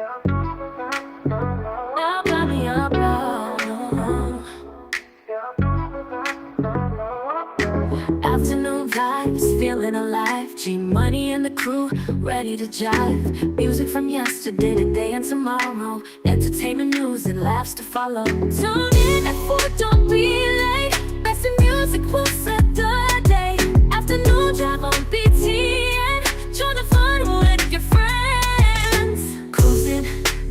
Now got me up, afternoon vibes, feeling alive. G Money and the crew, ready to jive. Music from yesterday, today, and tomorrow. Entertainment news and laughs to follow. Tune in at 4, don't be late. Best in music will set the day. Afternoon drive on BT and join the fun with your friends. Cruising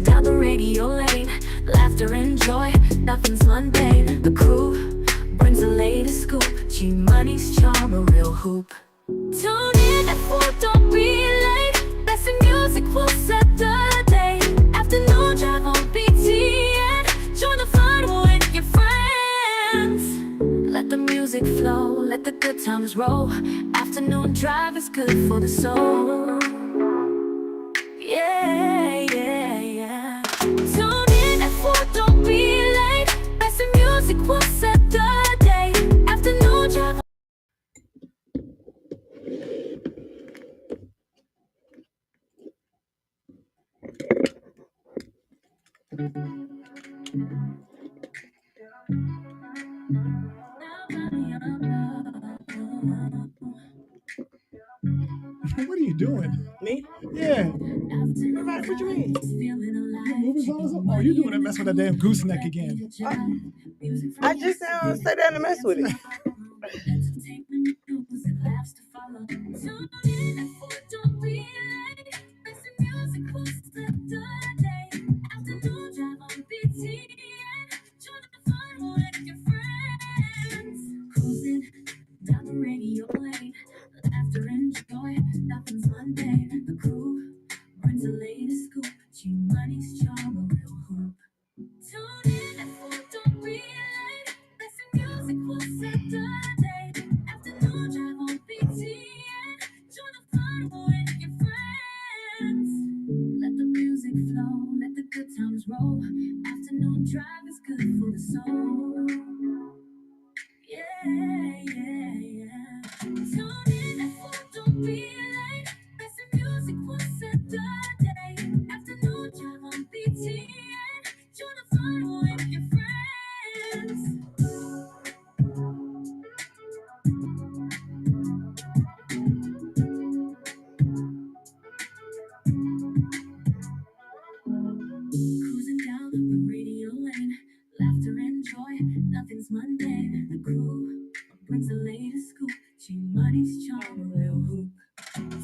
down the radio lane, laughter and joy, nothing's mundane. The crew brings the latest scoop. G Money's charm, a real hoop. Tune in at 4, don't be late. Best in music will set the day. Afternoon drive on BT and join the fun with your friends. Let the music flow, let the good times roll. Afternoon drive is good for the soul. Yeah, yeah, yeah. Tune in at 4, don't be late. Best in music will set the day. Afternoon drive. What are you doing? Me? Yeah. What you mean? Moving songs? Oh, you doing that mess with that damn gooseneck again. I just sat down and mess with it. Down the radio lane, laughter and joy, nothing's mundane. The crew brings the latest scoop. G Money's charm, a real hoop. Tune in at 4, don't be late. Best in music will set the day. Afternoon drive on BT and join the fun with your friends. Let the music flow, let the good times roll. Afternoon drive is good for the soul. Yeah, yeah, yeah. Tune in at 4, don't be late. Best in music will set the day. Afternoon drive on BT and join the fun with your friends. Cruising down the radio lane, laughter and joy, nothing's mundane. The crew brings the latest scoop. G Money's charm, a real hoop.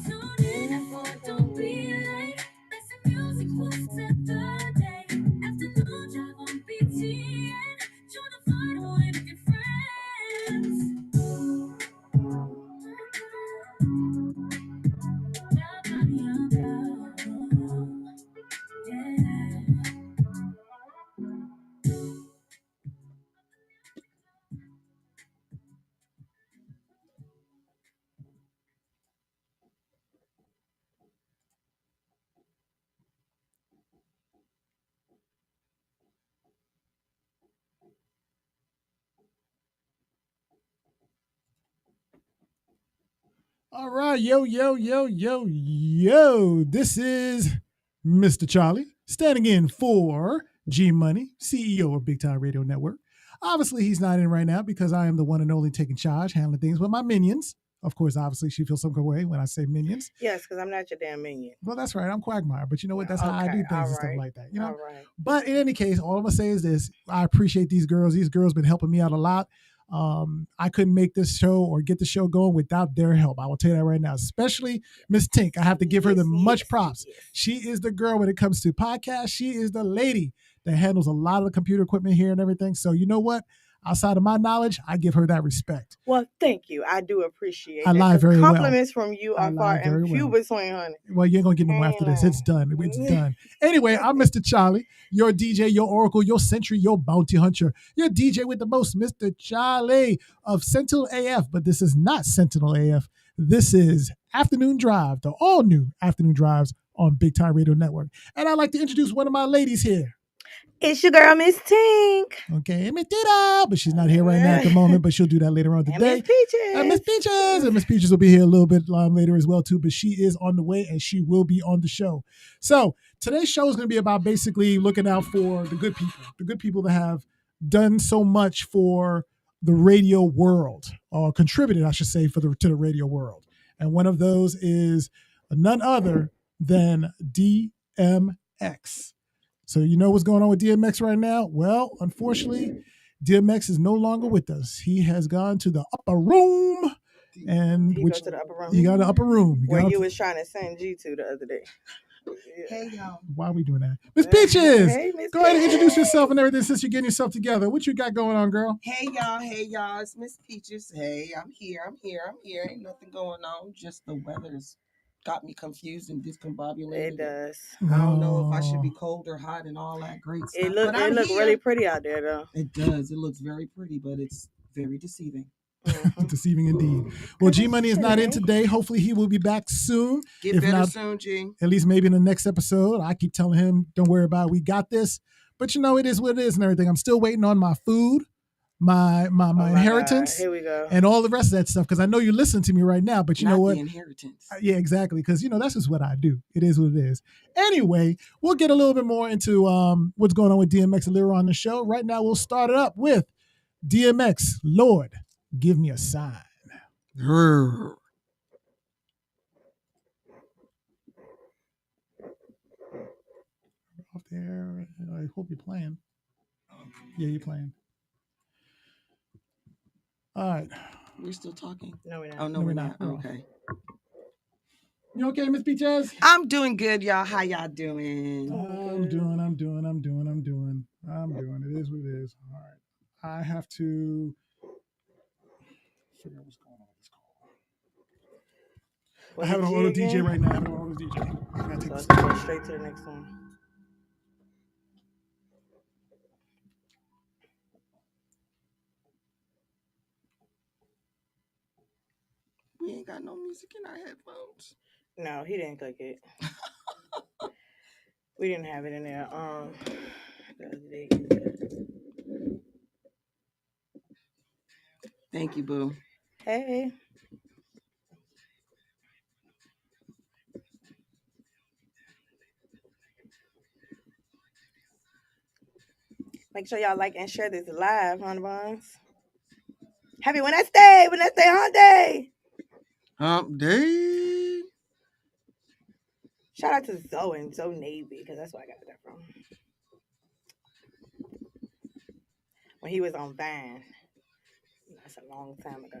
Tune in at 4, don't be late. Best in music will set the day. Afternoon drive on BT and join the fun with your friends. Yeah. All right, yo, yo, yo, yo, yo. This is Mr. Charlie standing in for G Money, CEO of Big Time Radio Network. Obviously, he's not in right now because I am the one and only taking charge, handling things with my minions. Of course, obviously, she feels some kind of way when I say minions. Yes, because I'm not your damn minion. Well, that's right. I'm Quagmire, but you know what? That's how I do things and stuff like that. You know. All right. But in any case, all I'm gonna say is this: I appreciate these girls. These girls been helping me out a lot. I couldn't make this show or get the show going without their help. I will tell you that right now, especially Miss Tink. I have to give her the much props. Yes. She is the girl when it comes to podcasts. She is the lady that handles a lot of the computer equipment here and everything. So you know what? Outside of my knowledge, I give her that respect. Well, thank you. I do appreciate I that. lie very well. Compliments from you are far and few between, honey. Well, you ain't going to get no more after this. It's done. It's done. Anyway, I'm Mr. Charlie, your DJ, your Oracle, your Sentry, your Bounty Hunter, your DJ with the most, Mr. Charlie of Sentinel AF. But this is not Sentinel AF. This is Afternoon Drive, the all-new Afternoon Drives on Big Time Radio Network. And I'd like to introduce one of my ladies here. It's your girl, Miss Tink. Okay, Miss Tita, but she's not here right now at the moment, but she'll do that later on today. And Miss Peaches. And Miss Peaches. And Miss Peaches will be here a little bit later as well, too, but she is on the way and she will be on the show. So Today's show is going to be about basically looking out for the good people that have done so much for the radio world, or contributed, I should say, to the radio world. And one of those is none other than DMX. So you know what's going on with DMX right now? Well, unfortunately, DMX is no longer with us. He has gone to the upper room, and He which go to the upper room. he got the upper room. Where you was trying to send G to the other day. Hey y'all. Why are we doing that? Miss Peaches, Hey, Miss go ahead and Peaches. introduce yourself and everything since you're getting yourself together. What you got going on, girl? Hey y'all. It's Miss Peaches. Hey, I'm here. Ain't nothing going on. Just the weather's got me confused and discombobulated. It does. I don't know if I should be cold or hot and all that great stuff. It look really pretty out there though. It does. It looks very pretty, but it's very deceiving. Deceiving indeed. Well, G Money is not in today. Hopefully he will be back soon. Get If better not, soon, G. at least maybe in the next episode. I keep telling him, don't worry about it. We got this. But you know, it is what it is and everything. I'm still waiting on my food, my inheritance, God. Here we go. and all the rest of that stuff. Because I know you're listening to me right now, but you know what? The inheritance. Yeah, exactly. Because, that's just what I do. It is what it is. Anyway, we'll get a little bit more into what's going on with DMX a little on the show. Right now, we'll start it up with DMX, Lord, Give Me a Sign. Off there. I hope you're playing. Yeah, you're playing. All right. We're still talking. No, we're not. Oh, no, we're not. Okay. You okay, Miss Peaches? I'm doing good, y'all. How y'all doing? I'm doing. It is what it is. All right. I have to figure out what's going on with this call. I have it on auto DJ right now. I have it on auto DJ. I gotta take So this. let's go straight to the next one. We ain't got no music in our headphones. No, he didn't click it. We didn't have it in there. The other day. Thank you, boo. Hey. Make sure y'all like and share this live, Honey Buns. Happy Wednesday, Hump Day. Hump Day. Shout out to Zoe and Zoe Navy, because that's where I got that from. When he was on Vine. That's a long time ago.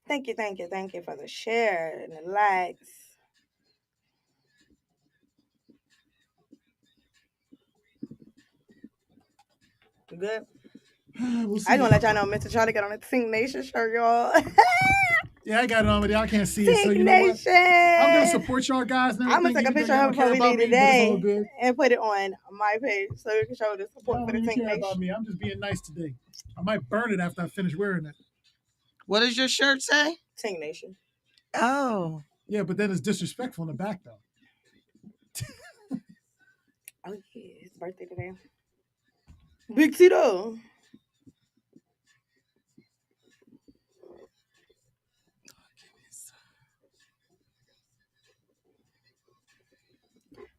Thank you for the share and the likes. You good? We'll see. I just want to let y'all know Mr. Charlie got on a Think Nation shirt, y'all. Yeah, I got it on, but y'all can't see it. Think So you know what? Nation. I'm gonna support y'all guys. And I'm going to take a picture of him before we leave today and put it on my page so you can show the support for the Think care about Nation. me. I'm just being nice today. I might burn it after I finish wearing it. What does your shirt say? Think Nation. Oh. Yeah, but then it's disrespectful in the back, though. Oh, yeah. His birthday today. Big Tito.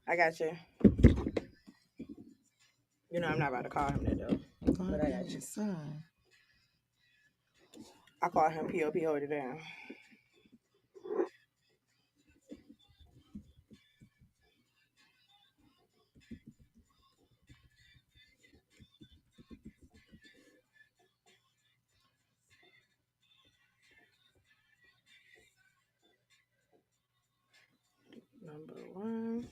I got you. You know I'm not about to call him that though. But I got you. I call him P.O.P. Hold it down. Number one.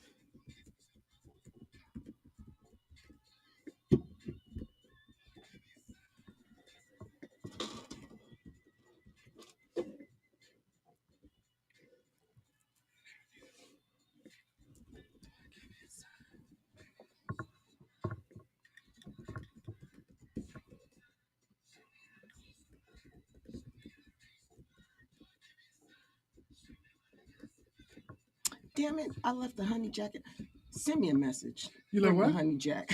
Damn it, I left the honey jacket. Send me a message. You left what? The honey jack.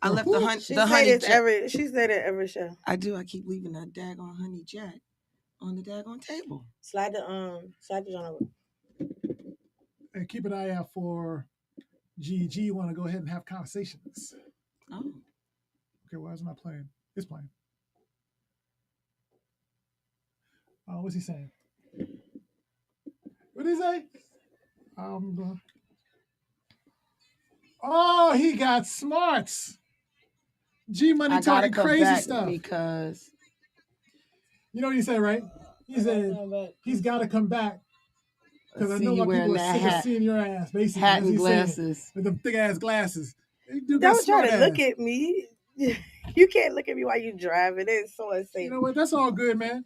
I left the honey. She The say honey this jack. she said it every show. I do. I keep leaving that daggone honey jack on the daggone table. Slide the John over. And keep an eye out for GG. You want to go ahead and have conversations. Oh. Okay, why is it not playing? It's playing. Oh, what's he saying? What did he say? Oh, he got smarts. G Money I gotta talking come crazy back stuff. because You know what he said, right? He said he's got to come back because I see know you my people wearing are that sick of hat, seeing your ass. Basically, hat as and he's saying it, glasses. with them thick ass glasses. You do got Don't try smart to ass. look at me. You can't look at me while you driving. It's so unsafe. You know what? That's all good, man.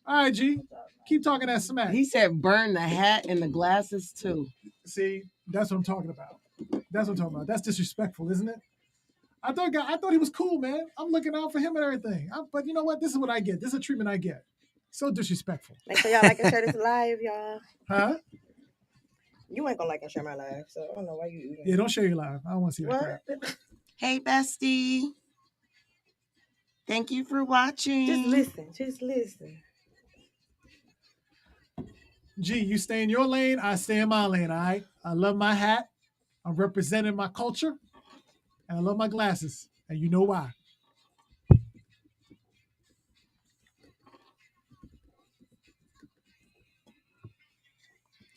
All right, G. Keep talking that smack. He said burn the hat and the glasses too. See, that's what I'm talking about. That's what I'm talking about. That's disrespectful, isn't it? I thought he was cool, man. I'm looking out for him and everything. But you know what? This is what I get. This is a treatment I get. So disrespectful. Make sure y'all like and share this live, y'all. Huh? You ain't gonna like and share my live, so I don't know why you. Yeah, don't share your live. I don't want to see that crap. Hey, bestie. Thank you for watching. Just listen. Just listen. G, you stay in your lane. I stay in my lane. All right. I love my hat. I'm representing my culture, and I love my glasses, and you know why.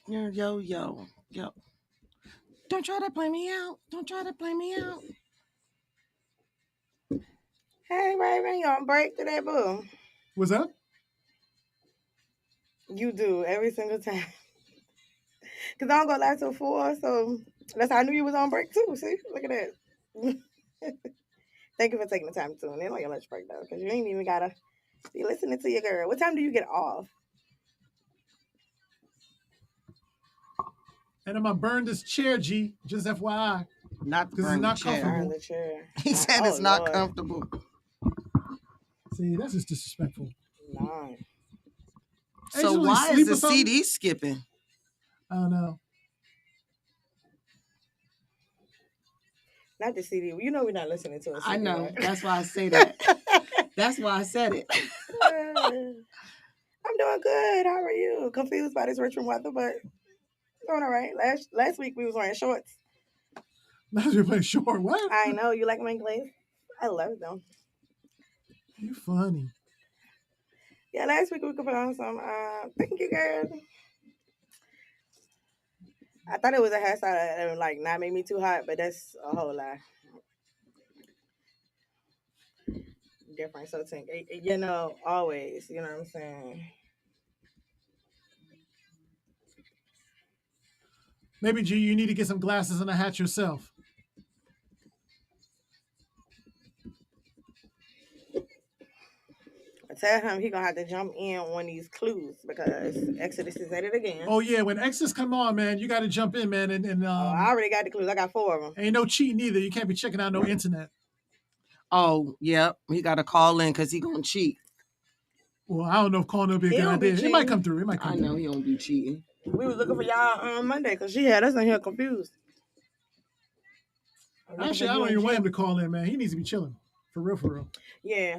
Yo. Don't try to play me out. Don't try to play me out. Hey, Raven, you on break today, boo? What's up? You do every single time. Cause I don't go live till 4, so that's how I knew you was on break too. See, look at that. Thank you for taking the time to tune in on your lunch break though, cause you ain't even gotta be listening to your girl. What time do you get off? And I'm gonna burn this chair, G. Just FYI. Not Because it's burn not the chair. comfortable. Burn the chair. He said it's not comfortable. See, that's just disrespectful. No. Hey, So you really why sleep is or the something? CD skipping? I don't know. Not the CD. You know we're not listening to a CD. I know. Right? That's why I say that. That's why I said it. I'm doing good. How are you? Confused by this Richmond weather, but doing all right. Last week we was wearing shorts. Now you're playing short. What? I know. You like my English? I love them. You funny. Yeah, last week we could put on some. Thank you, girl. I thought it was a hairstyle that would like not make me too hot, but that's a whole lie. Different. So think, you know, always. You know what I'm saying? Maybe, G, you need to get some glasses and a hat yourself. I tell him he gonna have to jump in on these clues because Exodus is at it again. Oh, yeah. When Exodus come on, man, you got to jump in, man. And I already got the clues. I got 4 of them. Ain't no cheating either. You can't be checking out no internet. Oh, yep. He got to call in because he going to cheat. Well, I don't know if calling will be a good don't be idea. It might cheating. come through. It might come I through. know he don't be cheating. We was looking for y'all on Monday because she had us in here confused. Actually, I don't even want him to call in, man. He needs to be chilling. For real. Yeah.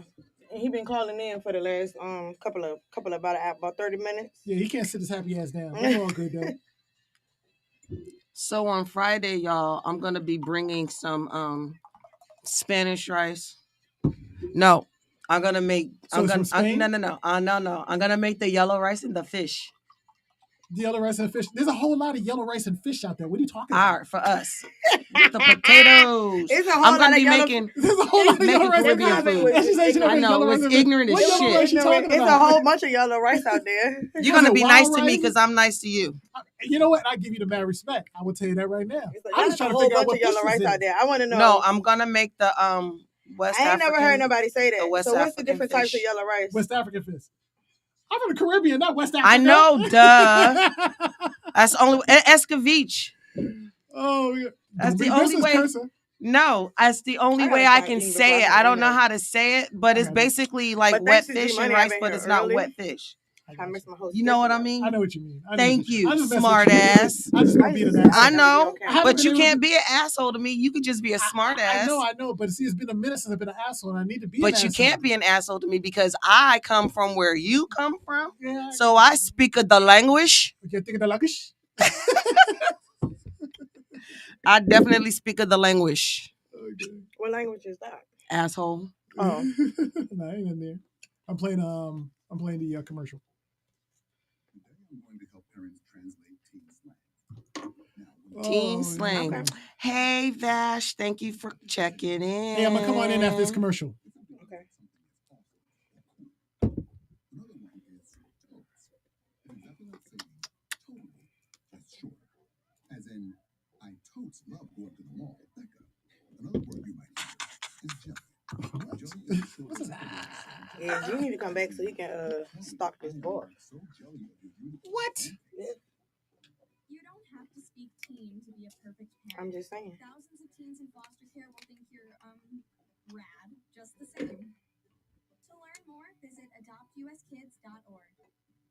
And he been calling in for the last couple of about 30 minutes. Yeah, he can't sit his happy ass down. We're all good, though. So on Friday, y'all, I'm going to be bringing some Spanish rice. No, I'm going to make... So it's from Spain? No. I'm going to make the yellow rice and the fish. The yellow rice and fish. There's a whole lot of yellow rice and fish out there. What are you talking about? All right, for us. With the potatoes. It's a whole I'm lot going to of be yellow... making... There's a whole lot of Making yellow rice and Caribbean fish. food. And she's saying she I don't know, make yellow it's rice and fish. ignorant as What yellow shit. rice you talking It's about? a whole bunch of yellow rice out there. You're going to be wild nice to me rice? because I'm nice to you. You know what? I give you the mad respect. I will tell you that right now. I just trying to figure out what yellow rice out there. I want to know. No, I'm going to make the West I ain't African... never heard nobody say that. the West So what's the African different types of fish. yellow rice? West African fish. I'm from the Caribbean, not West Africa. I know, duh. That's only... Escovitch. Oh, yeah. That's Don't the be only business way... cursing. No, that's the only gotta way I start can eating say before it. I I don't know forget. how to say it, but it's Okay. basically like But wet thanks to G fish and Money, rice, I've been but here it's not early. wet fish. I missed my whole You know what I schedule. mean? I know what you mean. Thank you, I'm just messing smart with you. ass. I just gonna be an ass. I know, Okay. I haven't but been you able can't to- be an asshole to me. You could just be a smart ass. I know, but see, it's been a minute since I've been an asshole, and I need to be an But asshole. you can't be an asshole to me because I come from where you come from. Yeah. So I speak of the language. You think of the luggage? I definitely speak of the language. Okay. What language is that? Asshole. Oh. No, I ain't in there. I'm playing the commercial. I'm going to help parents translate teen slang. Teen slang. Okay. Hey, Vash, thank you for checking in. Hey, I'm gonna come on in after this commercial. Okay. Another one is totes. It is exactly like saying totally, just short. As in, I totes love going to the mall, Becca. Another word you might hear is jelly. Jelly is the What's shortest that? form of Yeah, you need to come back so you can stock this bar. so jelly of your beautiful What? You don't have to speak teen to be a perfect parent. I'm just saying. Thousands of teens in foster care will think you're rad just the same. To learn more, visit adoptuskids.org.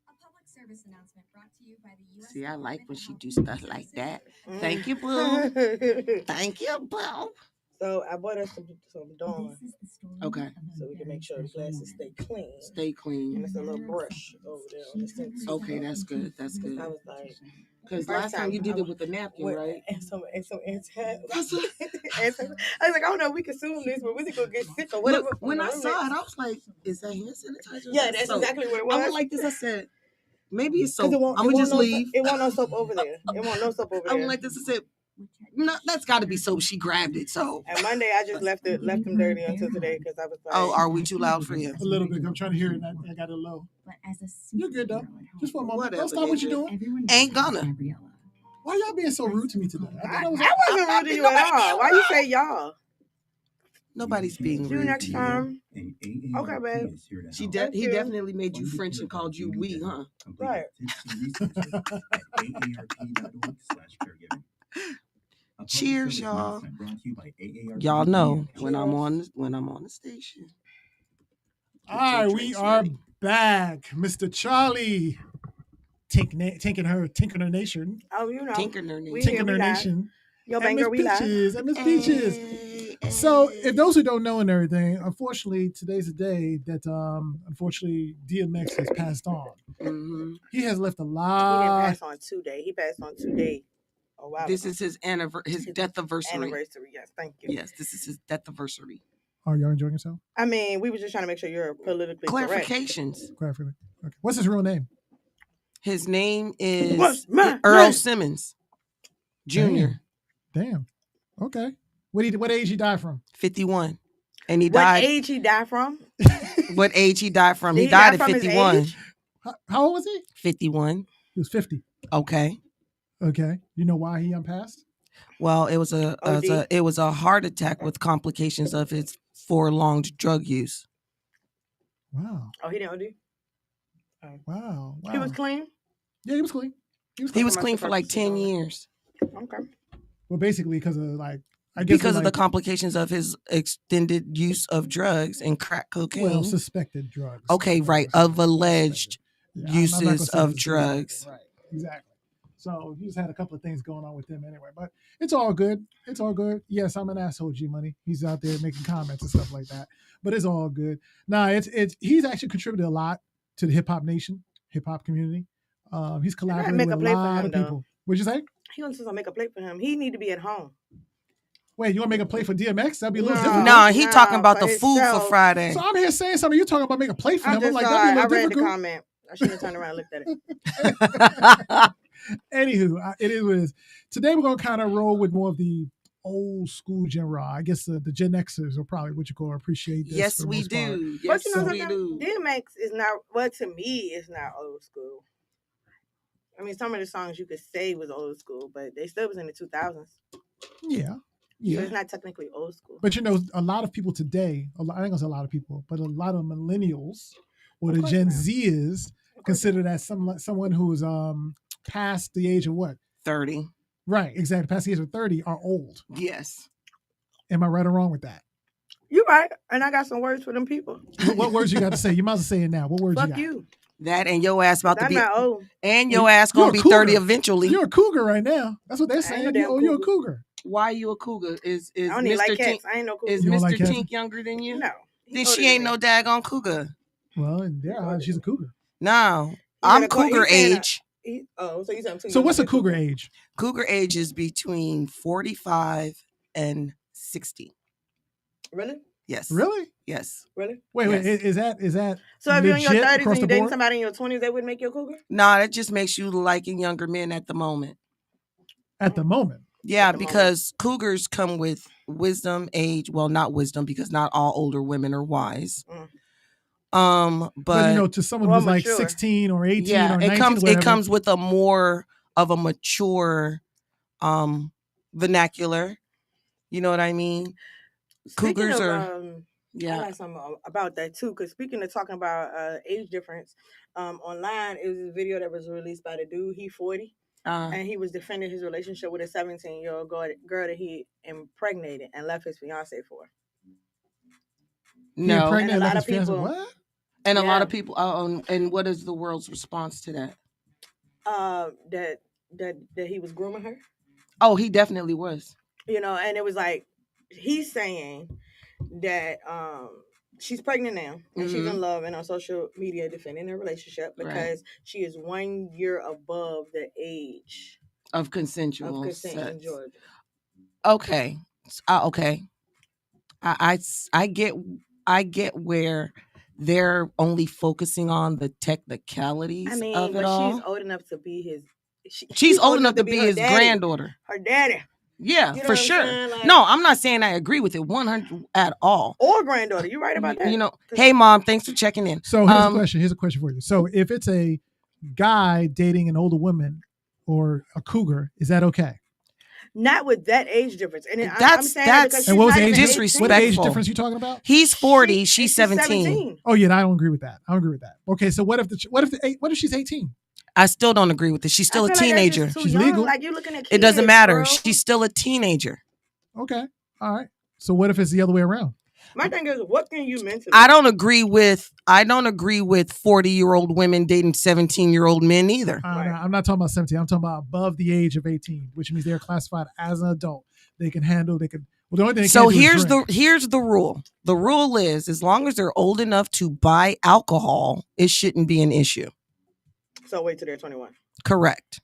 A public service announcement brought to you by the U.S. See, I like when Department she of do Health and stuff like Mm. that. Thank you, Boo. Thank you, Boo. So I bought us some Dawn This is the story Okay. of a so we can very make sure the special glasses woman. stay clean. Stay clean. And it's a little brush over there on the sink. Okay, that's good. That's I good. was like, Because first last time time you did I it with a napkin, went right? and some That's what- I was like, I don't know if we consume this, but we could go get sick or whatever. Look, when from I the saw it, roommates. I was like, is that hand sanitizer? or Yeah, is that that's soap? exactly what it was. I went like this. I said, maybe it's Because soap. I'm going to just leave. It won't no soap over there. It won't no soap over I there. went like this. I said, no, that's got to be soap. She grabbed it. So, And Monday I just left them dirty until today because I was like, oh, are we too loud for you? A little bit. I'm trying to hear it. And I got it low. But as a You're good though. Just for a moment. Whatever, Don't stop what you're nigga. doing. everyone Ain't gonna. Gabriella. Why y'all being so rude to me today? I thought I I was. wasn't rude to you at all. Why you say y'all? Nobody's being See you rude next to you. time. An Okay, babe. is here to He help. you. definitely made you French and called you we, huh? Right. AARP.org/caregiving. A public Cheers, service y'all. announcement brought to you by AARP Y'all know Media. when I'm on the station. All right, we Drinks are ready. back, Mr. Charlie. Tinking her nation. Oh, you know. Tinker nerd We nation. here, Tinking her we live. nation. Yo, And banger, Miss we live. Peaches. And Miss Peaches. Hey, So, hey. if those who don't know and everything, unfortunately, today's a day that, unfortunately, DMX has passed on. Mhm. He has left a He didn't lot. pass on today. He passed on today. Oh, wow. This is his death anniversary. Anniversary, yes. Thank you. Yes, this is his death anniversary. Are y'all enjoying yourself? I mean, we were just trying to make sure you're politically correct. Clarifications. Clarify. Okay. What's his real name? His name is What's my Earl name? Simmons Jr. Damn. Okay. What age he died from? 51. And he What died. age he died from? What age he died from? Did He he die died at from his 51. age? How old was he? 51. He was 50. Okay. Okay. You know why he passed? Well, it was OD? it was a heart attack with complications of his prolonged drug use. Wow. Oh, he didn't OD? Wow. He was clean? Yeah, he was clean. He was for clean for like purposes 10 only. years Okay. Well, basically because of like I guess because of the like, complications of his extended use of drugs and crack cocaine. suspected drugs. Okay, right, of alleged uses of drugs. Right. Exactly. So he just had a couple of things going on with him anyway, but it's all good. It's all good. Yes, I'm an asshole, G Money. He's out there making comments and stuff like that, but it's all good. Nah, it's he's actually contributed a lot to the hip hop nation, hip hop community. He's collaborated make with a a play for lot him, of though. people. What'd you say? He wants to make a plate for him. He need to be at home. Wait, you want to make a play for DMX? That'd be a little different. No, he Nah, talking about for the food for himself. Friday. So I'm here saying something. You're talking about making a play for him. I'm I'm just like, sorry. that'd I be a read little the difficult. comment. I should have turned around and looked at it. Anywho, it is what it is. Today we're gonna kind of roll with more of the old school Gen Raw. I guess the Gen Xers will probably what you call appreciate this. Yes, for the we most part. do. But Yes, you know we something? do. DMX is not, well, to me, it's not old school. I mean, some of the songs you could say was old school, but they still was in the 2000s. Yeah, So yeah. it's not technically old school. But you know, a lot of people today, I ain't gonna say a lot of people, but a lot of millennials or Of the course Gen not. Zers Of course consider that someone who's past the age of what? 30. Right, exactly. Past the age of 30 are old. Yes. Am I right or wrong with that? You're right. And I got some words for them people. What words you got to say? You might as well say it now. What words you Fuck got? you. That and your ass about to I'm be, not old. and your Well, ass you're gonna a be cougar. 30 eventually. You're a cougar right now. That's what they're I ain't saying. no damn You're a cougar. cougar. Why are you a cougar? Is I don't even like Mr. cats. Tink I ain't no cougar. is You don't Mr. like cats? Tink younger than you? No. Then she ain't no daggone cougar. Well, in their eyes, she's a cougar. No, You I'm better go- cougar he's saying age. So you said I'm too So young what's to a be cougar age? Cougar age is between 45 and 60. Really? Yes. Really? Yes. Really? Wait, Yes. is that So if you're in your legit 30s across and the you're dating board? somebody in your 20s, that would make you a cougar? Nah, that just makes you liking younger men at the moment. At the moment. Yeah, At the moment. because cougars come with wisdom, age. Well, not wisdom, because not all older women are wise. Mm. But you know, But to someone Or who's like mature. 16 or 18 yeah, or it 19 or comes whatever. with a more of a mature vernacular. You know what I mean? Speaking Cougars of, are I yeah. got something about that too. Because speaking of talking about age difference, online it was a video that was released by the dude. He 40, and he was defending his relationship with a 17-year-old girl that he impregnated and left his fiance for. He No. And a impregnated lot left of his fiance. people, What? And a lot yeah, of people and what is the world's response to that? that he was grooming her. Oh, he definitely was. And it was like he's saying that she's pregnant now and she's in love and on social media defending her relationship Right. because she is 1 year above the age Of consensual of consent in sex. Georgia. Okay. Okay. I get where they're only focusing on the technicalities I mean, of it but all. she's old enough to be his. She's old enough to be her his daddy, granddaughter. her daddy. Yeah, You know for what I'm sure. saying? Like, No, I'm not saying I agree with it 100 at all. or granddaughter. You right about that? You know, hey mom, thanks for checking in. So here's a question. Here's a question for you. So if it's a guy dating an older woman or a cougar, is that okay? Not with that age difference. And I'm That's saying that because she's And what was not the age? even disrespectful. What age 18. difference you talking about? He's 40, she's 17. 17. Oh yeah, I don't agree with that. I don't agree with that. Okay, so what if she's 18? I still don't agree with this. She's still a teenager. Like She's legal. Like you're looking at kids, It doesn't matter. Girl. She's still a teenager. Okay, all right. So what if it's the other way around? My thing is, what can you mentally? I don't agree with 40-year-old women dating 17-year-old men either. I'm not talking about 17. I'm talking about above the age of 18, which means they're classified as an adult. They can handle. They can. Well, the only thing. So here's the the rule. The rule is, as long as they're old enough to buy alcohol, it shouldn't be an issue. So wait till they're 21. Correct.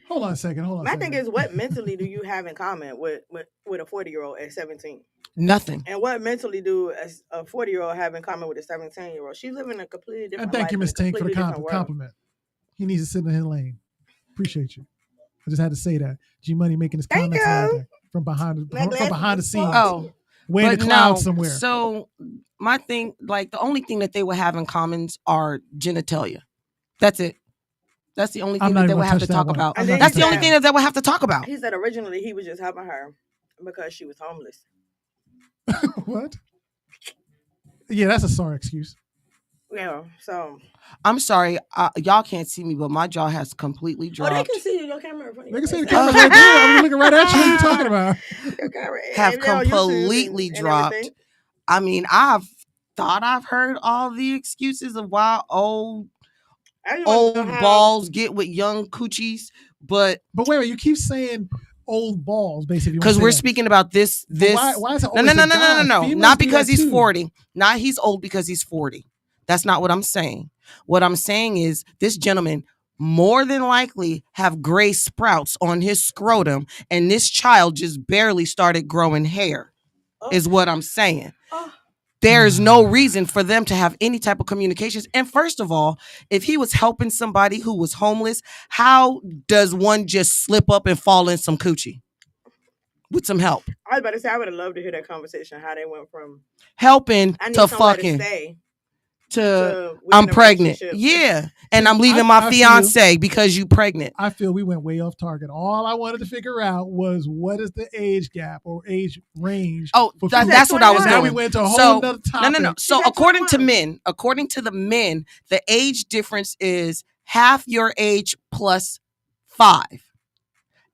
Hold on a second. My thing is, what mentally do you have in common with a 40-year-old at 17? Nothing. And what mentally do a 40-year-old have in common with a 17-year-old? She's living a completely different And thank life you, Miss Tank, for the completely different compliment. He needs to sit in his lane. Appreciate you. I just had to say that. G Money making his comments like that from behind the scenes. Oh, way in the clouds somewhere. So my thing, like the only thing that they would have in commons are genitalia. That's it. That's the only thing that they would have to talk about. That's the only thing that they would have to talk about. He said originally he was just helping her because she was homeless. What? Yeah, that's a sorry excuse. Yeah, so I'm sorry, y'all can't see me, but my jaw has completely dropped. Oh, they can see your camera in front of you. They can see the camera right there. I'm looking right at you. What are you talking about? Your camera have completely dropped. I mean, I've heard all the excuses of why old balls get with young coochies, but wait, you keep saying old balls, basically, because we're speaking about this. Why is it always no. Not because he's 40. Not he's old because he's 40. That's not what I'm saying. What I'm saying is this gentleman more than likely have gray sprouts on his scrotum, and this child just barely started growing hair, is what I'm saying. There's no reason for them to have any type of communications. And first of all, if he was helping somebody who was homeless, how does one just slip up and fall in some coochie with some help? I was about to say, I would have loved to hear that conversation, how they went from helping to fucking to I'm pregnant. Yeah. And I'm leaving my fiance because you pregnant. I feel we went way off target. All I wanted to figure out was what is the age gap or age range. Oh, that's what I was doing. Now we went to a whole nother topic. No. So according to the men, the age difference is half your age plus 5.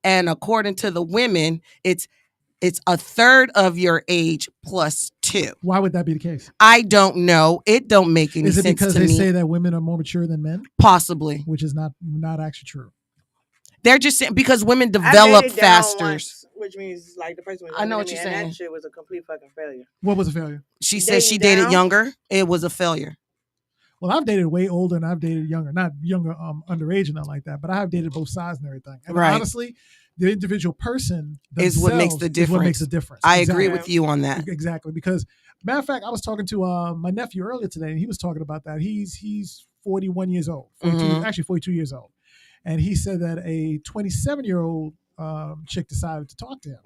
And according to the women, it's a third of your age plus 2. Why would that be the case? I don't know. It don't make any sense to me. Is it because they say that women are more mature than men? Possibly. Which is not actually true. They're just saying because women develop faster. Once, which means like the person was I know what you're saying. And that shit was a complete fucking failure. What was a failure? She said she dated younger. It was a failure. Well, I've dated way older and I've dated younger, not younger, underage and nothing like that. But I have dated both sides and everything. And Right. honestly, the individual person Is what makes the themselves is what makes the difference. difference. I Exactly. agree with you on that. Exactly. Because matter of fact, I was talking to my nephew earlier today, and he was talking about that. He's 41 years old, 42, actually 42 years old, and he said that a 27-year-old chick decided to talk to him,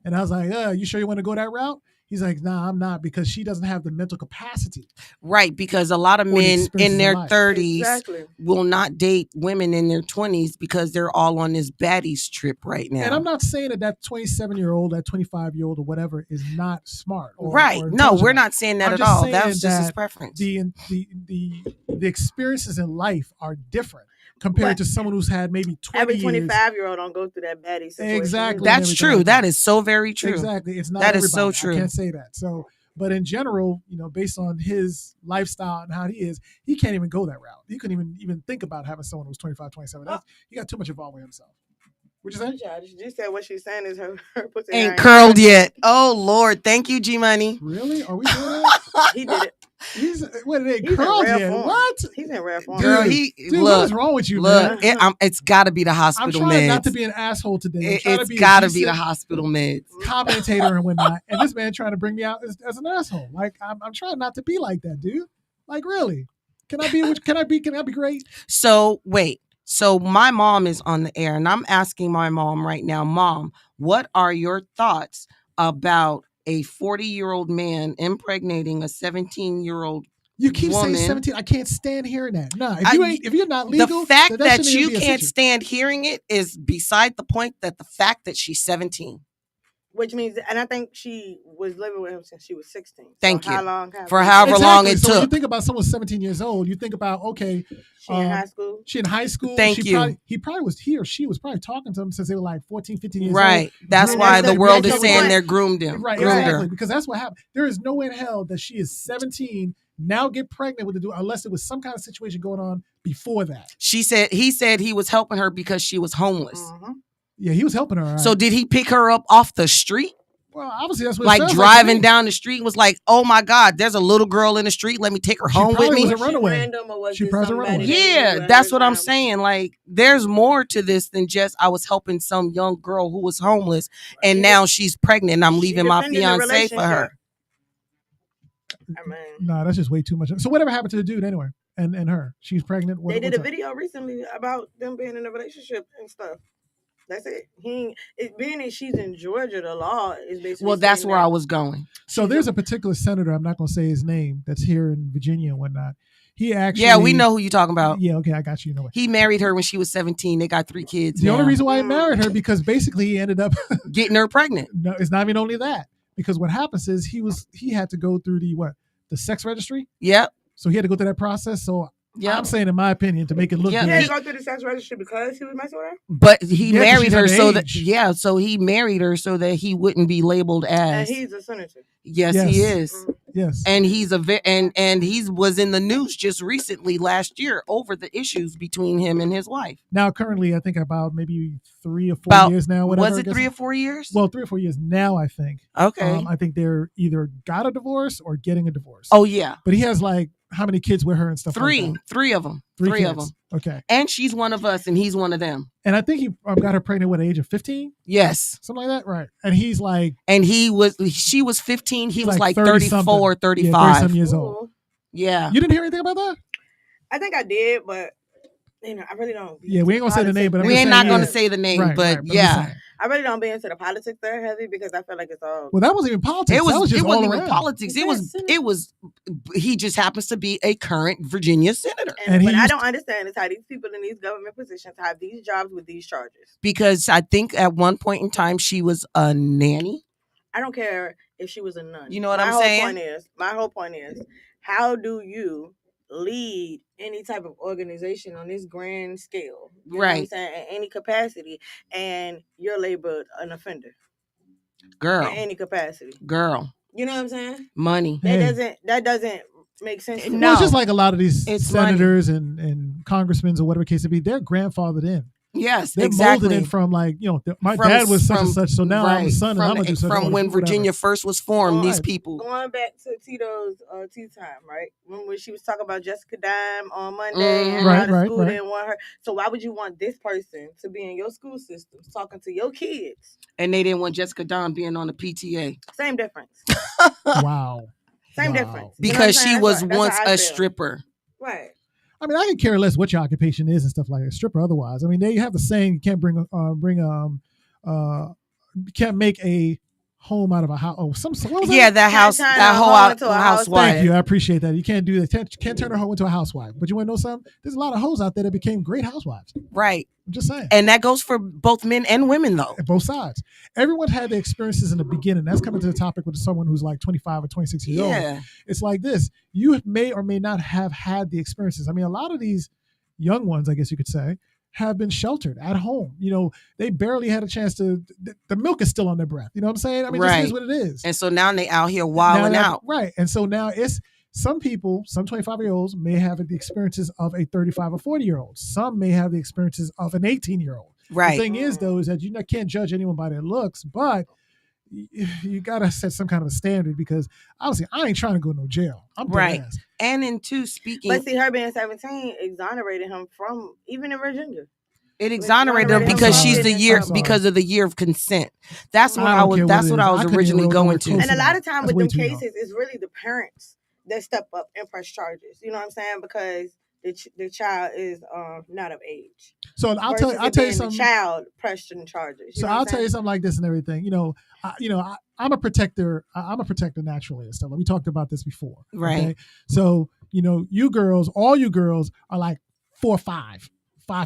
and I was like, "You sure you want to go that route?" He's like, "Nah, I'm not, because she doesn't have the mental capacity." Right, because a lot of Or the men experiences in in their life. 30s Exactly. will not date women in their 20s because they're all on this baddies trip right now. And I'm not saying that 27-year-old, that 25-year-old, or whatever is not smart. Right. Or No, we're intelligent. not saying that I'm at just all. saying That was just his that preference. the experiences in life are different compared But to someone who's had maybe 20 every years. 25-year-old don't go through that baddie situation. Exactly. either. and That's everything true. like That is so very true. Exactly. It's not That is everybody. so true. I can't say that. So, but in general, based on his lifestyle and how he is, he can't even go that route. He couldn't even think about having someone who's 25, 27. He got too much involved with himself. What you saying? Yeah, she said what she's saying is her pussy Ain't curled yet. Oh Lord, thank you, G Money. Really? Are we doing that? He did it. What it ain't He's in curled rare yet? form. What? He's in rare form. Girl, Dude, what look, is wrong with you, man? look. It's got to be the I'm hospital trying meds. not to be an asshole today. I'm trying It's to be got to a be the decent hospital meds. commentator and whatnot, and this man trying to bring me out as an asshole. Like I'm trying not to be like that, dude. Like really, can I be? Can I be great? So wait. So my mom is on the air, and I'm asking my mom right now, Mom, what are your thoughts about a 40-year-old man impregnating a 17-year-old You keep woman? saying 17. I can't stand hearing that. Nah, I- if you're not legal, The fact then that shouldn't even you be a can't situation. stand hearing it is beside the point. That the fact that she's 17. Which means, and I think she was living with him since she was 16. Thank so you. How long? For however long it so when you took. think about someone 17 years old, you think about, okay, She in high school. she in high school. Thank you. He or she was probably talking to him since they were like 14, 15 years old. Right. That's And why that's the the- world that's is the saying point. they're groomed him. Right, groomed exactly. her. Because that's what happened. There is no way in hell that she is 17 now get pregnant with the dude unless it was some kind of situation going on before that. He said he was helping her because she was homeless. Mhm. Yeah, he was helping her. all right. So did he pick her up off the street? well, obviously that's what it Like sounds driving to me. down the street and was like, oh my God, there's a little girl in the street. Let me take her She home with probably me. was a Was she runaway. random or was She this probably was a somebody runaway. that knew Yeah, at that's her what I'm time? saying. Like, there's more to this than just I was helping some young girl who was homeless and She now was- she's pregnant and I'm she leaving my defending the fiance for her. relationship. I mean, Nah, that's just way too much. So whatever happened to the dude anyway? And her? She's pregnant. they did what's a up? video recently about them being in a relationship and stuff. That's it. Being that she's in Georgia, the law is basically. Well, that's saying where that I was going. So there's a particular senator, I'm not going to say his name, that's here in Virginia and whatnot. He actually. Yeah, we know who you're talking about. Yeah, okay, I got you. You know what? He married her when she was 17. They got 3 kids. The only now. reason why he married her because basically he ended up. Getting her pregnant. No, it's not even only that, because what happens is he had to go through the sex registry. Yep. So he had to go through that process. So Yep. I'm saying, in my opinion, to make it look Yeah, He good. had to go through the sex registry because he was messing with her, But he Yeah, 'cause married she's her so underage. so he married her so that he wouldn't be labeled and as. he's a senator. Yes, Yes. he is. Yes. And he's and he was in the news just recently last year over the issues between him and his wife. Now, currently, I think about maybe 3 or 4 About- years now. Whatever, Was I it guess. 3 or 4 years? Well, 3 or 4 years now, I think. Okay. I think they're either got a divorce or getting a divorce. Oh yeah, But he has like how many kids with her and stuff like that? 3 of them. 3 Three of kids. them. Okay. And she's one of us, and he's one of them. And I think he got her pregnant at the age of 15, Yes. something like that, right? And he's like, And she was 15. He He's was like like 30-something. 34, yeah, 35. 30-some years old. Ooh. Yeah. You didn't hear anything about that? I think I did, but I really don't. be Yeah, we ain't into gonna say the name, politics. but I'm We just ain't saying, not going to yeah. say the name, Right, but right, I'm just yeah. saying. I really don't be into the politics that heavy because I feel like it's all. Well, that wasn't even politics. It was. That was just It wasn't all even around. politics. It was. It was. He just happens to be a current Virginia senator And he what I used don't understand is how these people in these government positions have these jobs with these charges. because I think at one point in time she was a nanny. I don't care if she was a nun. You know what my I'm whole saying? My whole point is, how do you lead any type of organization on this grand scale? You know what I'm Right. saying? In any capacity, and you're labeled an offender Girl. in any capacity. Girl. You know what I'm saying? Money. Hey. That doesn't make sense. To me. Well, it's No. just like a lot of these It's senators and congressmen or whatever case it be, they're grandfathered in. Yes, They're exactly. molded in from my dad was such and such, so now I'm the son and I'm gonna do such. From when Virginia first was formed, these Right. people. Going back to Tito's tea time, right? When she was talking about Jessica Dime on Monday and how the school didn't want her. So why would you want this person to be in your school system talking to your kids? And they didn't want Jessica Dime being on the PTA. Same difference. Wow. Same difference. Because she was once a stripper. Right. I mean, I could care less what your occupation is and stuff like that, stripper otherwise. I mean, they have the saying, you can't you can't make a home out of a house. Oh, what was that? That whole housewife. Thank you. I appreciate that. You can't do that. Can't turn a hoe into a housewife. But you want to know something? There's a lot of hoes out there that became great housewives. Right. I'm just saying. And that goes for both men and women, though. Both sides. Everyone had their experiences in the beginning. That's coming to the topic with someone who's like 25 or 26 years old. It's like this. You may or may not have had the experiences. I mean, a lot of these young ones, I guess you could say, have been sheltered at home. They barely had a chance to, the milk is still on their breath. You know what I'm saying? I mean, it is what it is. And so now they out here wilding out. Right. And so now it's, some people, some 25-year-olds may have the experiences of a 35 or 40-year-old. Some may have the experiences of an 18-year-old. Right. The thing is, though, is that you can't judge anyone by their looks, but you got to set some kind of a standard because obviously I ain't trying to go to no jail. I'm right. And in speaking. But see, her being 17 exonerated him from, even in Virginia. It exonerated her because because of the year of consent. That's what I was originally going to. And a lot of time with them cases, it's really the parents that step up and press charges. You know what I'm saying? Because the child is not of age. So I'll tell you something. The child pressing charges. So I'll tell you something like this and everything. I'm a protector. I'm a protector naturally and stuff. We talked about this before. Right. Okay? So you girls, all you girls are like 4 or 5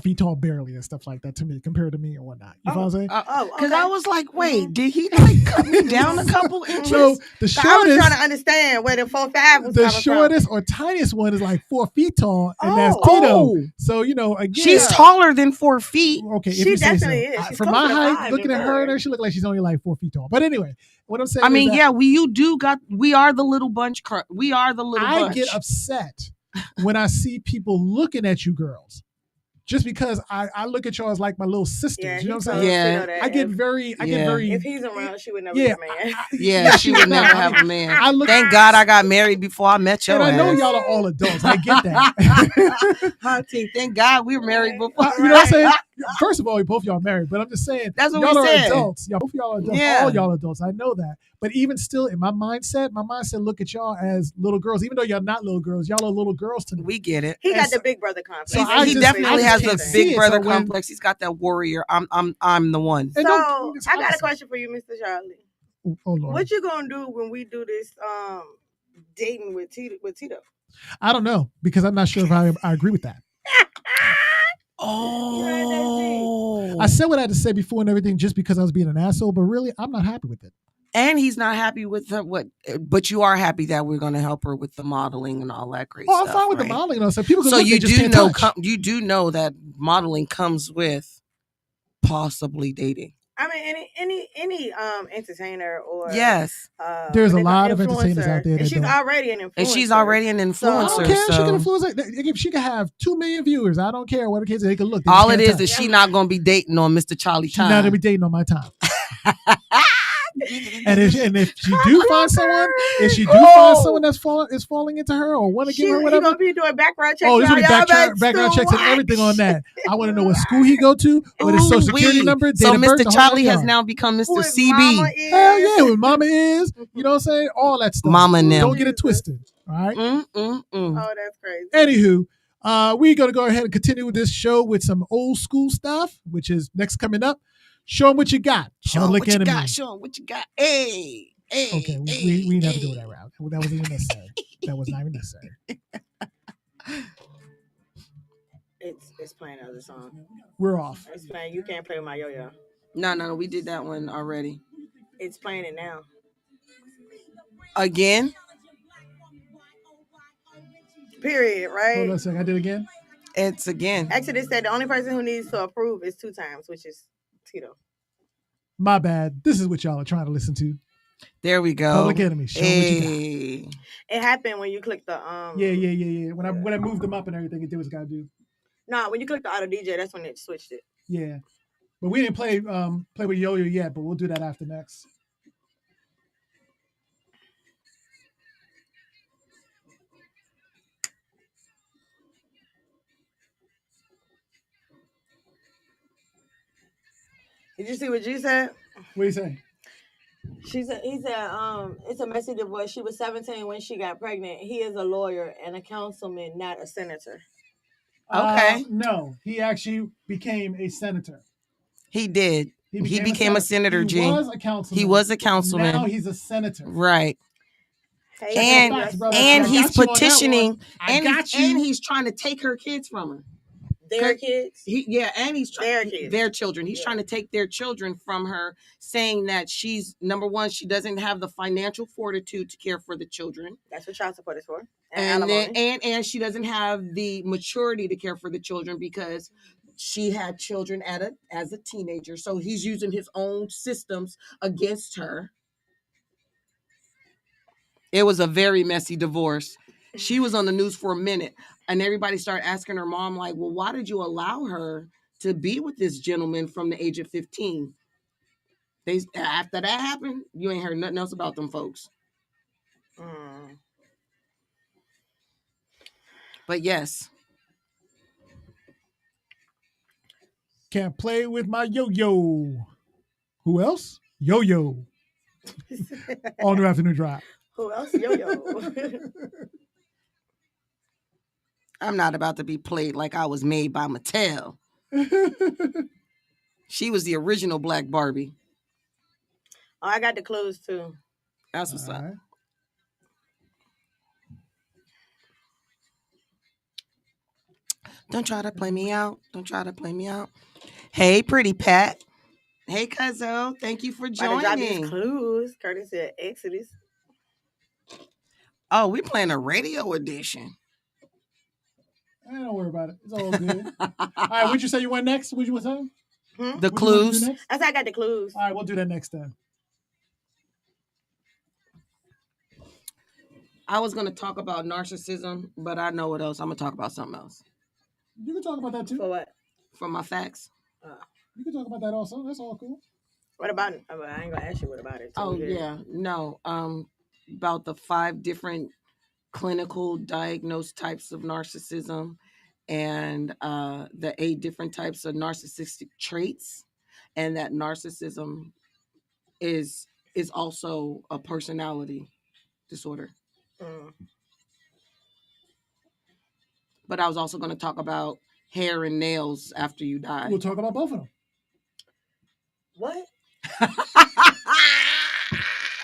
feet tall barely and stuff like that to me compared to me and whatnot. You know what I'm saying? Because I was like, wait, did he like cut me down a couple inches? So the shortest, I was trying to understand where the 4'5" was the coming shortest from. or tiniest one is like 4 feet tall, and that's Tito. So again, she's taller than 4 feet. Okay, she definitely is. She's from my height, looking at her, she looked like she's only like 4 feet tall. But anyway, what I'm saying, we are the little bunch. We are the little bunch. I get upset when I see people looking at you girls. Just because I look at y'all as like my little sisters, you know what I'm saying? Yeah. I get very. If he's around, she would never get a man. She would never have a man. Thank God I got married before I met you. And I know y'all are all adults. I get that. Thank God we were married before. You know what I'm saying? First of all, both y'all are married, but I'm just saying that's what y'all we said. Adults. Both y'all are adults. Yeah. All y'all adults. I know that. But even still, in my mindset look at y'all as little girls. Even though y'all not little girls, y'all are little girls to me. We get it. He got the big brother complex. So he definitely has the big brother complex. He's got that warrior. I'm the one. So I got a question for you, Mr. Charlie. Oh, Lord. What you gonna do when we do this dating with Tito? I don't know because I'm not sure if I agree with that. I said what I had to say before and everything just because I was being an asshole, but really I'm not happy with it. And he's not happy with but you are happy that we're going to help her with the modeling and all that great stuff. I'm fine with the modeling. So people can you do know that modeling comes with possibly dating. I mean, any entertainer or yes, there's a lot of entertainers out there. And she's already an influencer. And she's already an influencer. So I don't care. She can influence. If she can have 2 million viewers, I don't care what the kids they can look. All it is she not going to be dating on Mr. Charlie time. She's not going to be dating on my time. And if she do find someone, that's falling into her or want to give her whatever, he's gonna be doing background checks. Oh, he's gonna be background checks and everything on that. I want to know what school he go to, what his social security number. So Mr. Charlie has now become Mr. CB. Hell yeah, who Mama is. You know what I'm saying? All that stuff. Mama now. Don't get it twisted. All right. Oh, that's crazy. Anywho. We're going to go ahead and continue with this show with some old school stuff, which is next coming up. Show them what you got. Show them what you got. Show them what you got. Hey. Okay, we didn't have to go that route. That wasn't even necessary. That was not even necessary. It's playing another song. We're off. It's playing. You can't play with my yo-yo. No, we did that one already. It's playing it now. Again? Period, right? Hold on a second. I did it again? It's again. Actually, they said the only person who needs to approve is 2 times, which is Tito. My bad. This is what y'all are trying to listen to. There we go. Public Enemy. Show what you got. It happened when you click the Yeah. When I moved them up and everything, it did what it's got to do. No, when you click the auto DJ, that's when it switched it. Yeah. But we didn't play with Yo-Yo yet, but we'll do that after next. Did you see what G said? What do you say? He said, it's a messy divorce. She was 17 when she got pregnant. He is a lawyer and a councilman, not a senator. Okay. No, he actually became a senator. He did. He became a senator, He G. was a councilman. He was a councilman. Now he's a senator. Right. Hey, And facts, brother. and I he's got you on that petitioning one. I and got he's, you. and he's trying to take her kids from her. their kids. And he's Their kids. their children. He's Yeah. trying to take their children from her, saying that she's number one, she doesn't have the financial fortitude to care for the children. That's what child support is for. And alimony. and she doesn't have the maturity to care for the children because she had children as a teenager. So he's using his own systems against her. It was a very messy divorce. She was on the news for a minute, and everybody started asking her mom, like, well, why did you allow her to be with this gentleman from the age of 15? After that happened, you ain't heard nothing else about them folks. But yes. Can't play with my yo-yo. Who else? Yo-yo. On New Afternoon Drive. Who else? Yo-yo. I'm not about to be played like I was made by Mattel. She was the original Black Barbie. Oh, I got the clues too. That's what's up. Right. Don't try to play me out. Don't try to play me out. Hey, pretty Pat. Hey, Cuzzo. Thank you for About to drop these joining. clues. Curtis said Exodus. Oh, we playing a radio edition. Don't worry about it. It's all good. All right, what'd you say you went next? What'd you say? The What you want to do clues. next? I said I got the clues. All right, we'll do that next then. I was going to talk about narcissism, but I know what else. I'm going to talk about something else. You can talk about that too. For what? For my facts. You can talk about that also. That's all cool. What about it? I ain't gonna ask you what about it. Oh, yeah. No. About the 5 different clinical diagnosed types of narcissism and the 8 different types of narcissistic traits, and that narcissism is also a personality disorder. But I was also going to talk about hair and nails after you die. We'll talk about both of them. What?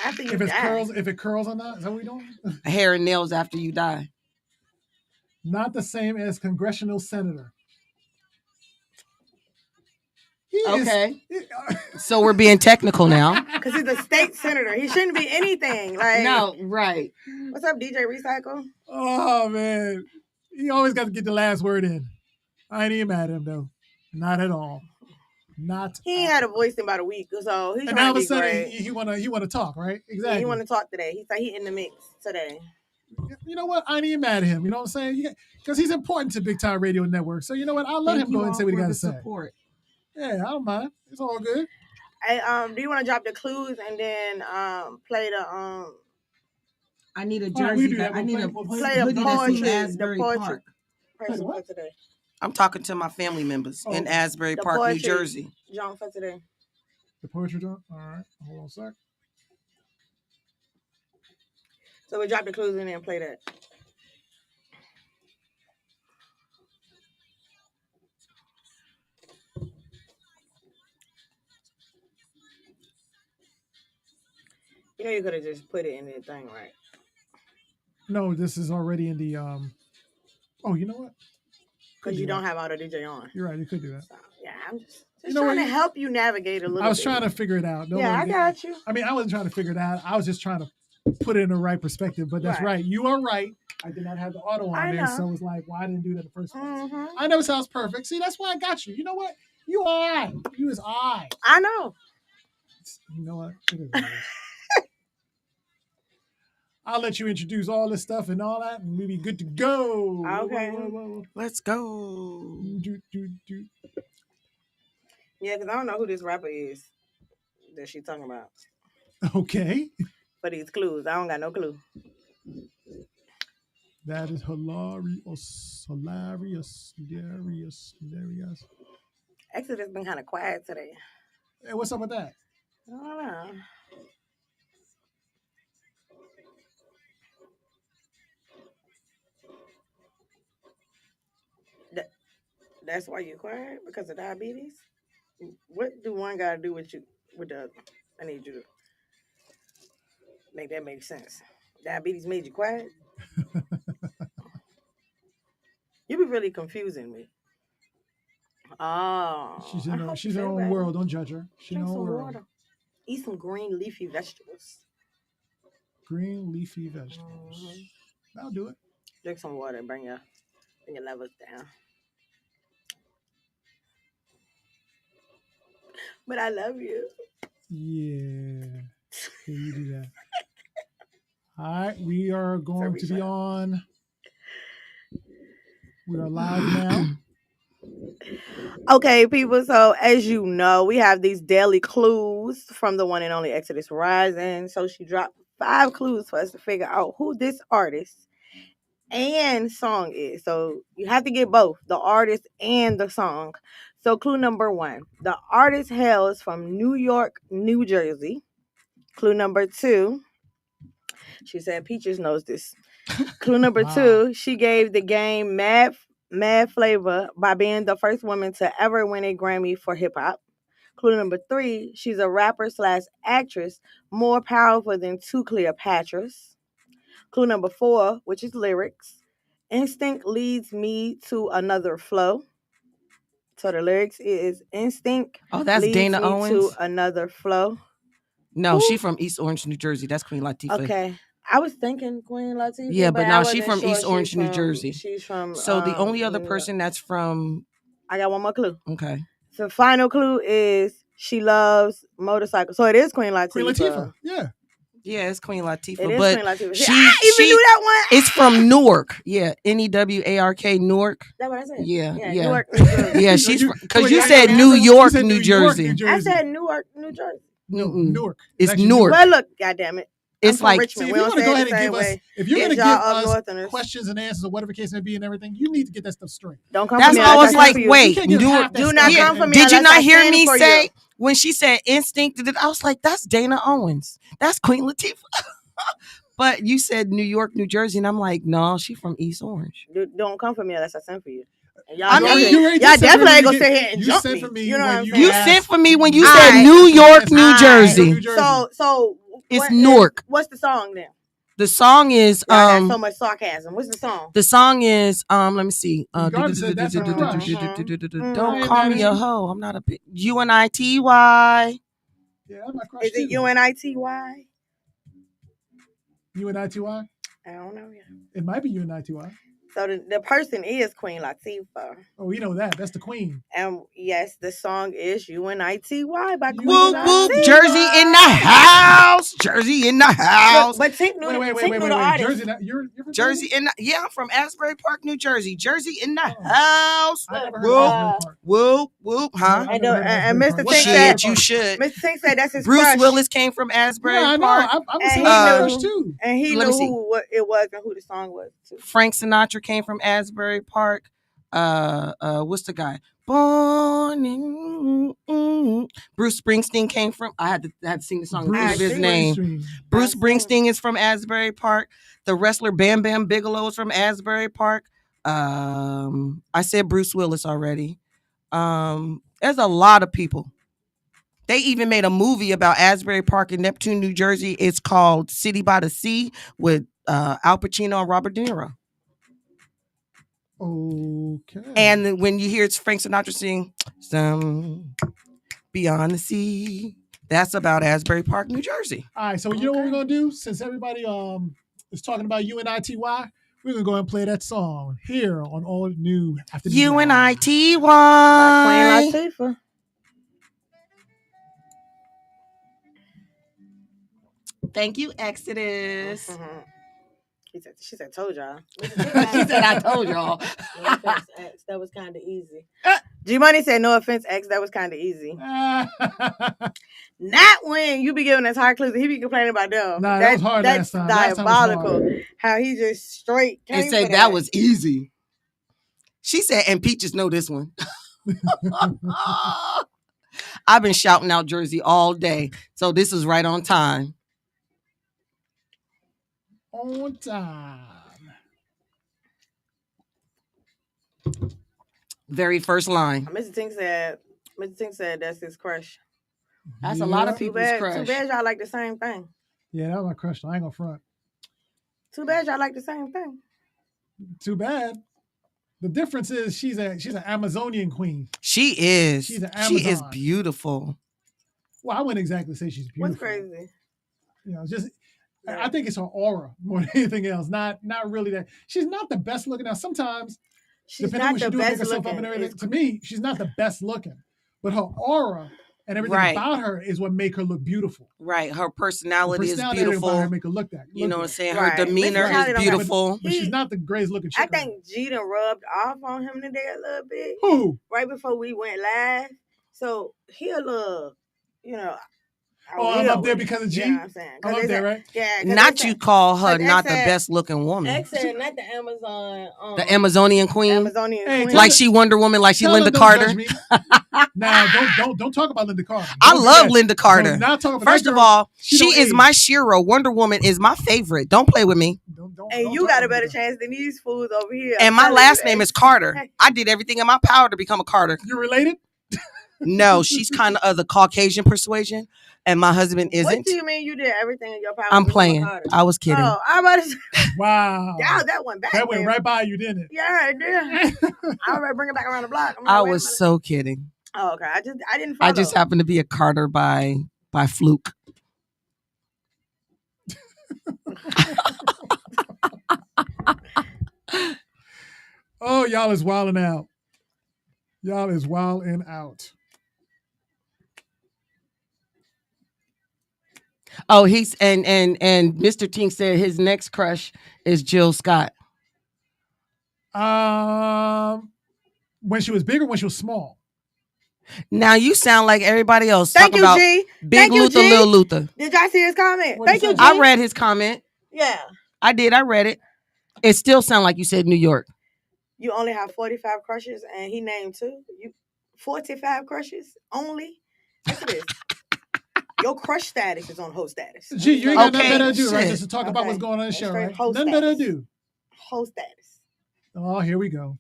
After you If it's die. curls, if it curls or not, is that what we're doing? Hair and nails after you die. Not the same as congressional senator. He Okay. is- So we're being technical now. Because he's a state senator. He shouldn't be anything. Like, No, right. what's up, DJ Recycle? Oh man, he always got to get the last word in. I ain't even mad at him though, not at all. Not. He ain't had a voice in about a week, so he's And trying all to of a be sudden great. he wanna talk, right? Yeah, Exactly. he want to talk today. He said he in the mix today. You know what? I ain't even mad at him. You know what I'm saying? Because he's important to Big Time Radio Network. So you know what? I'll let him go and say what he got to say. Support. Yeah, I don't mind. It's all good. Hey, do you want to drop the clues and then play the I need a All right, we jersey. do that. I need a play a hoodie that's poetry, in the Asbury poetry Park. person What? for today? I'm talking to my family members in Oh. Asbury The Park, New poetry. Jersey. John for today. The poetry drop. All right, hold on a sec. So we drop the clues and then play that. You know you could have just put it in the thing, right? No, this is already in the Oh, you know what? Because you don't have auto DJ on. You're right. You could do that. So, yeah, I'm just You know trying what? to help you navigate a little bit. I was trying to figure it out. Don't Yeah, I worry. got you. I mean, I wasn't trying to figure it out. I was just trying to put it in the right perspective. But that's right. You are right. I did not have the auto on I there, know. so it's like, why I didn't do that in the first place? Mm-hmm. I know it sounds perfect. See, that's why I got you. You know what? You all right. You is all right. I know. You know what? It is what it is. I'll let you introduce all this stuff and all that, and we'll be good to go. Okay. Let's go. Do. Yeah, because I don't know who this rapper is that she talking about. Okay. For these clues, I don't got no clue. That is hilarious. Hilarious. Hilarious. Hilarious. Exodus been kind of quiet today. Hey, what's up with that? I don't know. That, that's why you quiet because of diabetes. What do one got to do with you with the other? I need you to make that make sense. Diabetes made you quiet. You be really confusing me. Oh, I hope you She's in her feel own better. world. Don't judge her. She's in Drink her own some world. water. Eat some green leafy vegetables. Green leafy vegetables. Mhm. That'll do it. Drink some water. Bring your levels down. But I love you. Yeah. Okay, you do that. All right, we are going to be on. We are live now. Okay, people. So as you know, we have these daily clues from the one and only Exodus Rising. So she dropped 5 clues for us to figure out who this artist and song is. So you have to get both the artist and the song. So clue number 1: the artist hails from New York, New Jersey. Clue number 2: she said Peaches knows this. Clue number Wow. 2: she gave the game mad flavor by being the first woman to ever win a Grammy for hip hop. Clue number 3: she's a rapper / actress more powerful than 2 Cleopatras. Clue number 4, which is lyrics: instinct leads me to another flow. So the lyrics is instinct Oh, that's leads Dana me Owens. to another flow. No, Who? she from East Orange, New Jersey. That's Queen Latifah. Okay. I was thinking Queen Latifah. Yeah, but now I she wasn't from sure East Orange, she's New from- Jersey. She's from. So the only other New York. person that's from I got one more clue. okay. So final clue is she loves motorcycles. So it is Queen Latifah. Queen Latifah. Yeah. Yeah, it's Queen Latifah. It is but Queen Latifah. she I even knew that one. It's from Newark. Yeah, Newark, Newark. That's what I said. Yeah. Newark, New Jersey. Yeah, she's because wait, you I said know. New You York, said New New York, Jersey. New Jersey. I said Newark, New Jersey. No, Mm-mm. Newark. It's actually Newark. Well, look, goddamn it. It's I'm from like Richmond. See, if We you're don't going to say go it ahead the and same give us, way. if you're going to as give y'all up us northerners. questions and answers or whatever case may be and everything, you need to get that stuff straight. Don't come That's for me. why I unless was I like, send for you. You wait, can't give Newark. half that Do stuff. not Yeah. come for me. Did you unless not I hear send me for say you. when she said instinct? I was like, that's Dana Owens. That's Queen Latifah. But you said New York, New Jersey, and I'm like, no, she from East Orange. Don't come for me unless I send for you. And I mean, you already y'all did send for me definitely ain't when gonna you sit get- here and you jump sent me. for me You know when what I'm you saying? You asked- sent for me when you All said right. New York, Yes, New I- Jersey. New Jersey. So It's what Newark. what's the song then? The song is Y'all got so much sarcasm. What's the song? the song is let me see. Regardless of that's a crush. Don't ain't call mad me at a you. hoe. I'm not a bitch. UNITY. Yeah, that's my crush Is it too. UNITY? UNITY? I don't know yet. It might be UNITY. So the person is Queen Latifah. Oh, we know that. That's the queen. And yes, the song is UNITY by Queen Whoop whoop. Latifah. Jersey in the house. Jersey in the house. But Tink knew the artist. Jersey, you're from Jersey in the, yeah, I'm from Asbury Park, New Jersey. Jersey in the Oh. house. I never heard of Asbury Park. Whoop whoop, huh? I never heard of And Asbury Mr. Park. Tink What's said, Shit, Asbury you Park? should. Mr. Tink said that's his Bruce crush. Willis came from Asbury Yeah, I know. Park. I'm gonna And say he that's my knew- crush too. And he Let knew me see. who it was and who the song was too. Frank Sinatra came from Asbury Park. What's the guy? Born in Bruce Springsteen came from. I had to sing the song and think of his name. Bruce Springsteen is from Asbury Park. The wrestler Bam Bam Bigelow is from Asbury Park. I said Bruce Willis already. There's a lot of people. They even made a movie about Asbury Park in Neptune, New Jersey. It's called City by the Sea with Al Pacino and Robert De Niro. Okay. And when you hear Frank Sinatra sing "Some Beyond the Sea," that's about Asbury Park, New Jersey. All right, so you know what we're gonna do? Since everybody is talking about UNITY, we're gonna go ahead and play that song here on All New After the UNITY. By Queen Latifah. Thank you, Exodus. Mm-hmm. She said, told y'all. She said, I told y'all. That was kind of easy. G Money said, "No offense, X. That was kind of easy." Not when you be giving us hard clues and he be complaining about them. Nah, that was hard that's last time. Last time was diabolical. hard. How he just straight came And say for that was easy. She said, and Peaches know this one. I've been shouting out Jersey all day. So this is right on time. On time. Very first line. Mr. Tink said that's his crush. That's a lot of Yeah. people's crush. Too bad y'all like the same thing. Yeah, that was my crush. I ain't gonna front. Too bad y'all like the same thing. Too bad. The difference is she's an Amazonian queen. She is. She's an She is Amazon. beautiful. Well, I wouldn't exactly say she's beautiful. What's crazy? You know, just I think it's her aura more than anything else. Not really that. She's not the best looking. Now, sometimes, She's depending on what not she the do, make best herself up looking. and everything. To me, she's not the best looking. But her aura and everything Right. about her is what make her look beautiful. Right. Her Her personality is personality about beautiful. her make her look that. You know what I'm good. saying? Right. Her demeanor Mr. Charlie is don't got- beautiful. But she's not the greatest looking chick. I think Jeter rubbed off on him today a little bit. Who? Right before we went live. So he a little, you know. Oh, I'm up there because of G? You know what I'm saying? I'm up there, right? Yeah. 'cause Not they you said- call her X not the said- best looking woman. X said not the Amazon. The Amazonian queen. Amazonian Hey, queen. Like she Wonder Woman, like she Tell Linda her don't Carter. judge me. Nah, don't talk about Linda Carter. I Don't do love that. Linda Carter. Do not talk about First that of girl. all, She she don't is age. my Shiro. Wonder Woman is my favorite. Don't play with me. And Don't you talk got a about better that. chance than these fools over here. And I'm my telling last you, name X. is Carter. I did everything in my power to become a Carter. You related? No, she's kind of the Caucasian persuasion, and my husband What isn't. do you mean you did everything in your power? I'm to become a playing. Carter? I was kidding. Oh, I'm about to say, Wow. that went back. That went then. right by you, didn't it? Yeah, it did. I already bring it back around the block. I'm like, I wait a was minute. so kidding. Oh, okay. I didn't follow. I just happened to be a Carter by fluke. Oh, y'all is wilding out. Y'all is wilding out. Oh, he's and Mr. Tink said his next crush is Jill Scott. When she was bigger, when she was small. Now you sound like everybody else. Thank talking you, about G. Big Thank you, Luther, G. Lil Luther. Did y'all see his comment? What'd Thank he you, say? G. I read his comment. Yeah. I did. I read it. It still sound like you said New York. You only have 45 crushes, and he named 2. You 45 crushes only? Yes, it is. Your crush status is on host status. Gee, you ain't got Okay, nothing better to do, right? shit. Just to talk about Okay. what's going on in the That's show, straight right? host Nothing better to status. do. Host status. Oh, here we go.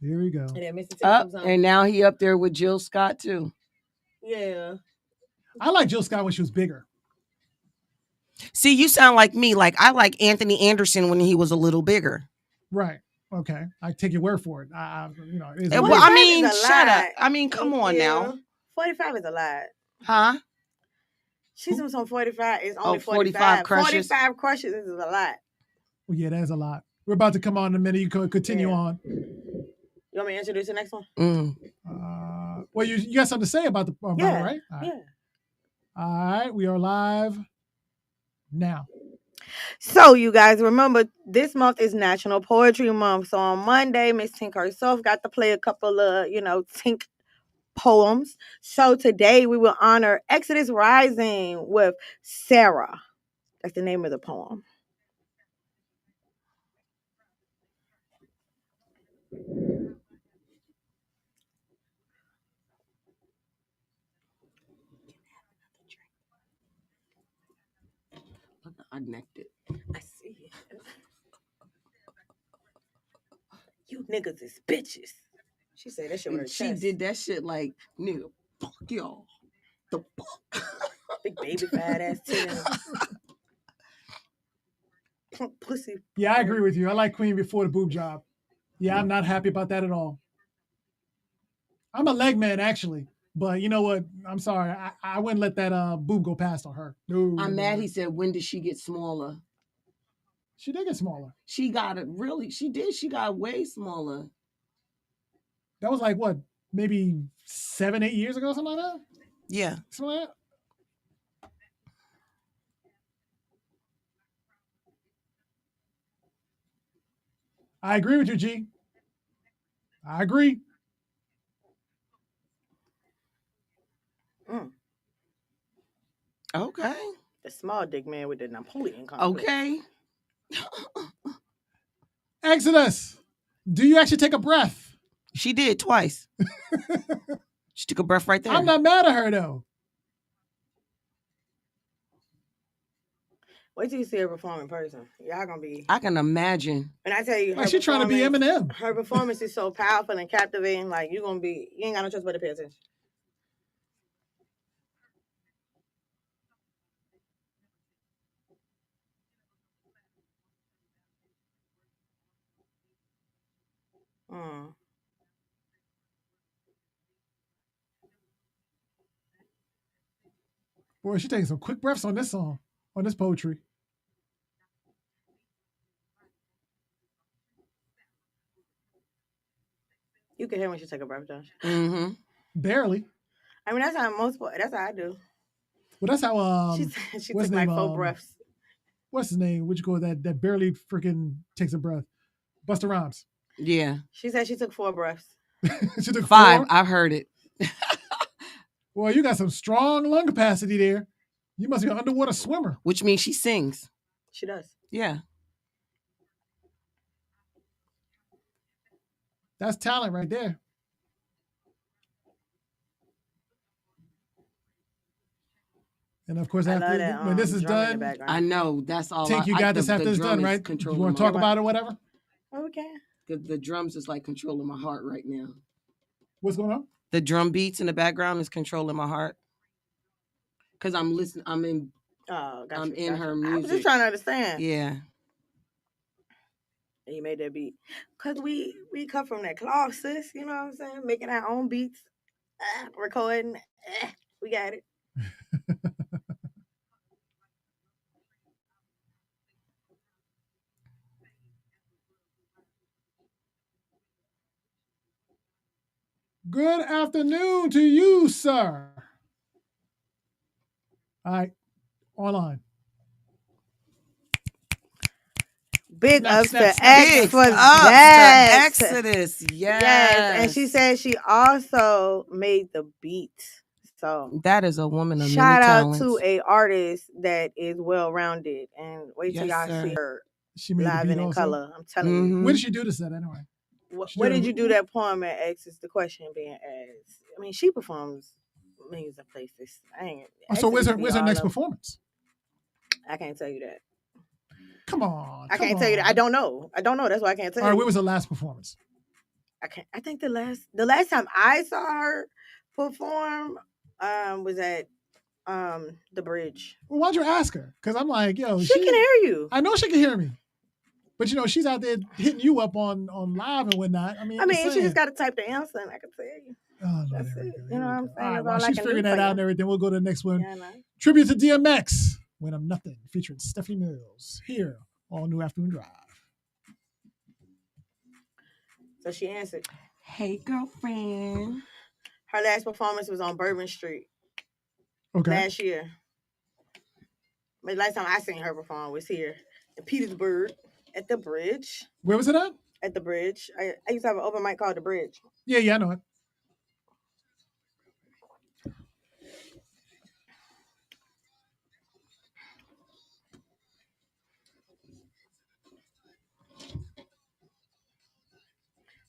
Here we go. And then Mr. T Up comes on. and now he up there with Jill Scott too. Yeah. I like Jill Scott when she was bigger. See, you sound like me. Like I like Anthony Anderson when he was a little bigger. Right. Okay. I take your word for it. It is And what well, it I is. 45 mean, is a shut up. lot. I mean, come on Yeah. now. 45 is a lot. Huh? She's on some 45. It's Oh, only 45 45. crushes. 45 crushes is a lot. Well, yeah, that's a lot. We're about to come on in a minute. You can continue Yeah. on. You want me to introduce the next one? Well, you got something to say about it, Yeah. right? All right. Yeah. All right. We are live now. So, you guys, remember this month is National Poetry Month. So on Monday, Miss Tink herself got to play a couple of, Tink poems. So today we will honor Exodus Rising with Sarah. That's the name of the poem. I necked it. I see it. You niggas is bitches. She said that shit with her She chest. did that shit like, nigga, fuck y'all. The fuck. Big baby fat ass titties. Plump pussy. Yeah, I agree with you. I like Queen before the boob job. Yeah, I'm not happy about that at all. I'm a leg man, actually. But you know what? I'm sorry. I wouldn't let that boob go past on her. No, I'm no, mad no. he said, when did she get smaller? She did get smaller. She got it really. She did. She got way smaller. That was like what? Maybe 7-8 years ago, something like that? Yeah. Something like that? I agree with you, G. I agree. Okay. The small dick man with the Napoleon complex. Okay. Exodus, do you actually take a breath? She did twice. She took a breath right there. I'm not mad at her though. Wait till you see her perform in person. Y'all gonna be. I can imagine. And I tell you, Like she trying to be Eminem. Her performance is so powerful and captivating. Like you ain't got no choice but to pay attention. Boy, she taking some quick breaths on this song, on this poetry. You can hear when she take a breath, don't you? Mm-hmm. Barely. I mean, that's how that's how I do. Well, that's how she what's took his like name? 4 breaths. What's his name? Which go that barely freaking takes a breath. Busta Rhymes. Yeah. She said she took 4 breaths. She took 5. 4? I've heard it. Well, you got some strong lung capacity there. You must be an underwater swimmer. Which means she sings. She does. Yeah. That's talent right there. And of course, after when this is done, I know that's all. Tink, you got this after it's done, right? You want to talk about it, or whatever? Okay. The drums is like controlling my heart right now. What's going on? The drum beats in the background is controlling my heart. Cause I'm listening. I'm in. Oh, gotcha, I'm in her music. I was just trying to understand. Yeah. And you made that beat. Cause we come from that cloth, sis. You know what I'm saying? Making our own beats, recording. We got it. Good afternoon to you, sir. All right, online. Big ups to X Big for ups that. to Exodus. Yes. Yes. And she said she also made the beat. So that is a woman of shout many out talents. to a artist that is well rounded. And wait till y'all see her She made live the beat and in also? color. I'm telling you. When did she do this at anyway? Where did you do that poem at X is the question being asked. I mean, she performs millions of places. So where's her next performance? I can't tell you that. Come on. I can't tell you that. I don't know. That's why I can't tell you. All right, where was her last performance? I think the last time I saw her perform was at the Bridge. Well, why'd you ask her? Because I'm like, yo, she can hear you. I know she can hear me. But she's out there hitting you up on live and whatnot. I mean, she just got to type the answer and I can tell you. Oh, that's it. You know what I'm saying? All right, while she's figuring that out and everything, we'll go to the next one. Yeah, Tribute to DMX, When I'm Nothing, featuring Stephanie Mills, here on New Afternoon Drive. So she answered. Hey, girlfriend. Her last performance was on Bourbon Street. Okay. Last year. But last time I seen her perform was here in Petersburg at the Bridge. Where was it at? At the Bridge. I used to have an open mic called The Bridge. Yeah, I know it.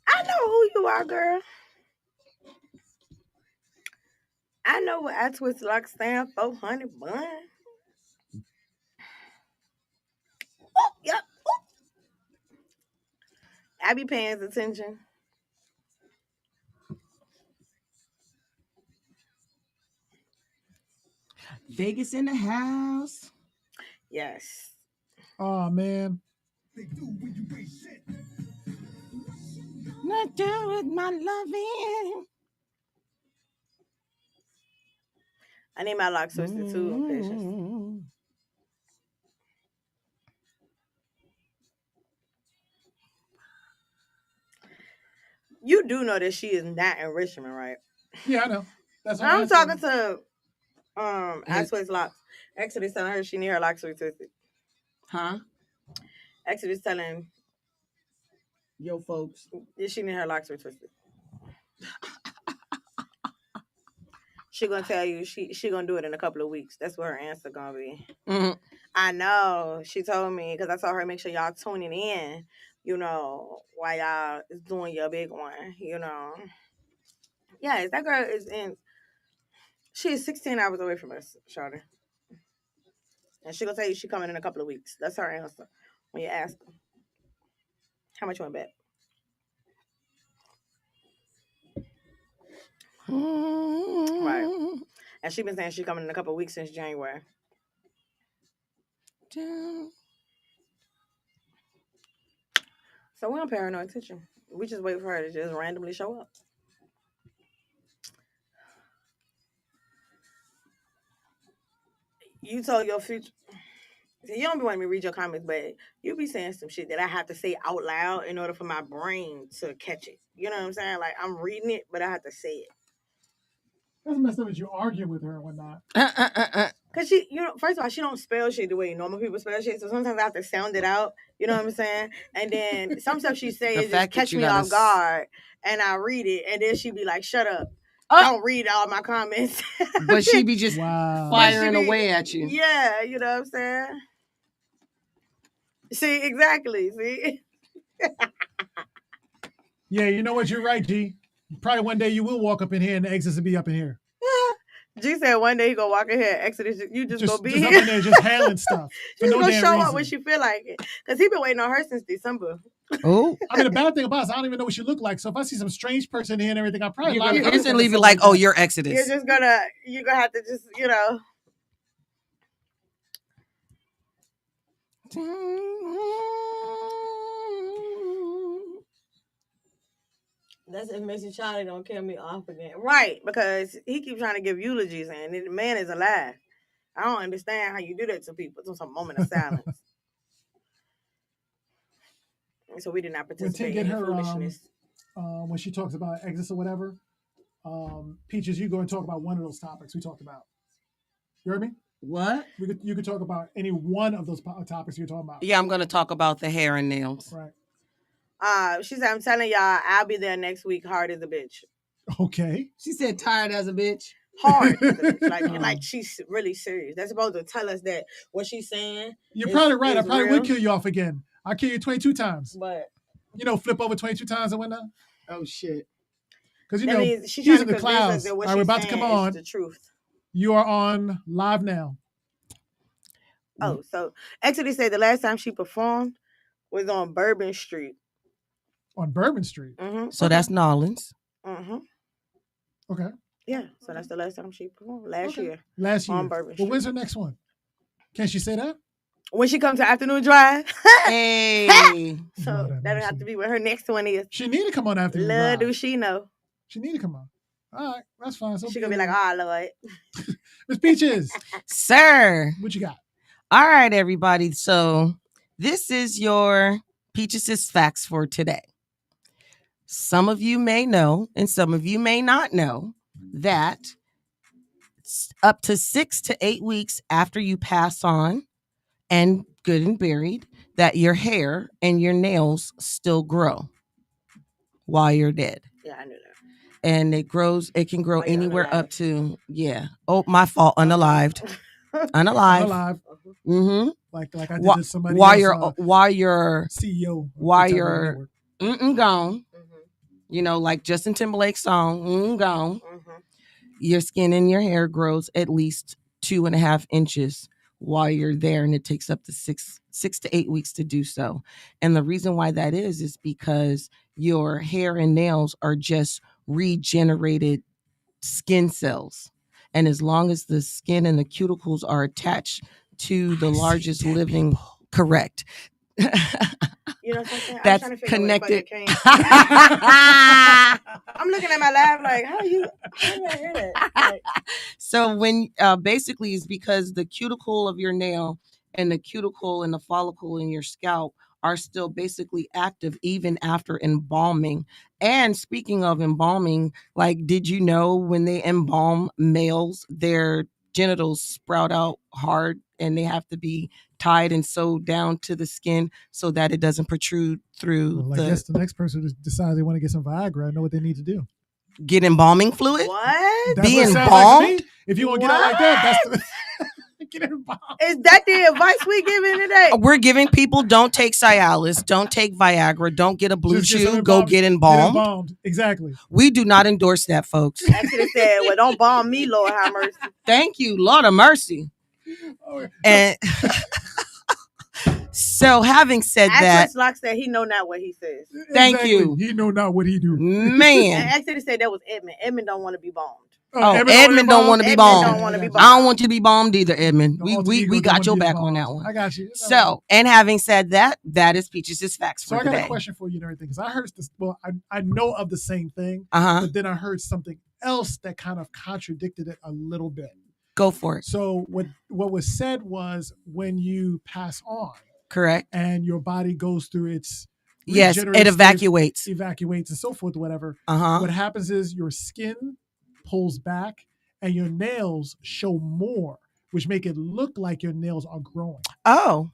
I know who you are, girl. I know what I Twist Lock stand for, honey bun. Oh, yep. Oh. I be paying attention. Vegas in the house. Yes. Oh, man. Not done with my loving. I need my locks twisted too. I'm patient. You do know that she is not in Richmond, right? Yeah, I know. That's what I'm talking to I Twist Locks. Exodus telling her she need her locks retwisted. Huh? Exodus telling yo folks she need her locks retwisted. She gonna tell you she gonna do it in a couple of weeks. That's what her answer gonna be. Mhm. I know. She told me because I told her make sure y'all tuning in. While y'all is doing your big one. Yes, that girl is in. She is 16 hours away from us, Charlotte. And she gonna tell you she coming in a couple of weeks. That's her answer when you ask her how much you want to bet. Right. And she been saying she coming in a couple of weeks since January. So we don't pay her no attention. We just wait for her to just randomly show up. You told your future. See, you don't be wanting me to read your comments, but you be saying some shit that I have to say out loud in order for my brain to catch it. You know what I'm saying? Like I'm reading it, but I have to say it. That's messed up. As you argue with her and whatnot. Cause she, first of all, she don't spell shit the way normal people spell shit. So sometimes I have to sound it out. You know what I'm saying? And then some stuff she say is just catch me off guard, and I read it, and then she be like, "Shut up." Don't read all my comments. But she be just firing away at you. Yeah, you know what I'm saying? See, exactly. See? Yeah, you know what? You're right, G. Probably one day you will walk up in here and the exits will be up in here. G said one day he gonna walk in here, Exodus. You just gonna be just here. up in there, just handling stuff. She's gonna show up when she feel like it, cause he been waiting on her since December. Oh, I mean, the bad thing about it is I don't even know what she look like. So if I see some strange person here and everything, I probably instantly be like, "Oh, you're Exodus." You're gonna have to just That's if Mr. Charlie don't kill me off again. Right, because he keeps trying to give eulogies and the man is alive. I don't understand how you do that to people. It's some moment of silence. So we did not participate in foolishness. When she talks about exits or whatever, Peaches, you go and talk about one of those topics we talked about. You heard me? What? You could talk about any one of those topics you're talking about. Yeah, I'm going to talk about the hair and nails. Right. She said, I'm telling y'all, I'll be there next week, hard as a bitch. Okay. She said tired as a bitch. Hard as a bitch. Like she's really serious. That's supposed to tell us that what she's saying. You're probably right. I probably would kill you off again. I'll kill you 22 times. But flip over 22 times and whatnot. Oh shit. Because he's in the clouds. All right, we're about to come on. The truth. You are on live now. Oh, so Exodus said the last time she performed was on Bourbon Street. On Bourbon Street. Mm-hmm. So that's Nolans. Mm-hmm. Okay. Yeah, so that's the last time she performed last year. Last year on Bourbon Street. Well, when's her next one? Can she say that? When she comes to Afternoon Dryve. Hey. So that'll have to be what her next one is. She need to come on Afternoon Dryve. Lord, do she know? She need to come on. All right, that's fine. So she gonna be like, "Oh Lord." Miss Peaches, sir, what you got? All right, everybody. So this is your Peaches' facts for today. Some of you may know, and some of you may not know, that up to 6 to 8 weeks after you pass on and good and buried, that your hair and your nails still grow while you're dead. Yeah, I knew that. And it can grow anywhere up to, oh, my fault, unalived. Unalive. Mm-hmm. Like I did to somebody while else, you're CEO. While you're gone. Like Justin Timberlake's song, gone. Mm-hmm. Your skin and your hair grows at least 2.5 inches while you're there, and it takes up to six to 8 weeks to do so. And the reason why that is because your hair and nails are just regenerated skin cells. And as long as the skin and the cuticles are attached to the largest living people. Correct. You know something? That's I'm trying to connected. I'm looking at my lab like, how did I hear that? Like, so when basically it's because the cuticle of your nail and the cuticle and the follicle in your scalp are still basically active even after embalming. And speaking of embalming, like, did you know when they embalm males, their genitals sprout out hard and they have to be tied and sewed down to the skin so that it doesn't protrude through I guess the next person who decides they want to get some Viagra, I know what they need to do. Get embalming fluid? What? That's Be what it sounds like to me. embalmed? If you want to get out like that, that's the get embalmed. Is that the advice we giving today? We're giving people don't take Cialis, don't take Viagra, don't get a blue Just get some chew, go embalmed- get Get embalmed. embalmed. Exactly. We do not endorse that, folks. Actually said, well, don't bomb me, Lord have mercy. Thank you, Lord of mercy. Oh, And so having said that, Actress Locke said he know not what he says. Thank exactly. you. He know not what he do. And man. actually said that was Edmund. Edmund don't want to be bombed. Oh, Edmund don't want to be Edmund bombed. don't wanna be bombed. I don't want you to be bombed either, Edmund. The We alter we, ego we don't got wanna your be back on involved. that one. I got you. So, and having said that, that is Peaches' facts So for I got today. a question for you and everything because I heard this. Well, I know of the same thing, Uh-huh. but then I heard something else that kind of contradicted it a little bit. Go for it. So what was said was when you pass on Correct. and your body goes through its Yes, it regenerative evacuates. evacuates and so forth, whatever. Uh-huh. What happens is your skin pulls back and your nails show more, which make it look like your nails are growing. Oh.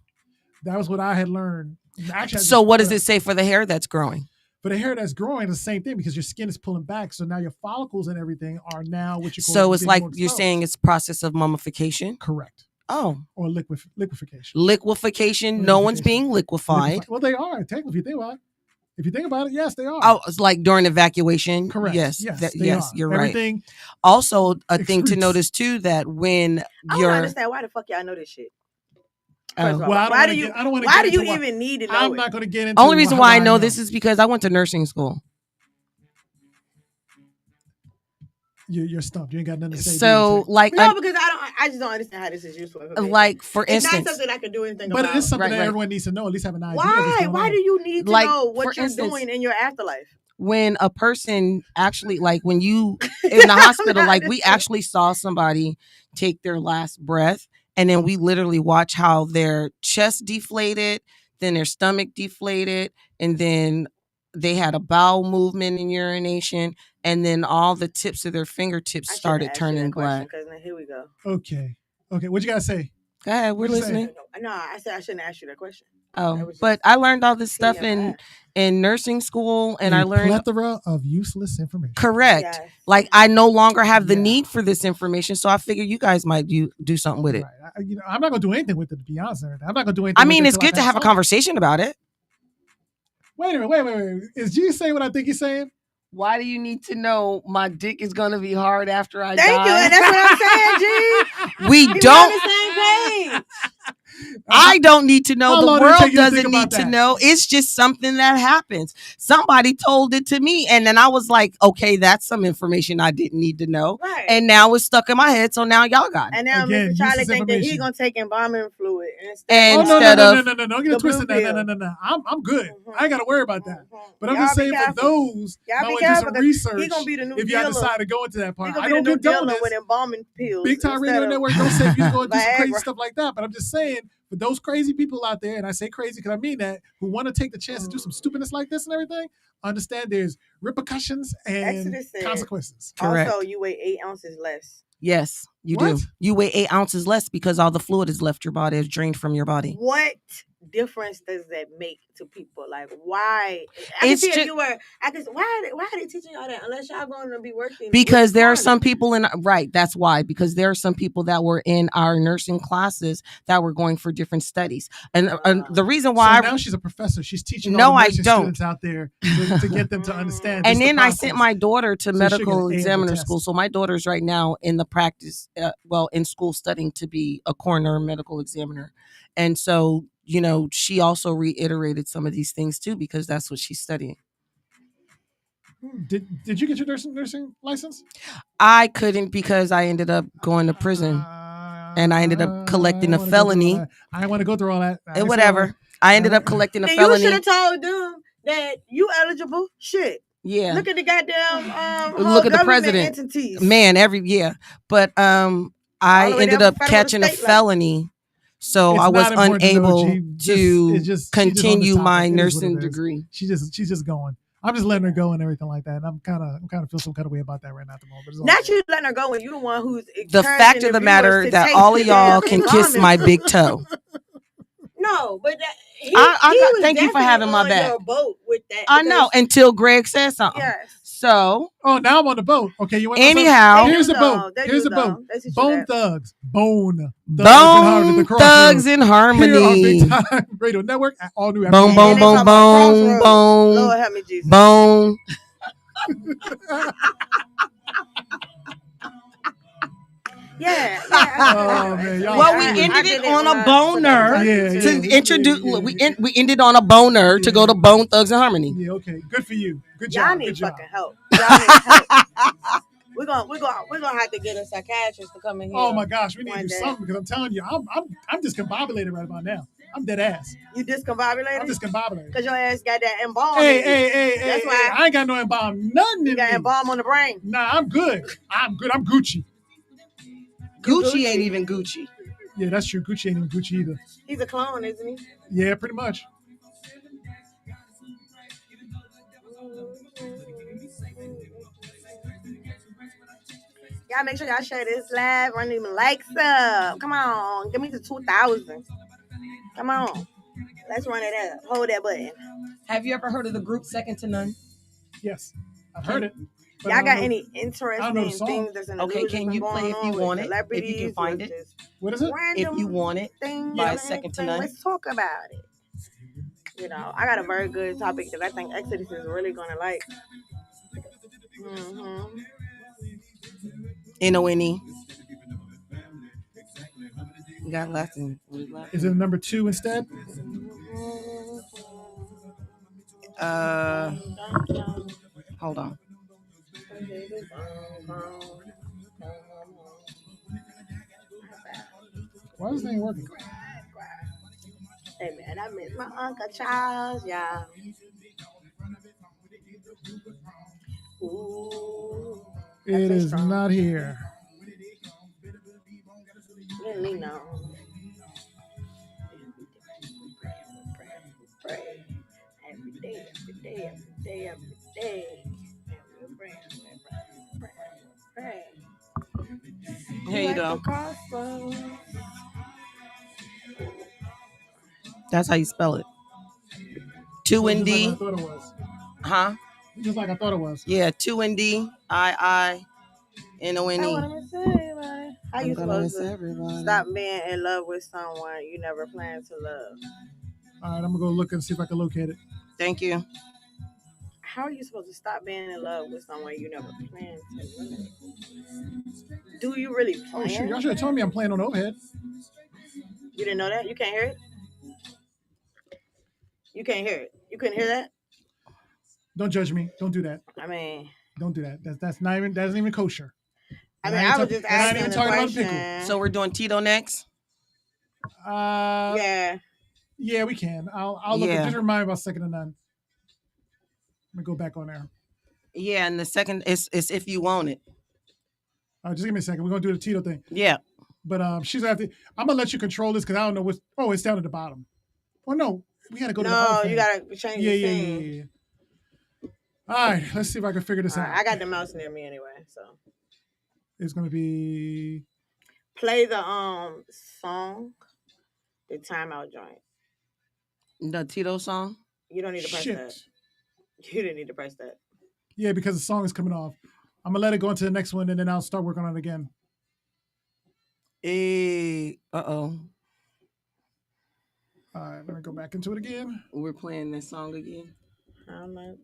That was what I had learned. Actually, I So just- what does it say for the hair that's growing? For the hair that's growing, it's the same thing because your skin is pulling back. So now your follicles and everything are now what you call. So it's being like more you're exposed. saying it's process of mummification? Correct. Oh. Or liquefaction. Liquefaction. No one's being liquefied. Well, they are technically. If you think about it. If you think about it, yes, they are. Oh, it's like during evacuation. Correct. Yes. Yes, they yes, are. you're right. Everything. Also, a thing to excretes. notice too that when I don't you're understand why the fuck y'all know this shit. Oh. First of all, Well, I don't why wanna do you? get- I don't wanna Why get do you into what- even need to know I'm it? not going to get into. only reason how why I know this is because I went to nursing school. You're stumped. You ain't got nothing to say. So like No, because I just don't understand how this is useful. information. like for it's not instance, something I can do anything but about. it is something Right, that right. everyone needs to know. At least have an idea. of what's Why? going Why on. do you need to Like, know for what you're instance- doing in your afterlife? when a person actually like when you in the hospital, like we actually saw somebody take their last breath and then we literally watch how their chest deflated, then their stomach deflated, and then they had a bowel movement and urination, and then all the tips of their fingertips started turning black. Because here we go. Okay. What you got to say? Go ahead, we're What'd you say? listening. No, I said I shouldn't ask you that question. Oh, That was but just I learned all this stuff hitting your in nursing school, and A I learned plethora of useless information. correct. Yes. Like I no longer have the Yeah. need for this information, so I figure you guys might do something with it. Right. I'm not going to do anything with it, to be honest. I'm not going to do anything. I with mean, it it's till good to pass have a on. conversation about it. Wait a minute. Wait. Is G saying what I think he's saying? Why do you need to know my dick is gonna be hard after I Thank you. And that's what I'm saying, G. We We don't. on the same page. I don't need to know. How The long did it world take you to think doesn't about need to that? know. It's just something that happens. Somebody told it to me, and then I was like, okay, that's some information I didn't need to know. Right. And now it's stuck in my head, so now y'all got it. And now Again, Mr. Charlie useless think that he's information. gonna take embalming fluid And Oh, instead no. of- Don't get the it twisted. blue No. I'm good. Mhm. I ain't got to worry about that. Mhm. But I'm Y'all just be saying for careful. those Y'all that be want to do careful, some 'cause research, he gonna be the new if y'all dealer. decide to go into that He part, gonna I be the don't new condone dealer this. with embalming pills. Big Time Radio instead of- Network don't say you go and do some crazy Viagra. stuff like that. But I'm just saying, for those crazy people out there, and I say crazy because I mean that, who want to take the chance to do some stupidness like this and everything, understand there's repercussions and Exodus said- consequences. Correct. Also, you weigh 8 ounces less. Yes, you What? do. You weigh 8 ounces less because all the fluid has left your body, is drained from your body. What difference does that make to people? Like, why? I can It's see if ju- you were. I can. Why are they teaching y'all that? Unless y'all going to be working. Because with there are farmers. some people in right, that's why, because there are some people that were in our nursing classes that were going for different studies, and the reason So why now she's a professor. She's teaching No, all the I nursing don't. students out there to get them to understand. and just the then I process. sent my daughter to So she medical get an A on the examiner test. school. So my daughter's right now in the practice, in school studying to be a coroner medical examiner. And so, she also reiterated some of these things too, because that's what she's studying. Did you get your nursing license? I couldn't because I ended up going to prison and I ended up collecting a felony. I want to go through all that. And whatever. I ended up collecting a Then you felony. should have told them that you eligible. Shit. Yeah. Look at the goddamn. Look whole at the government president. Entities. Man, But I All the way ended down up from federal to catching a state level. felony. So It's I was not important to know, unable G. to It's just- continue she's on the my topic. It is what nursing it is. degree. She's just going. I'm just letting her go and everything like that. And I'm kind of feel some kind of way about that right now at the moment. But it's all Not good. you letting her go when you the one who's The fact of the matter that all of y'all can kiss my big toe. No, but that, he I got- was thank you for definitely having my on back. your boat with that. I know because- until Greg said something. Yes. So Oh, now I'm on the boat. Okay, you want anyhow, here's the do, boat. though. They Here's do, the boat. though. They teach you Bone that. Thugs. Bone Bone Thugs Thugs in Here on Harmony. Big Time Radio Network at all new. Boom, And boom, they talk boom, about boom, crossroads. boom, Lord help me, Jesus. boom. Yeah, I Oh, did it. man, y'all Well, I we foolish. ended did it on when a I took boner a Yeah, turkey, to too. introduce. yeah. We ended on a boner to go to Bone Thugs in Harmony. Yeah, okay. Good for you. Good Y'all job. need Good job. fucking help. Y'all need help. We're gonna have to get a psychiatrist to come in here. Oh my gosh, we need to one do day. something because I'm telling you, I'm discombobulated right about now. I'm dead ass. You discombobulated? I'm discombobulated. Because your ass got that embalm. Hey, That's hey, why I ain't got no embalm. Nothing you in got me. embalm on the brain. Nah, I'm good. I'm Gucci. Gucci ain't even Gucci. Yeah, that's true. Gucci ain't even Gucci either. He's a clone, isn't he? Yeah, pretty much. Y'all make sure y'all share this live. Run them likes up. Come on. Give me the 2,000. Come on. Let's run it up. Hold that button. Have you ever heard of the group Second to None? Yes, I've heard it. but Y'all I don't got know- any I don't know interesting the song. things that's in the Okay, news can that's you been play going if you on want with it? If you celebrities, can find with it. just What is it? random If you want it, things by and Second to everything. None. Let's talk about it. You know, I got a very good topic that I think Exodus is really gonna like. Mm-hmm. NONE. You got left in. Is it number 2 instead? Hold on. Why is this thing working? Hey man, I miss my Uncle Charles, y'all. Ooh, It feel is strong. not here. Let me know. Pray. Every day, every day, every day, every day. And we pray. Here you go. The crossroads. That's how you spell it. 2 Just and like I D. thought it was. Huh? Just like I thought it was. Yeah, 2 and D. I I NONE. want to miss everybody. How I'm you gonna supposed miss to everybody. stop being in love with someone you never planned to love? All right, I'm gonna go look and see if I can locate it. Thank you. How are you supposed to stop being in love with someone you never planned to love? Do you really plan? Oh shoot, y'all should have told me I'm playing on overhead. You didn't know that? You can't hear it? You can't hear it. You couldn't hear that? Don't judge me. Don't do that. I mean, Don't do that. That isn't even kosher. I was just and I ain't asking even the talking about question. pickle. So we're doing Tito next. Yeah. Yeah, we can. I'll look. Yeah. Just remind me about Second to None. Let me go back on there. Yeah, and the second is if you want it. Just give me a second. We're gonna do the Tito thing. Yeah. But she's gonna have to. I'm gonna let you control this because I don't know what's. Oh, it's down at the bottom. Oh no, we gotta go to the No, other you thing. gotta change the scene. Yeah. All right, let's see if I can figure this out. I got the mouse near me anyway, so It's gonna be. play the song, the timeout joint. The Tito song. You don't need to press Shit. that. You didn't need to press that. Yeah, because the song is coming off. I'm gonna let it go into the next one and then I'll start working on it again. Uh-oh. All right, let me go back into it again. We're playing this song again. How much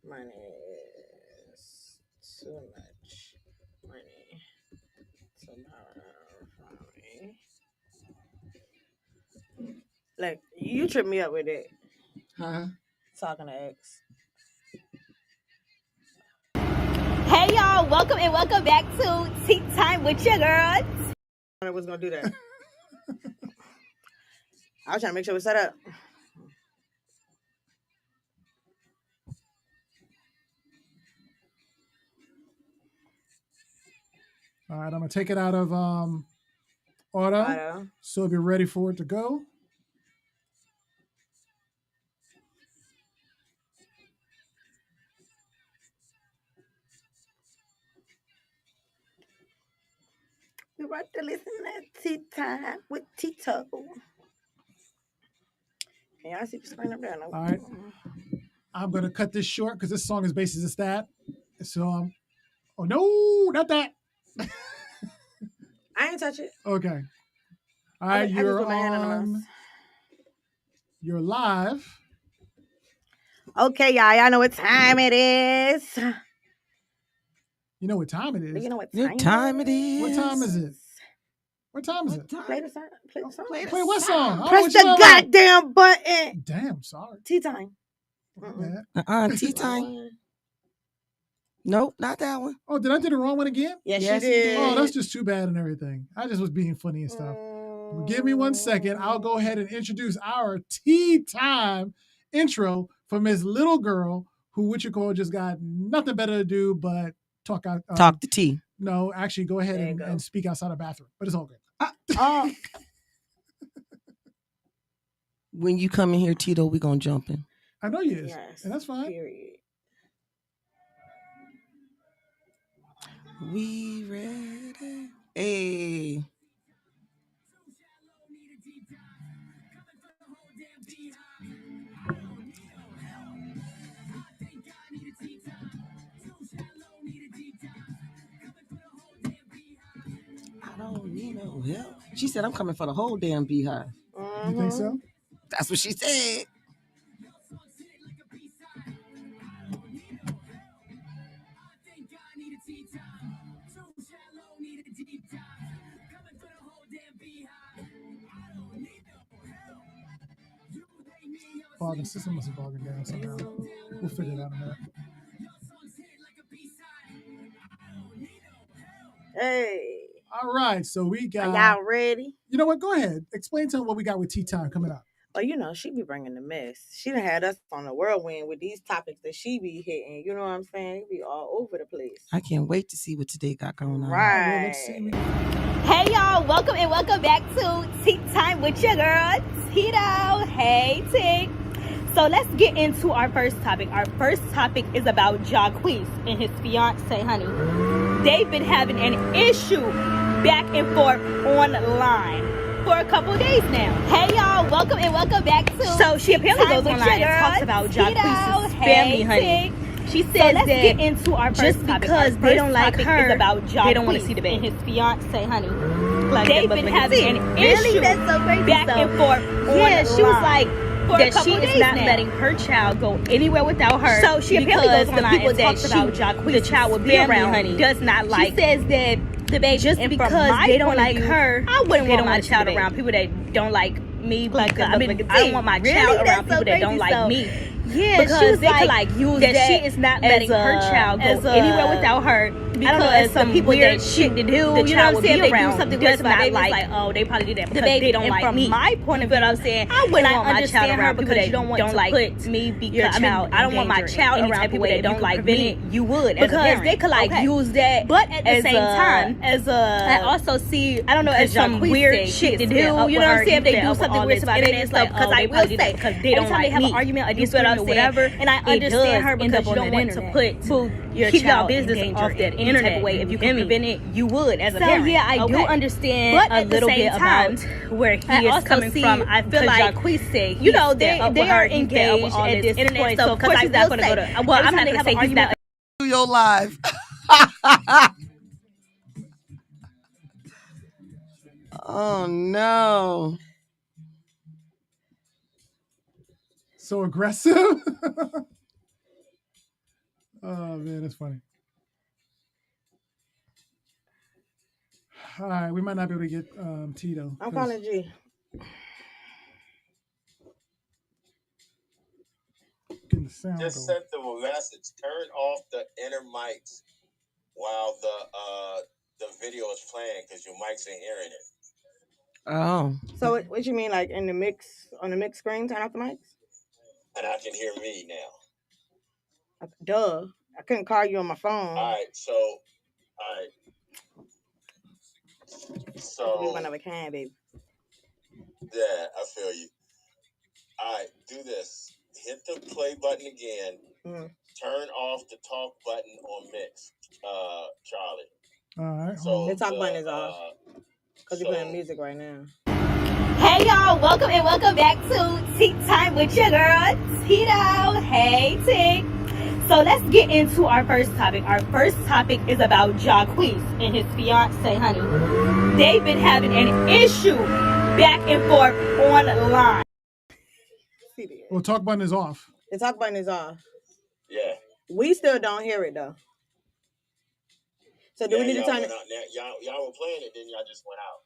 money is too much money to borrow from me? Like, you tripped me up with it. Huh? Talking to X. Hey y'all, welcome back to Tea Time with your girl. I was gonna do that. I was trying to make sure it was set up. All right, I'm gonna take it out of auto, so it'll be ready for it to go. We're about to listen to Tea Time with Tito. Can y'all see the screen up there? No. All right. I'm gonna cut this short because this song is basically just that. So oh no, not that. I ain't touch it. Okay. All I right, just you're put my hand on the on. mouse. You're live. Okay, y'all know what time it is. You know what time it is. You know what What time time it is? What time is it? What time is it? Play the song. Play the song. Play what song? I don't know Press what you the talking about. goddamn button. Damn, sorry. Tea time. My bad. Tea time. Nope, not that one. Oh, did I do the wrong one again? Yes, Yes, you you did. Oh, that's just too bad and everything. I just was being funny and stuff. Give me 1 second. I'll go ahead and introduce our tea time intro for Miss Little Girl, who just got nothing better to do but talk out. Talk the tea. No, actually, go ahead There you and speak outside the bathroom. But it's all good. Oh, When you come in here, Tito, we gonna jump in. I know you is, yes. and that's fine. Period. We ready? Hey. I don't need no help. She said, I'm coming for the whole damn beehive. You think so? That's what she said. The system must have bogged down somehow. We'll figure it out in a minute. Hey. All right, so we got. Are y'all ready? You know what? Go ahead. Explain to them what we got with tea time coming up. Oh, you know, she be bringing the mess. She done had us on the whirlwind with these topics that she be hitting. You know what I'm saying? It be all over the place. I can't wait to see what today got going on. Right. Well, let's see. Hey y'all, welcome and welcome back to Tea Time with your girl, Tito. Hey T. So let's get into our first topic. Our first topic is about Jacquees and his fiance, honey. They've been having an issue back and forth online for a couple days now. Hey y'all, welcome and welcome back to. So she apparently goes online and talks about Jacquees' family, honey. She says so let's get into our first just topic. because Our they don't first like topic her, is about they don't want to Jacquees see the baby. and his fiance, honey. Like They've been having an really? issue That's so crazy. back and forth. Yeah, she was like for a that couple she is days not now. letting her child go anywhere without her. So she apparently goes because online the people and that talks about Jacquees' the child will be family, around, honey. does not like. She says that the baby just and because because they they don't point of like view, her, I wouldn't they want don't my want to see child the baby. around people that don't like me. Like, I mean, I don't want my child around people that don't like me. Yeah, Because she was they like, could like use that that she is not letting her child go anywhere without her. Because some the people weird that shit to do, the you know what child I'm will saying? be They around do something does weird, not like, oh, they probably do that because baby. they don't And like from me. my point of view, But I'm saying, I wouldn't want my child around because people you don't want to like put me be your child. I don't want my child around people that don't like me. You would Because they could like use that, but at the same time, I also see, I don't know, as some Jacquees weird say shit to it's do. been You know up what with I'm her, saying? If they been do up with something all weird this about it, internet it's like, stuff, 'cause oh, I they will probably say, because they don't anytime like they have me. an argument, a You feel what I'm disagreement or saying? whatever, And I it understand does her end because up you on don't that want to internet. put your keep y'all child business in off danger that any type internet of way. If you hear can me? prevent it, you would as a So parent. yeah, I do Okay. understand But a at the little same bit time, about where he I is also coming see, from. I feel like Jacquees say, you know, they they are are engaged all at this this internet point. stuff. So Of course, he's not going to go to. Well, I'm not going to say he's not. Do your live. Oh no. So aggressive. Oh man, that's funny. All right, we might not be able to get Tito. I'm calling G. Getting the sound. Just sent them a message. Turn off the inner mics while the video is playing because your mics ain't hearing it. Oh. So what you mean, like in the mix on the mix screen? Turn off the mics. And I can hear me now. Duh. I couldn't call you on my phone. All right. That's be one of a kind, baby. Yeah, I feel you. All right, do this. Hit the play button again. Mm-hmm. Turn off the talk button on mix, Charlie. All right. So the talk button is off because you're playing music right now. Hey Hey y'all, welcome and welcome back to Tea Time with your girl, Tito. Hey Tick. So let's get into our first topic. Our first topic is about Jacquees and his fiance, honey. They've been having an issue back and forth online. Well, talk button is off. The talk button is off. Yeah. We still don't hear it though. So do we need to turn it? Y'all were playing it, then y'all just went out.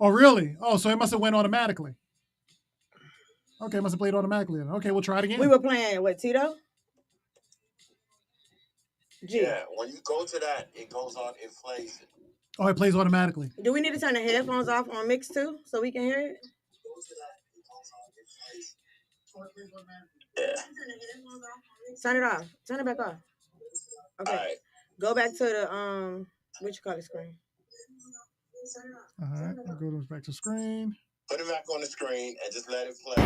Oh, really? Oh, so it must have went automatically. Okay, it must have played automatically. Okay, we'll try it again. We were playing what, Tito? G. Yeah, when you go to that, it goes on, it plays it. Oh, it plays automatically. Do we need to turn the headphones off on mix too so we can hear it? Yeah. Turn it off. Turn it back off. Okay. All right. Go back to the what you call the screen. All right, I'll go back to screen. Put it back on the screen and just let it play.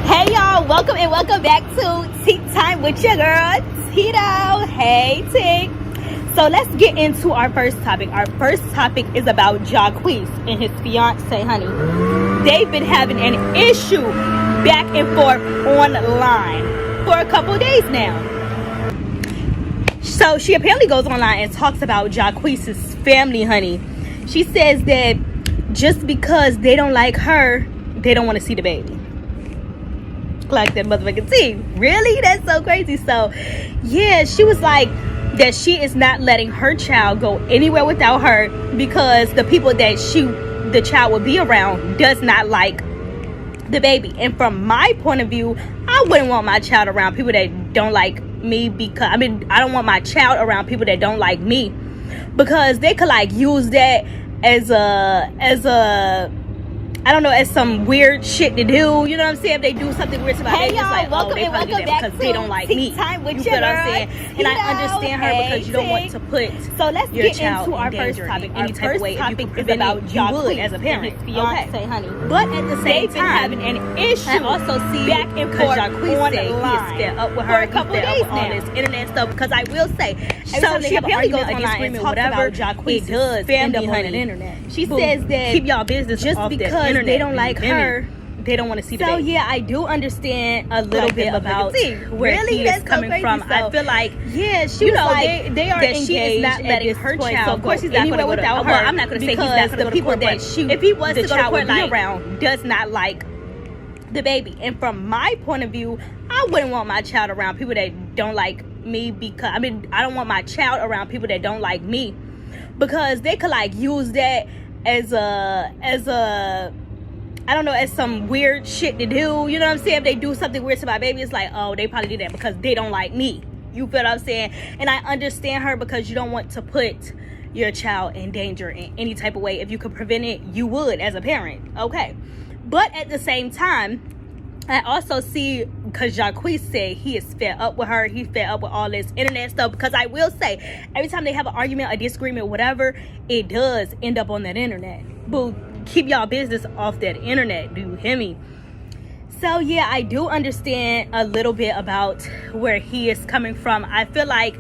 Hey y'all, welcome and welcome back to Tea Time with your girl, Tito. Hey Tick. So let's get into our first topic. Our first topic is about Jacquees and his fiance, honey. They've been having an issue back and forth online for a couple of days now. So she apparently goes online and talks about Jacquees' family, honey. She says that just because they don't like her, they don't want to see the baby. Like that motherfucking tea. Really? That's so crazy. So yeah, she was like that she is not letting her child go anywhere without her because the people that the child will be around does not like the baby. And from my point of view, I wouldn't want my child around people that don't like me because I don't want my child around people that don't like me because they could like use that as a I don't know, as some weird shit to do. You know what I'm saying? If they do something weird to my baby, it's like, oh, they probably do that because they don't like me. You know what I'm saying? And I understand her because you don't want to put your child in danger in any type of way. If you can prevent it, you would as a parent. Okay, honey. But at the same time, having an issue. I also see back and forth online. He is fed up with her. He's fed up with all this internet stuff. Because I will say, so she apparently goes online and talks about Jacquees' family on the internet. She says that keep y'all business just because they don't like her, they don't want to see the baby. So yeah, I do understand a little bit about where he is coming from. I feel like she was like they are engaged. She is not letting her child so of course he's not going to go without her. Well, I'm not going to say he's not going to go to court, but if he was to go to court, like, around does not like the baby. And from my point of view, I wouldn't want my child around people that don't like me because I don't want my child around people that don't like me because they could like use that as a I don't know, as some weird shit to do. You know what I'm saying? If they do something weird to my baby, it's like, oh, they probably did that because they don't like me. You feel what I'm saying? And I understand her because you don't want to put your child in danger in any type of way. If you could prevent it, you would as a parent. Okay. But at the same time, I also see, because Jacquees said he is fed up with her. He's fed up with all this internet stuff. Because I will say, every time they have an argument, a disagreement, whatever, it does end up on that internet. But keep y'all business off that internet. Do you hear me? So yeah, I do understand a little bit about where he is coming from. I feel like,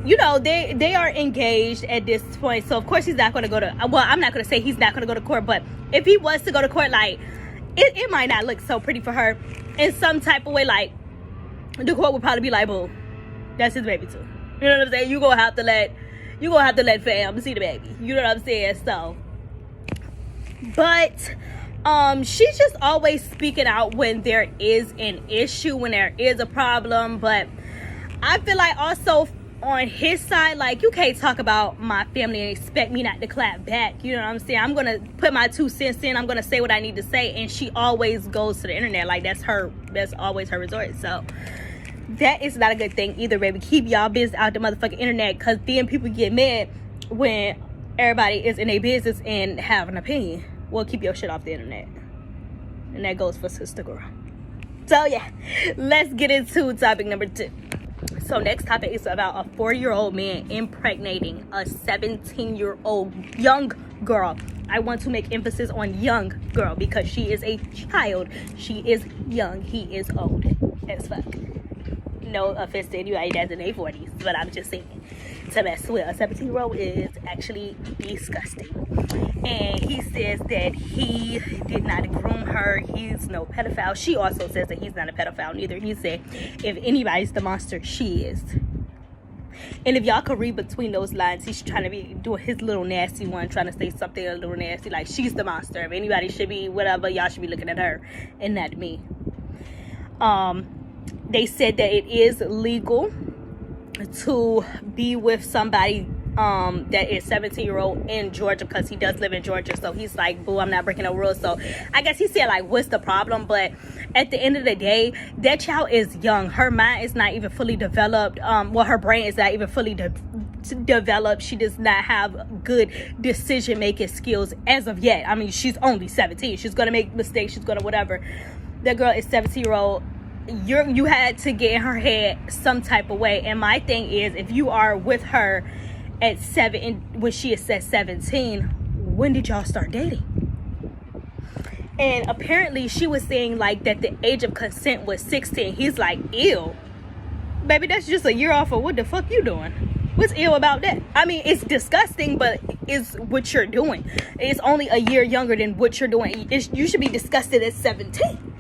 you know, they are engaged at this point. So of course he's not going to go to, well, I'm not going to say he's not going to go to court. But if he was to go to court, like, it might not look so pretty for her in some type of way. Like, the court would probably be like, boo, that's his baby too. You know what I'm saying? You're gonna have to let fam see the baby. You know what I'm saying? So, but she's just always speaking out when there is an issue, when there is a problem. But I feel like also on his side, like, you can't talk about my family and expect me not to clap back. You know what I'm saying? I'm gonna put my 2 cents in. I'm gonna say what I need to say. And she always goes to the internet. Like, that's always her resort. So that is not a good thing either, baby. Keep y'all business out the motherfucking internet, because then people get mad when everybody is in their business and have an opinion. Well, keep your shit off the internet. And that goes for sister girl. So yeah, let's get into topic number 2. So next topic is about a 4-year-old man impregnating a 17-year-old young girl. I want to make emphasis on young girl because she is a child. She is young. He is old as fuck. No offense to anybody that's in their 40s, but I'm just saying, to mess with a 17-year-old is actually disgusting. And he says that he did not groom her. He's no pedophile. She also says that he's not a pedophile neither. He said, if anybody's the monster, she is. And if y'all could read between those lines, he's trying to be doing his little nasty one, trying to say something a little nasty, like she's the monster. If anybody should be whatever, y'all should be looking at her and not me. They said that it is legal to be with somebody that is 17-year-old in Georgia, because he does live in Georgia. So he's like, boo, I'm not breaking no rules. So I guess he said, like, what's the problem? But at the end of the day, that child is young. Her mind is not even fully developed. Her brain is not even fully developed. She does not have good decision making skills as of yet. I mean, she's only 17. She's gonna make mistakes. She's gonna whatever. That girl is 17-year-old. You had to get in her head some type of way. And my thing is, if you are with her at 7, when she is at 17, when did y'all start dating? And apparently she was saying like that the age of consent was 16. He's like, ew, baby, that's just a year off of what the fuck you doing. What's ill about that? I mean, it's disgusting, but it's what you're doing. It's only a year younger than what you're doing. You should be disgusted at 17.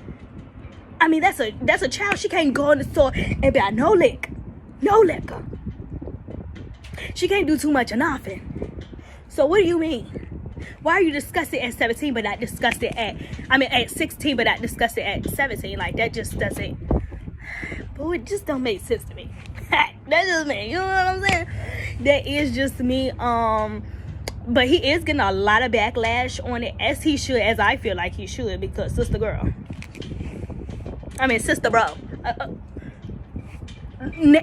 I mean, that's a child. She can't go in the store and buy no liquor. She can't do too much of nothing. So what do you mean? Why are you disgusted at 17 but not disgusted at 16 but not disgusted at 17? Like, that just doesn't, but it just don't make sense to me. That's just me, you know what I'm saying? That is just me. But he is getting a lot of backlash on it, as he should, as I feel like he should, because sister bro.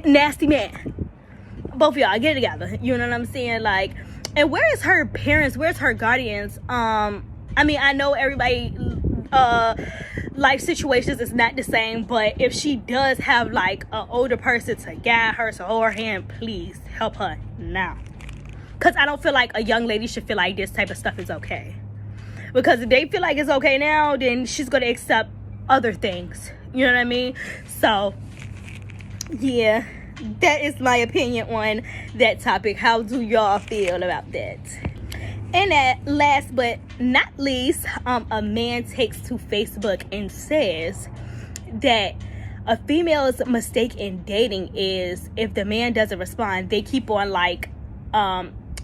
Nasty man. Both of y'all, get it together. You know what I'm saying? Like, and where is her parents? Where's her guardians? I mean, I know everybody life situations is not the same, but if she does have like an older person to guide her, to hold her hand, please help her now. Because I don't feel like a young lady should feel like this type of stuff is okay. Because if they feel like it's okay now, then she's going to accept other things. You know what I mean? So, yeah. That is my opinion on that topic. How do y'all feel about that? And last but not least, a man takes to Facebook and says that a female's mistake in dating is if the man doesn't respond, they keep on like,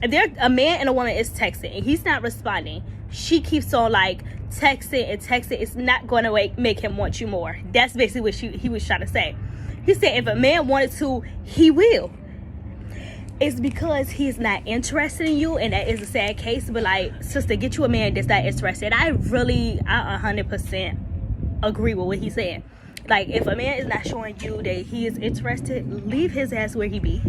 if a man and a woman is texting and he's not responding, she keeps on like texting. It's not going to make him want you more. That's basically what he was trying to say. He said if a man wanted to, he will. It's because he's not interested in you, and that is a sad case. But like, sister, get you a man that's not interested. I 100% agree with what he's saying. Like, if a man is not showing you that he is interested, leave his ass where he be.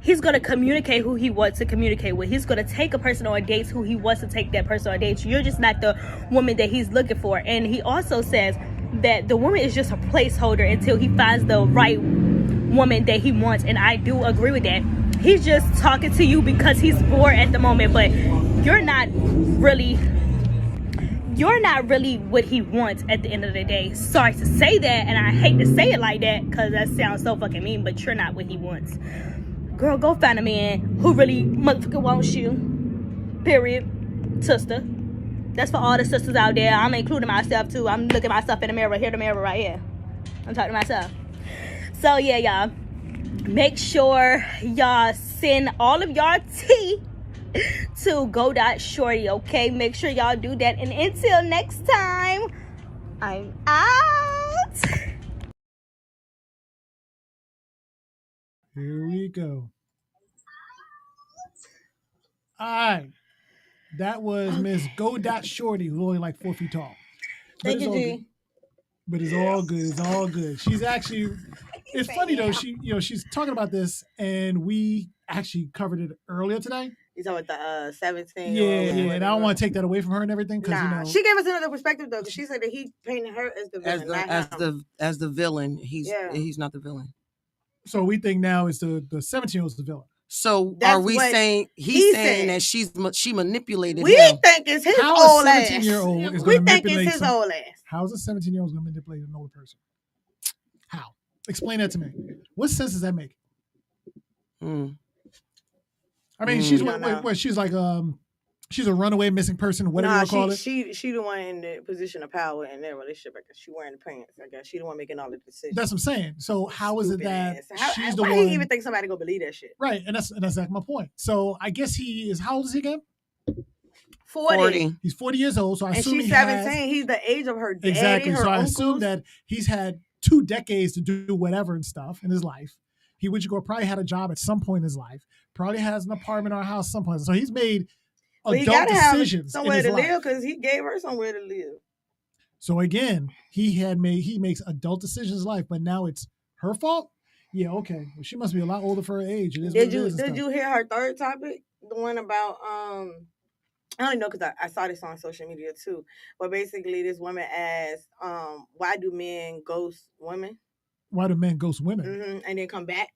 He's going to communicate who he wants to communicate with. He's going to take a person on dates who he wants to take that person on dates. You're just not the woman that he's looking for. And he also says that the woman is just a placeholder until he finds the right woman that he wants. And I do agree with that. He's just talking to you because he's bored at the moment, but you're not really what he wants at the end of the day. Sorry to say that, and I hate to say it like that because that sounds so fucking mean, but you're not what he wants. Girl, go find a man who really motherfucking wants you. Period. Sister. That's for all the sisters out there. I'm including myself too. I'm looking myself in the mirror. Here, the mirror right here. I'm talking to myself. So yeah, y'all. Make sure y'all send all of y'all tea to go.shorty, okay? Make sure y'all do that. And until next time, I'm out. Here we go. All right. That was Miss Go.Shorty, who's only like 4 feet tall. Thank you, G. But it's all good. It's all good. She's actually, it's funny though. She's talking about this, and we actually covered it earlier today. You talking about the 17? Yeah. And I don't want to take that away from her and everything because she gave us another perspective though, because she said that he painted her as the villain, as the villain. He's not the villain. So we think now is the 17-year-old's the villain. So are we saying he's saying that she manipulated we him? We think it's his old ass. 17-year-old is we think it's his old ass. How is a 17-year-old going to manipulate an older person? How? Explain that to me. What sense does that make? I mean, she's what she's like She's a runaway missing person, whatever you want to call it. She the one in the position of power in their relationship. I guess she wearing the pants. I guess she the one making all the decisions. That's what I'm saying. So how is it that she's the why one? Why do you even think somebody gonna believe that shit? Right, and that's exactly my point. So I guess he is. How old is he again? 40. He's 40 years old. So I assume she's 17. He's the age of her daddy. Exactly. Her so uncles. I assume that he's had 2 decades to do whatever and stuff in his life. He probably had a job at some point in his life. Probably has an apartment or a house someplace. So he's made adult decisions. Somewhere to live because he gave her somewhere to live. So again, he makes adult decisions in his life, but now it's her fault. Yeah, okay. Well, she must be a lot older for her age. Did you hear her third topic? The one about I only know because I saw this on social media too. But basically, this woman asked, "Why do men ghost women? Why do men ghost women and then come back?"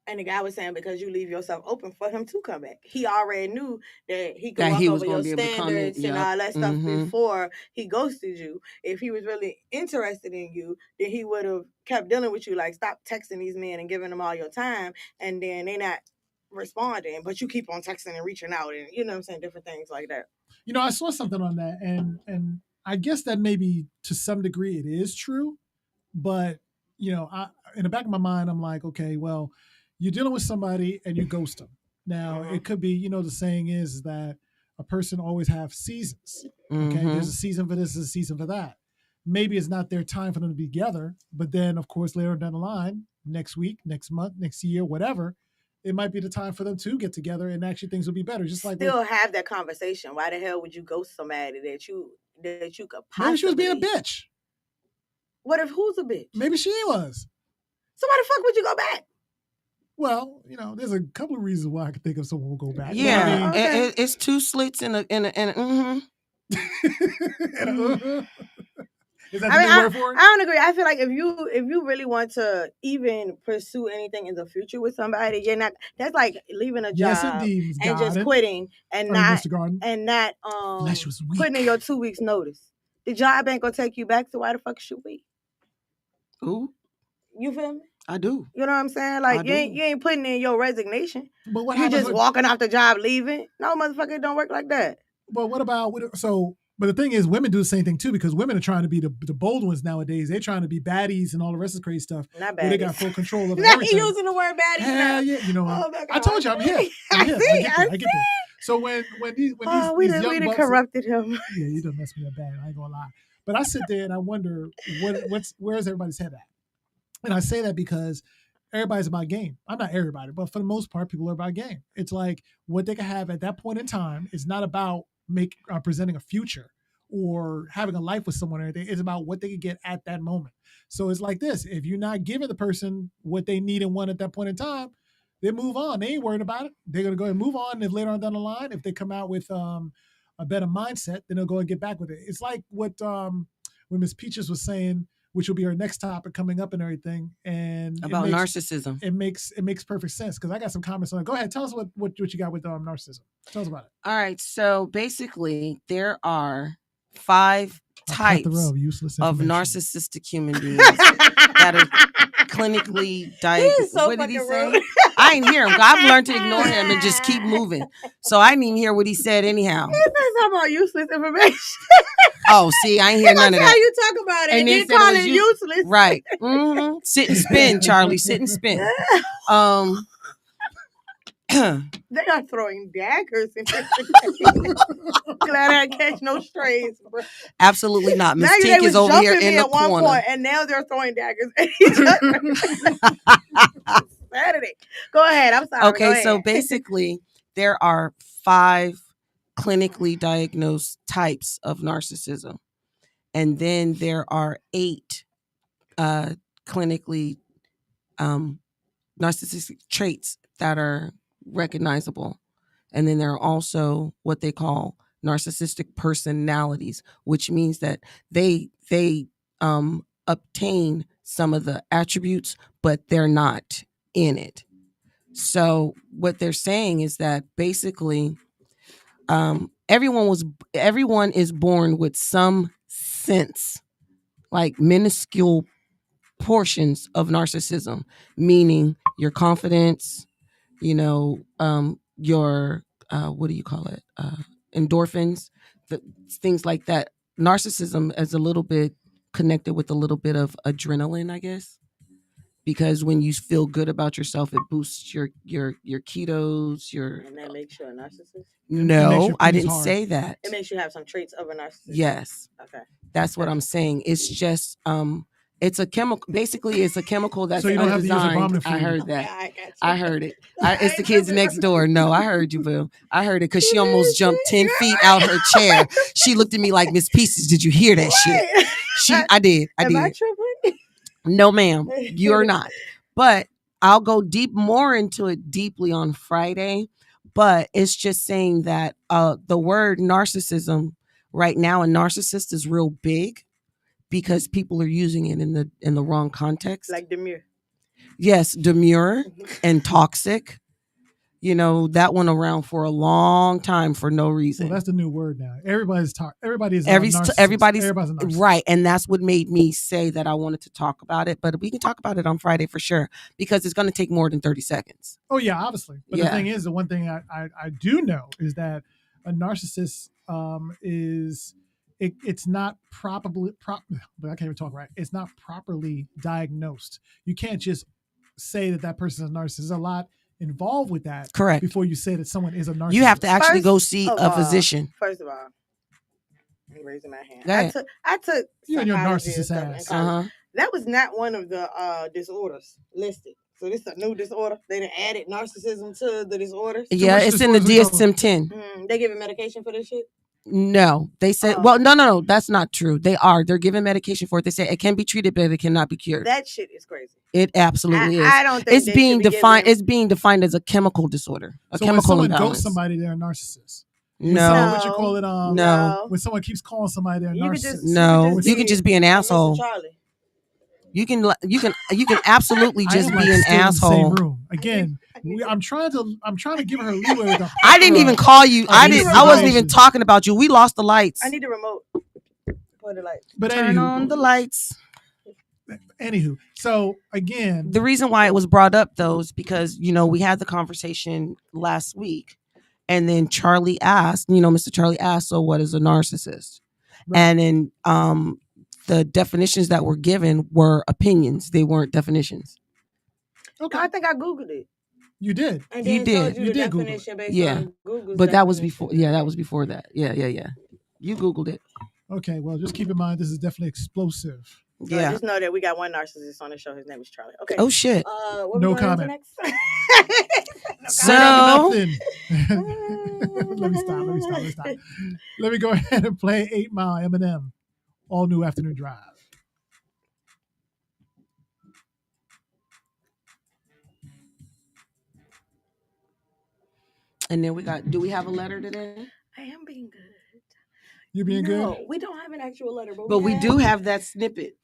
And the guy was saying because you leave yourself open for him to come back. He already knew that he could walk over your standards and all that stuff before he ghosted you. If he was really interested in you, then he would have kept dealing with you. Like, stop texting these men and giving them all your time, and then they not responding, but you keep on texting and reaching out, and you know what I'm saying, different things like that. You know, I saw something on that, and I guess that maybe to some degree it is true, but you know, in the back of my mind, I'm like, okay, well, you're dealing with somebody and you ghost them. Now, it could be, you know, the saying is that a person always have seasons. Okay, there's a season for this, there's a season for that. Maybe it's not their time for them to be together, but then, of course, later down the line, next week, next month, next year, whatever, it might be the time for them to get together and actually things will be better. Just like still have that conversation. Why the hell would you ghost somebody that you could possibly? Maybe she was being a bitch. What if who's a bitch? Maybe she was. So why the fuck would you go back? Well, you know, there's a couple of reasons why I could think of someone will go back. Yeah, I mean, okay. It's 2 slits in a Is that the word for it? I don't agree. I feel like if you really want to even pursue anything in the future with somebody, you're not. That's like leaving a job and just quitting and not putting in your 2 weeks notice. The job ain't gonna take you back. So why the fuck should we? Ooh, you feel me? I do. You know what I'm saying? Like you ain't putting in your resignation. But what you just walking off the job, leaving? No, motherfucker, it don't work like that. But what about But the thing is, women do the same thing too, because women are trying to be the bold ones nowadays. They're trying to be baddies and all the rest of the crazy stuff. Not baddies. Where they got full control of Not everything. using the word baddies. Hell yeah, you know. I told you I'm here. I get that. So when these we young done bucks corrupted him. Yeah, you done messed me up bad. I ain't gonna lie. But I sit there and I wonder where's everybody's head at. And I say that because everybody's about game. I'm not everybody, but for the most part, people are about game. It's like what they can have at that point in time is not about presenting a future or having a life with someone or anything. It's about what they can get at that moment. So it's like this. If you're not giving the person what they need and want at that point in time, they move on. They ain't worried about it. They're going to go and move on. If later on down the line, if they come out with a better mindset, then they'll go and get back with it. It's like what Miss Peaches was saying, which will be our next topic coming up and everything. And about narcissism. It makes perfect sense because I got some comments on it. Go ahead, tell us what you got with narcissism. Tell us about it. All right, so basically there are 5 types of narcissistic human beings that are clinically diagnosed. So what did he say? rude. I ain't hear him. I've learned to ignore him and just keep moving. So I didn't even hear what he said anyhow. He said something about useless information. Oh, see, I ain't hear none of that. How you talk about it and then call it useless. Right. Mm-hmm. Sit and spin, Charlie. Sit and spin. They are throwing daggers in here. Glad I didn't catch no strays, bro. Absolutely not. Miss Tink is over here in the corner. Point, and now they're throwing daggers at each other. Saturday. Go ahead. I'm sorry. Okay, so basically, there are 5 clinically diagnosed types of narcissism. And then there are 8 clinically narcissistic traits that are recognizable. And then there are also what they call narcissistic personalities, which means that they obtain some of the attributes, but they're not in it. So what they're saying is that basically everyone is born with some sense, like minuscule portions of narcissism, meaning your confidence, your what do you call it? Endorphins, things like that. Narcissism is a little bit connected with a little bit of adrenaline, I guess, because when you feel good about yourself, it boosts your ketos. And that makes you a narcissist. No, I didn't hard. say that. It makes you have some traits of a narcissist. Yes. Okay. That's what I'm saying. It's just it's a chemical. Basically, it's a chemical that's So you don't have to use undesigned. abominable I food. heard that. Yeah, I got you. I heard it. It's the kids next door. No, I heard you, boo. I heard it because she almost jumped 10 feet out her chair. She looked at me like, Miss Pieces, did you hear that shit? I did. Am I tripping? No, ma'am, you are not. But I'll go more into it deeply on Friday. But it's just saying that the word narcissism right now, and narcissist is real big because people are using it in the wrong context. Like demure. Yes, demure and toxic. You know, that went around for a long time for no reason. Well, that's the new word now. Everybody's everybody's a narcissist. right, and that's what made me say that I wanted to talk about it. But we can talk about it on Friday for sure because it's going to take more than 30 seconds. Oh yeah, obviously. But the thing is, the one thing I do know is that a narcissist it's not properly but I can't even talk right. It's not properly diagnosed. You can't just say that person is a narcissist. There's a lot involved with that. Correct. Before you say that someone is a narcissist. You have to actually go see a physician. First of all, I'm raising my hand. Go ahead. I took you and your psychology narcissist and ass. stuff in college. That was not one of the disorders listed. So this is a new disorder. They done added narcissism to the disorders. Yeah, it's in the DSM-10. They giving medication for this shit? No, they said, well, no, that's not true. They're giving medication for it. They say it can be treated, but it cannot be cured. That shit is crazy. It absolutely is. I don't think it's being defined. It's being defined as a chemical disorder, so chemical when someone imbalance. goes somebody, they're a narcissist. No. What you call it? No. When someone keeps calling somebody, they're a narcissist. You can just be an asshole. Charlie. You can absolutely just be an asshole. In the same room. Again, I'm trying to give her leeway with the I didn't even call you. I wasn't even talking about you. We lost the lights. I need the remote for the lights. But turn on the lights. Anywho, so again, the reason why it was brought up though is because we had the conversation last week, and then Charlie asked, Mr. Charlie asked, so what is a narcissist? Right. And then the definitions that were given were opinions; they weren't definitions. Okay, I think I googled it. You did. And you did. You did Google it. Yeah, but that was before. Yeah, that was before that. Yeah. You googled it. Okay, well, just keep in mind this is definitely explosive. Yeah, just know that we got one narcissist on the show. His name is Charlie. Okay. Oh shit. No comment. So let me stop. Let me go ahead and play 8 Mile Eminem, all new afternoon drive. And then do we have a letter today? I am being good. You being good? No, we don't have an actual letter, but we do have that snippet.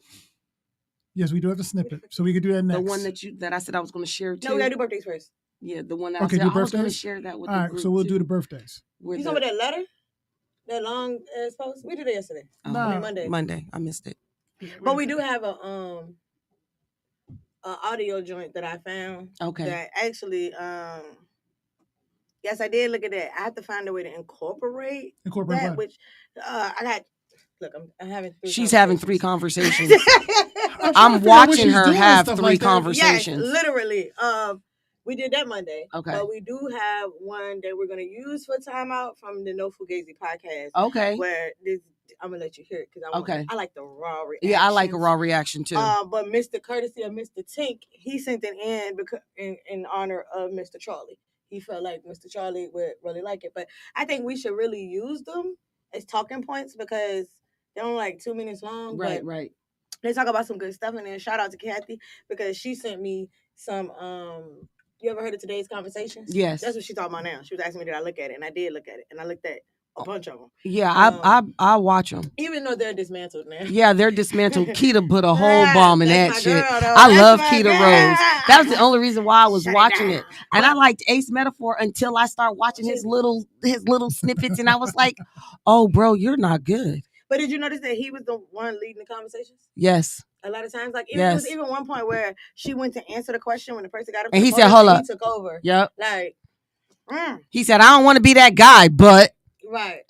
Yes, we do have a snippet, so we could do that next. The one that I said I was going to share too. No, we gotta do birthdays first. Yeah, the one that I said I was going to share that with. All right, so we'll do the birthdays. You talking about that letter? That long ass post? We did it yesterday. Monday. I missed it. But we do have a audio joint that I found. Okay. That actually yes, I did look at that. I have to find a way to incorporate that, what? Which I got. Look, I'm having. She's having 3 conversations. I'm watching her have 3 conversations. Yes, literally. We did that Monday. Okay. But we do have one that we're gonna use for timeout from the No Fugazi podcast. Okay. Where I'm gonna let you hear it because I like the raw reaction. Yeah, I like a raw reaction too. But Mr. Courtesy of Mr. Tink, he sent it in honor of Mr. Charlie. He felt like Mr. Charlie would really like it. But I think we should really use them as talking points because they're only like 2 minutes long. Right. They talk about some good stuff. And then shout out to Kathy because she sent me some you ever heard of Today's Conversations? Yes. That's what she's talking about now. She was asking me did I look at it, and I did look at it, and I looked at a bunch of them. Yeah, I watch them. Even though they're dismantled now. Yeah, they're dismantled. Keita put a whole bomb in that shit. Girl, I love Keita Rose. That was the only reason why I was watching it. And I liked Ace Metaphor until I started watching his little snippets, and I was like, "Oh, bro, you're not good." But did you notice that he was the one leading the conversations? Yes. A lot of times, like there was even one point where she went to answer the question when the person got up, and he said, "Hold up," he took over. Yep. Like He said, I don't want to be that guy, but. Right.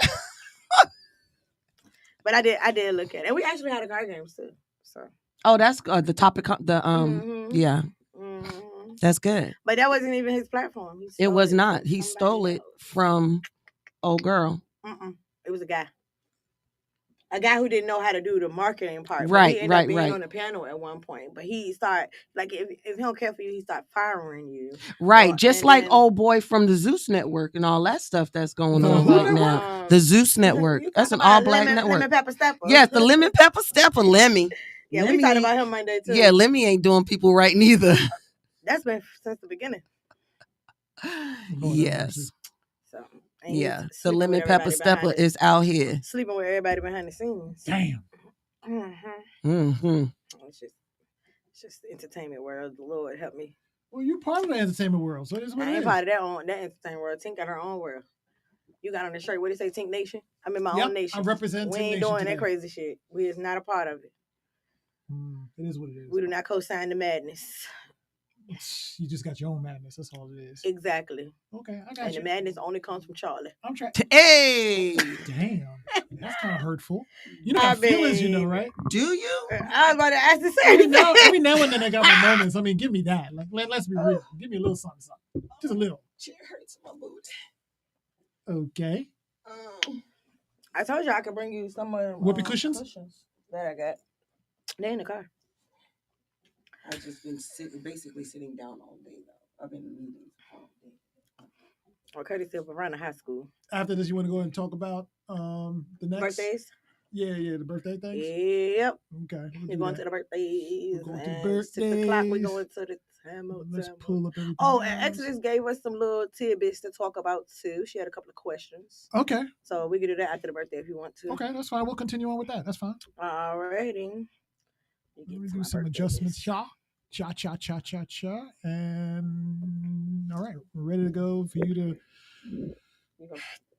But I did look at it. And we actually had a card game too. So. Oh, that's the topic. Yeah. Mm-hmm. That's good. But that wasn't even his platform. It was not. He stole it from old girl. It was a guy. A guy who didn't know how to do the marketing part. Right, he ended up being on the panel at one point. But he started, like, if he don't care for you, he start firing you. Right. Just like old boy from the Zeus Network and all that stuff that's going on right now. The Zeus Network. That's an all-black network. Lemon Pepper Stepper. Yes, the Lemon Pepper Stepper, Lemmy. Yeah, Lemmy we talked about him Monday, too. Yeah, Lemmy ain't doing people right neither. That's been since the beginning. Yes. So, yeah, the Lemon Pepper Stepper is out here. Sleeping with everybody behind the scenes. Damn. It's just the entertainment world. The Lord help me. Well, you're part of the entertainment world, so it is what it is. I ain't part of that entertainment world. Tink got her own world. You got on the shirt. What do you say, Tink Nation? I'm in my own nation. I represent We Tink ain't Nation doing today. that crazy shit. We is not a part of it. It is what it is. We do not co-sign the madness. You just got your own madness. That's all it is. Exactly. Okay, I got you. And the madness only comes from Charlie. I'm trying. Hey! Damn. That's kind of hurtful. You know how feelings, you know, right? Do you? I was about to ask the same every now and then I got my moments. I mean, give me that. Like, let's be real. Give me a little something. Just a little. Chair hurts my boot. Okay. I told you I could bring you some of whoopee cushions that I got. They're in the car. I've just been basically sitting down all day though. I've been in meetings all day. Well, Curtis still around the high school. After this, you want to go ahead and talk about the next birthdays? Yeah, the birthday things. Yep. Okay. We're going to the birthdays. We're going to birthdays. 6 o'clock. We're going to the time. Let's pull up everything. Oh, and Exodus gave us some little tidbits to talk about too. She had a couple of questions. Okay. So we can do that after the birthday if you want to. Okay, that's fine. We'll continue on with that. That's fine. Alrighty. Let me do some adjustments. Cha. And all right, we're ready to go for you to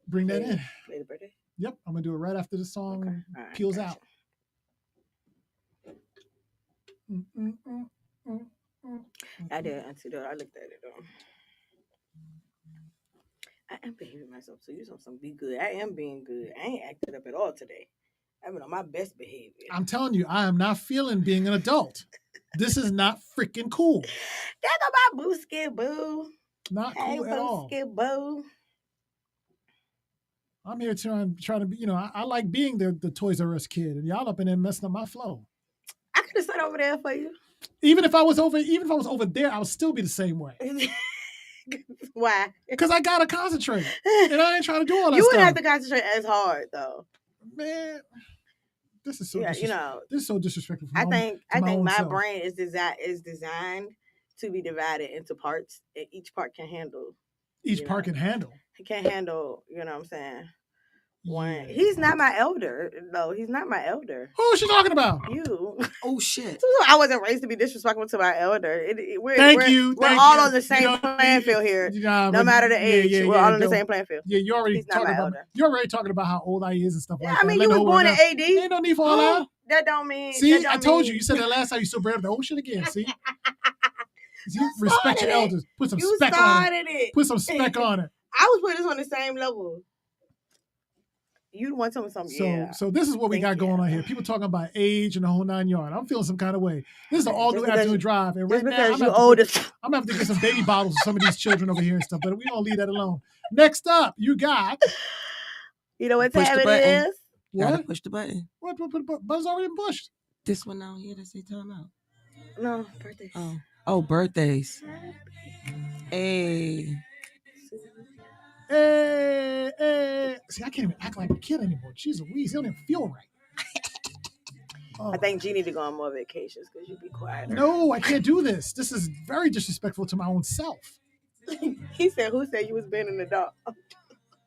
bring that in. Play the birthday? Yep, I'm gonna do it right after the song peels out. I did answer that. I looked at it though. I am behaving myself, so you some be good. I am being good. I ain't acted up at all today. I've been on my best behavior. I'm telling you, I am not feeling being an adult. This is not freaking cool. That's my boo skid boo. Not cool at all. Skid boo. I'm here trying to be, I like being the Toys R Us kid, and y'all up in there messing up my flow. I could have sat over there for you. Even if I was over there, I would still be the same way. Why? Because I gotta concentrate, and I ain't trying to do all that. You stuff. wouldn't have to concentrate as hard though. Man, this is so this is so disrespectful. I think my brain is designed to be divided into parts, and each part can handle. Each part can handle. He can't handle. You know what I'm saying? One. He's not my elder. No, he's not my elder. Who is she talking about? You. Oh shit! I wasn't raised to be disrespectful to my elder. We're Thank all you. on the same playing field here. No matter the age, we're all on the same playing field. Yeah, you're already talking about how old I is and stuff like that. I mean, you was born in AD. Ain't no need for all that. That don't mean. See, I told you. You said that last time. You still bring up the old shit again. See. Respect your elders. Put some spec on it. Put some spec on it. I was putting this on the same level. You want to tell me something? So this is what we got going on here. People talking about age and the whole 9 yards. I'm feeling some kind of way. This is an all new afternoon drive, and right now I'm gonna have to get some baby bottles of some of these children over here and stuff. But we don't leave that alone. Next up, you got. You know what time it is? What? Push the button. What? Button's already pushed. This one down here that say time out. No, birthdays. Oh, birthdays. Hey. Hey. See, I can't even act like a kid anymore. Jeez Louise, he don't even feel right. I think G need to go on more vacations because you be quiet. No, I can't do this. This is very disrespectful to my own self. He said, who said you was being in the dark?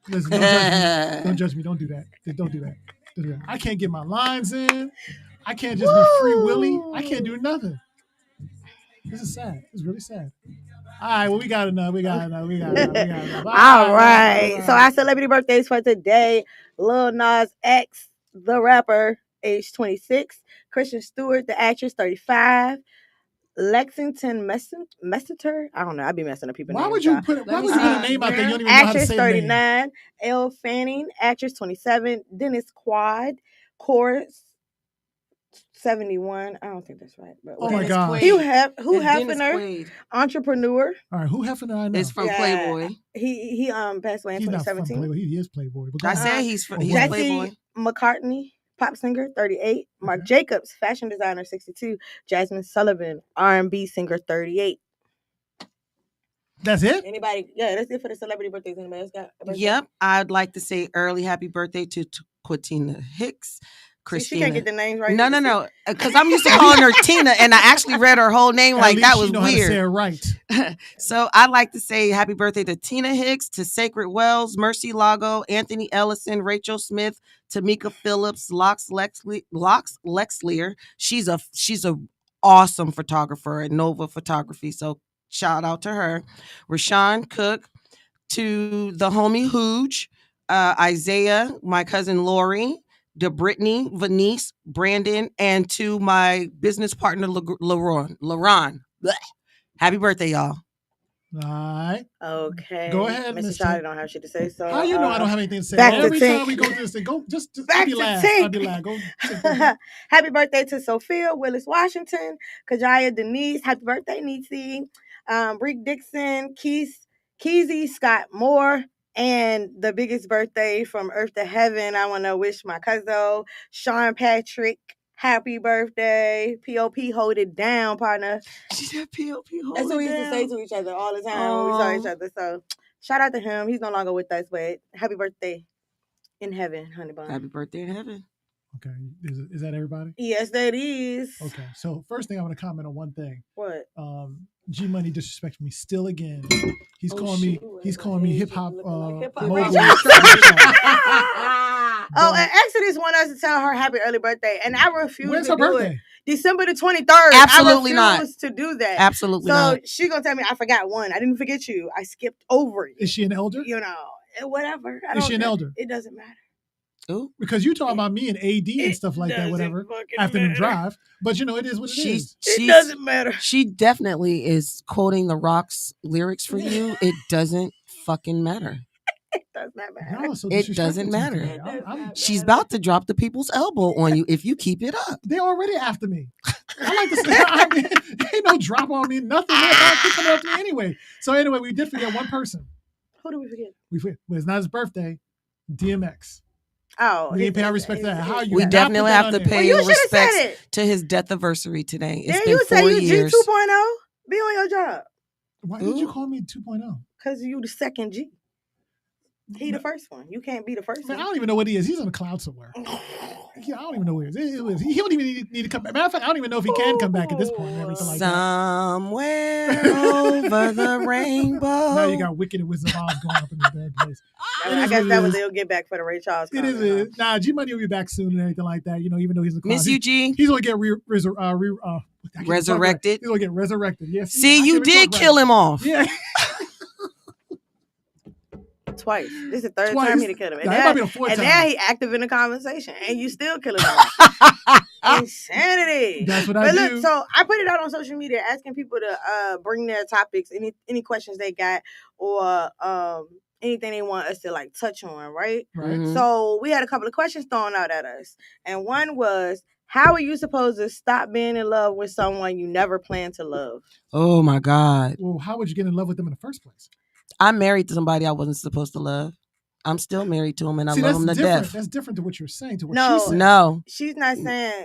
Listen, don't judge me. Don't do that. Don't do that. I can't get my lines in. I can't just be free willy. I can't do nothing. This is sad. It's really sad. All right, well, we got enough. All right. So our celebrity birthdays for today: Lil Nas X, the rapper, age 26; Kristen Stewart, the actress, 35; Lexington Messeter. I don't know. I be messing up people's names. Why would you y'all. put Let me a see. name out there you don't even know how to Actress say the name? 39. Elle Fanning. Actress 27. Dennis Quad. Chorus 71. I don't think that's right. But Oh my Dennis God. Quaid. Hugh It's Dennis Hefner. Quaid. Entrepreneur. All right, who Hefner I know? It's from Playboy. He passed away in He's not from 2017. Playboy. He is Playboy. But go I ahead. said he's Oh, he's wow. Playboy. Jesse McCartney, pop singer, 38. Marc Okay. Jacobs, fashion designer, 62. Jasmine Sullivan, R&B singer, 38. That's it? Anybody? Yeah, that's it for the celebrity birthdays. Anybody else got a birthday? Yep. I'd like to say early happy birthday to Quatina Hicks. See, she can't Christina. get the names right. No. Because I'm used to calling her Tina, and I actually read her whole name At like least that she was know how to say it weird. right. So I'd like to say happy birthday to Tina Hicks, to Sacred Wells, Mercy Lago, Anthony Ellison, Rachel Smith, Tamika Phillips, Lox Lexlier. She's a awesome photographer at Nova Photography. So shout out to her. Rashawn Cook, to the homie Hooge, Isaiah, my cousin Lori, to Brittany, Venice, Brandon, and to my business partner LaRon. Blech. Happy birthday, y'all. All right. Okay. Go ahead, Mr. Miss Charlie Tink. don't have shit to say. So How you know I don't have anything to say? back to Every Tink. time we go through this thing, go just Back I'll be to last. Tink. I'll be last. Go. Tink. Happy birthday to Sophia Willis Washington, Kajaya Denise. Happy birthday, Niecy. Reek Dixon, Keezy Scott Moore, and the biggest birthday from Earth to Heaven. I want to wish my cousin Sean Patrick happy birthday. POP, hold it down, partner. She said POP, hold That's it what we used to say down. to each other all the time when we saw each other. So shout out to him. He's no longer with us, but happy birthday in heaven, honey bun. Happy birthday in heaven. Okay. Is that everybody? Yes, that is. Okay. So first thing I want to comment on one thing. What? G Money disrespected me still again. He's Oh, calling shit. me. He's calling me hip hop. Hip-hop. mogul. Oh, and Exodus want us to tell her happy early birthday, and I refuse When's to her do birthday? it. December the 23rd. Absolutely I not. refuse to do that. Absolutely So not. she gonna tell me I forgot one. I didn't forget you. I skipped over you. Is she an elder? You know, whatever. Is she an elder? It doesn't matter. Ooh. Because you talking about me and AD and stuff like that, doesn't whatever. fucking Afternoon matter. drive, but you know it is what it is. It doesn't matter. She definitely is quoting the Rock's lyrics for you. It doesn't fucking matter. It does not matter. Y'all are so It disrespectful doesn't to me matter. today. I'm- She's about to drop the people's elbow on you if you keep it up. They're already after me. I like to say, I mean, ain't no drop on me, nothing. They're coming after me anyway. So anyway, we did forget one person. Who do we forget? Well, it's not his birthday. DMX. Oh, We didn't pay our respect to that. How you We not definitely put that have on to there? pay Well, you should have said respects it. to his death anniversary today. It's Then been you say 4 you years. G 2.0. Be on your job. Why did you Ooh. call me 2.0? Because you the second G. He the first one. You can't be the first Man, I one. don't even know what he is. He's on the cloud somewhere. Yeah, I don't even know where he is. He don't even need to come back. Matter of fact, I don't even know if he can come back at this point and everything like that. Somewhere over the rainbow. Now you got Wicked and Wizard of Oz going up in this bad place. It I is guess what that it was is. they'll get back for the Ray Charles. It is. concert, huh? Nah, G Money will be back soon and everything like that. You know, even though he's in the cloud. Miss you, G. He's gonna get Resurrected. He's gonna get resurrected. Yes. See, you did kill him off. Yeah. Twice. This is the third Twice. time he killed him. Nah, it might be the fourth and time. now he active in the conversation. And you still killing him. Insanity. That's what I do. Look, so I put it out on social media asking people to bring their topics, any questions they got, or anything they want us to like touch on, right? Right. Mhm. So we had a couple of questions thrown out at us. And one was, how are you supposed to stop being in love with someone you never planned to love? Oh my God. Well, how would you get in love with them in the first place? I'm married to somebody I wasn't supposed to love. I'm still married to him and I See, love that's him to different. death. That's different to what you're saying. To what No. she said. No, She's not saying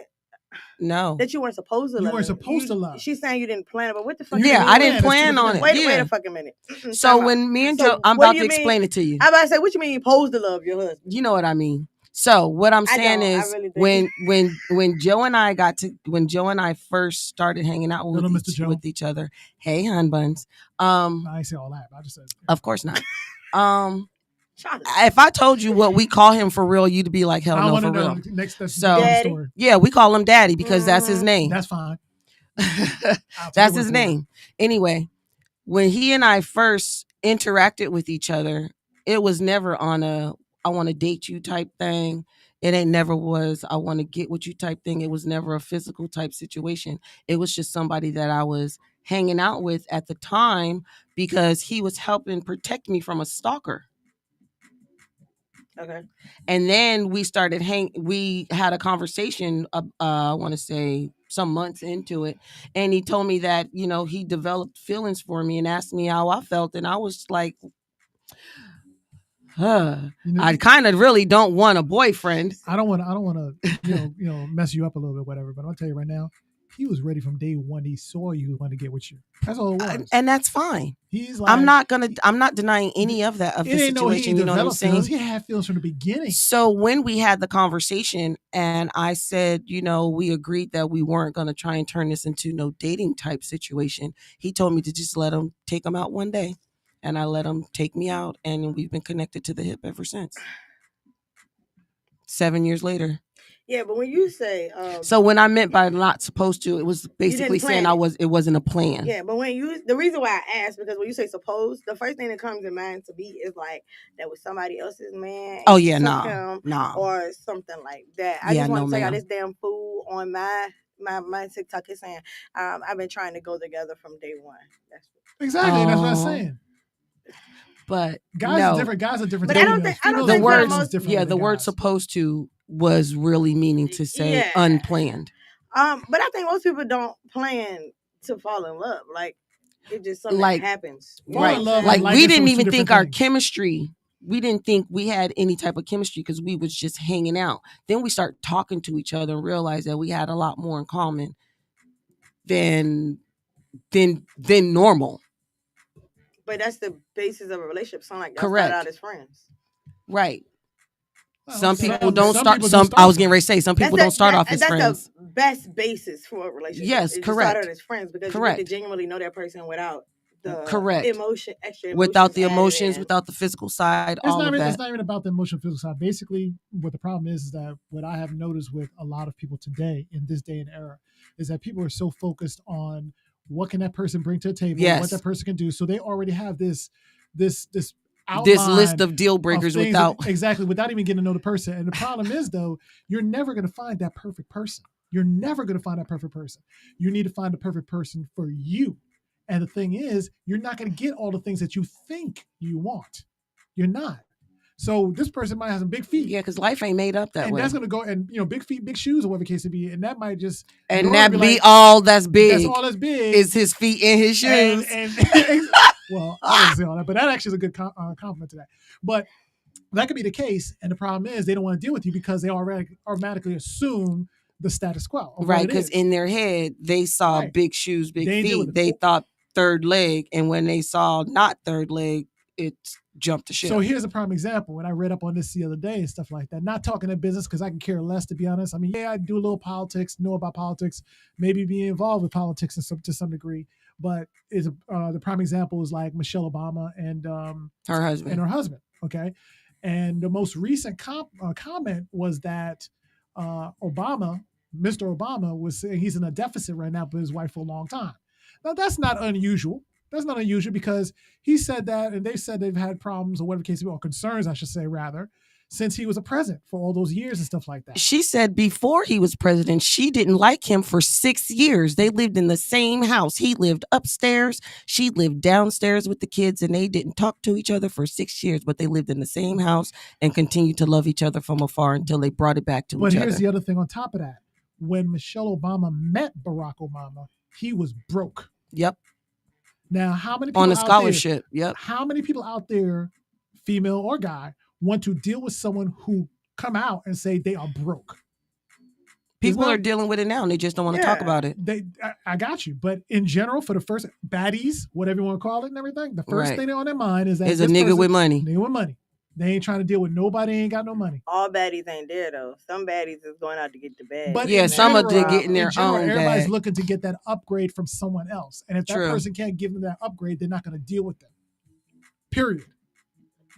no. that you weren't supposed to You love weren't him. supposed to love. She's saying you didn't plan it, but what the fuck? You you Yeah, mean? I didn't That's plan too on it. different. Wait a Yeah. fucking minute. So Time out. when me and So Joe, I'm what about do to you mean? explain it to you. I about to say, what you mean you supposed to love your husband? You know what I mean. So what I'm I saying don't. I is really think- when Joe and I first started hanging out Little Mr. Joe. with each other. Hey, hun buns. I ain't say all that. But I just said. Of course not. Charlie. If I told you what we call him for real, you'd be like, hell I no, want for to know. real. Next, that's So- the Daddy. story. Yeah, we call him Daddy because that's his name. That's fine. I'll take That's your his word for it. name. Anyway, when he and I first interacted with each other, it was never on a I want to date you type thing. It ain't never was I want to get with you type thing. It was never a physical type situation. It was just somebody that I was hanging out with at the time because he was helping protect me from a stalker. Okay. And then we had a conversation, I want to say some months into it. And he told me that, he developed feelings for me and asked me how I felt. And I was like, I kind of really don't want a boyfriend. I don't want to, mess you up a little bit, whatever. But I'll tell you right now, he was ready from day one. He saw you wanted to get with you. That's all it was. And that's fine. He's like, I'm not denying any of that of the situation. You know what I'm saying? He had feelings from the beginning. So when we had the conversation and I said, we agreed that we weren't going to try and turn this into no dating type situation, he told me to just take him out one day. And I let him take me out, and we've been connected to the hip ever since. 7 years later. Yeah, but when you say so when I meant by not supposed to, it was basically saying it wasn't a plan. Yeah, but the reason why I asked, because when you say supposed, the first thing that comes in mind to me is like that was somebody else's man. Oh yeah, no, or something like that. I just want to tell y'all this damn fool on my TikTok is saying I've been trying to go together from day one. Exactly, that's what I'm saying. But guys are different. Guys are different. But I don't think the word the word supposed to was really meaning to say unplanned. But I think most people don't plan to fall in love. Like it just something happens. Right. Like we didn't even think our chemistry. We didn't think we had any type of chemistry because we was just hanging out. Then we start talking to each other and realize that we had a lot more in common than normal. But that's the basis of a relationship. Sound like y'all Correct. start out as friends. Right. Some people don't start. I was getting ready to say some people don't start off as friends. That's the best basis for a relationship. Yes, correct. Start out as friends because you get to genuinely know that person without the extra emotions without the emotions, without the physical side. It's not even about the emotional physical side. Basically, what the problem is that what I have noticed with a lot of people today in this day and era is that people are so focused on what can that person bring to the table, what that person can do. So they already have this list of deal breakers without even getting to know the person. And the problem is though, you're never going to find that perfect person. You're never going to find that perfect person. You need to find the perfect person for you. And the thing is, you're not going to get all the things that you think you want. You're not. So this person might have some big feet. Yeah, because life ain't made up that way. And that's going to go, and big feet, big shoes, or whatever the case to be. And that might just... And that be all that's big. That's all that's big. Is his feet and his shoes. Well, I wouldn't say all that, but that actually is a good compliment to that. But that could be the case. And the problem is they don't want to deal with you because they already automatically assume the status quo. Right, because in their head, they saw big shoes, big feet. They thought third leg. And when they saw not third leg, it jumped the ship. So here's a prime example. When I read up on this the other day and stuff like that, not talking in business because I can care less, to be honest. I mean, I do a little politics, know about politics, maybe be involved with politics to some degree. But the prime example is like Michelle Obama and her husband. Okay. And the most recent comment was that Mr. Obama was saying he's in a deficit right now with his wife for a long time. Now, that's not unusual. That's not unusual because he said that, and they said they've had problems or whatever case, or concerns, I should say, rather, since he was a president for all those years and stuff like that. She said before he was president, she didn't like him for 6 years. They lived in the same house. He lived upstairs. She lived downstairs with the kids, and they didn't talk to each other for 6 years, but they lived in the same house and continued to love each other from afar until they brought it back to each other. But here's the other thing on top of that. When Michelle Obama met Barack Obama, he was broke. Yep. Now, how many people on a scholarship? Yep. How many people out there, female or guy, want to deal with someone who come out and say they are broke? People are dealing with it now, and they just don't want to talk about it. I got you, but in general, for the first baddies, whatever you want to call it, and everything, the first thing on their mind is that is a nigga with money. Nigga with money. They ain't trying to deal with nobody. Ain't got no money. All baddies ain't there though. Some baddies is going out to get the bag. But yeah, some are getting their own. Everybody's looking to get that upgrade from someone else, and if that person can't give them that upgrade, they're not going to deal with them. Period.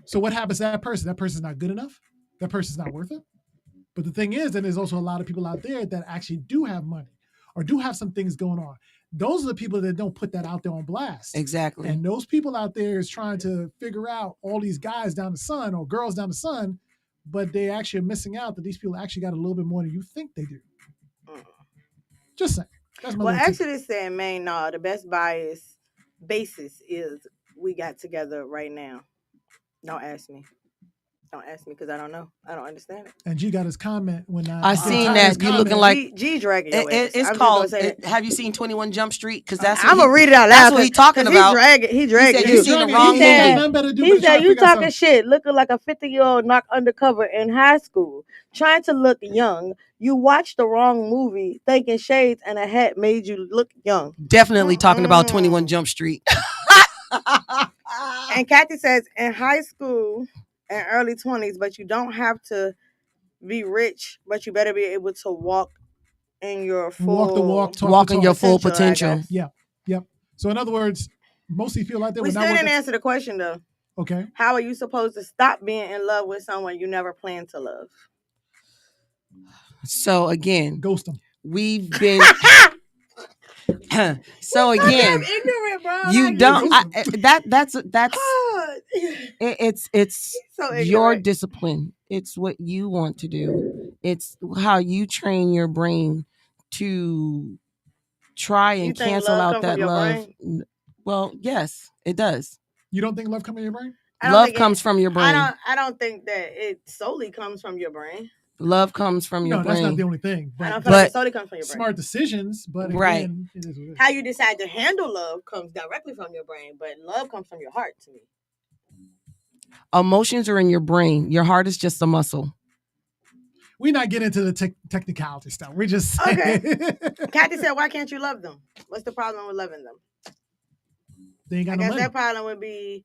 So what happens to that person? That person's not good enough. That person's not worth it. But the thing is, then there's also a lot of people out there that actually do have money or do have some things going on. Those are the people that don't put that out there on blast. Exactly. And those people out there is trying to figure out all these guys down the sun or girls down the sun but they actually are missing out that these people actually got a little bit more than you think they do. Just saying. That's my Well, little tip. actually, saying, man, no, the best basis is we got together right now. Don't ask me. Don't ask me because I don't know. I don't understand it. And G got his comment when I seen that you looking like G dragging your ass. it's I'm called. just gonna say that. Have you seen 21 Jump Street? Because that's I'm gonna read it out loud. That's what he's talking about. He dragging said you. you seen the He wrong said, movie. He said you talking shit, looking like a 50-year-old knocked undercover in high school, trying to look young. You watched the wrong movie, thinking shades and a hat made you look young. Definitely talking about 21 Jump Street. And Kathy says in high school and early 20s, but you don't have to be rich, but you better be able to walk in your full walk the walk, talk walk the in talk. your full I potential. guess. Yeah. Yep. So in other words, most of you feel like that. We still didn't answer the question though. Okay. How are you supposed to stop being in love with someone you never planned to love? So again, Ghost them. we've been. So again, ignorant, bro. you don't. That's it's So your ignorant. discipline. It's what you want to do. It's how you train your brain to try and You think cancel love out come from that your love. brain? Well, yes, it does. You don't think love comes in your brain? Love comes from your brain. I don't think that it solely comes from your brain. Love comes from your No, brain. that's not the only thing. I don't But feel like it solely comes from your brain. smart decisions, but Right. again, it is what it is. How you decide to handle love comes directly from your brain, but love comes from your heart to me. Emotions are in your brain. Your heart is just a muscle. We're not getting into the technicality stuff. We're just saying. Okay. Kathy said, why can't you love them? What's the problem with loving them? They ain't got I no guess money. that problem would be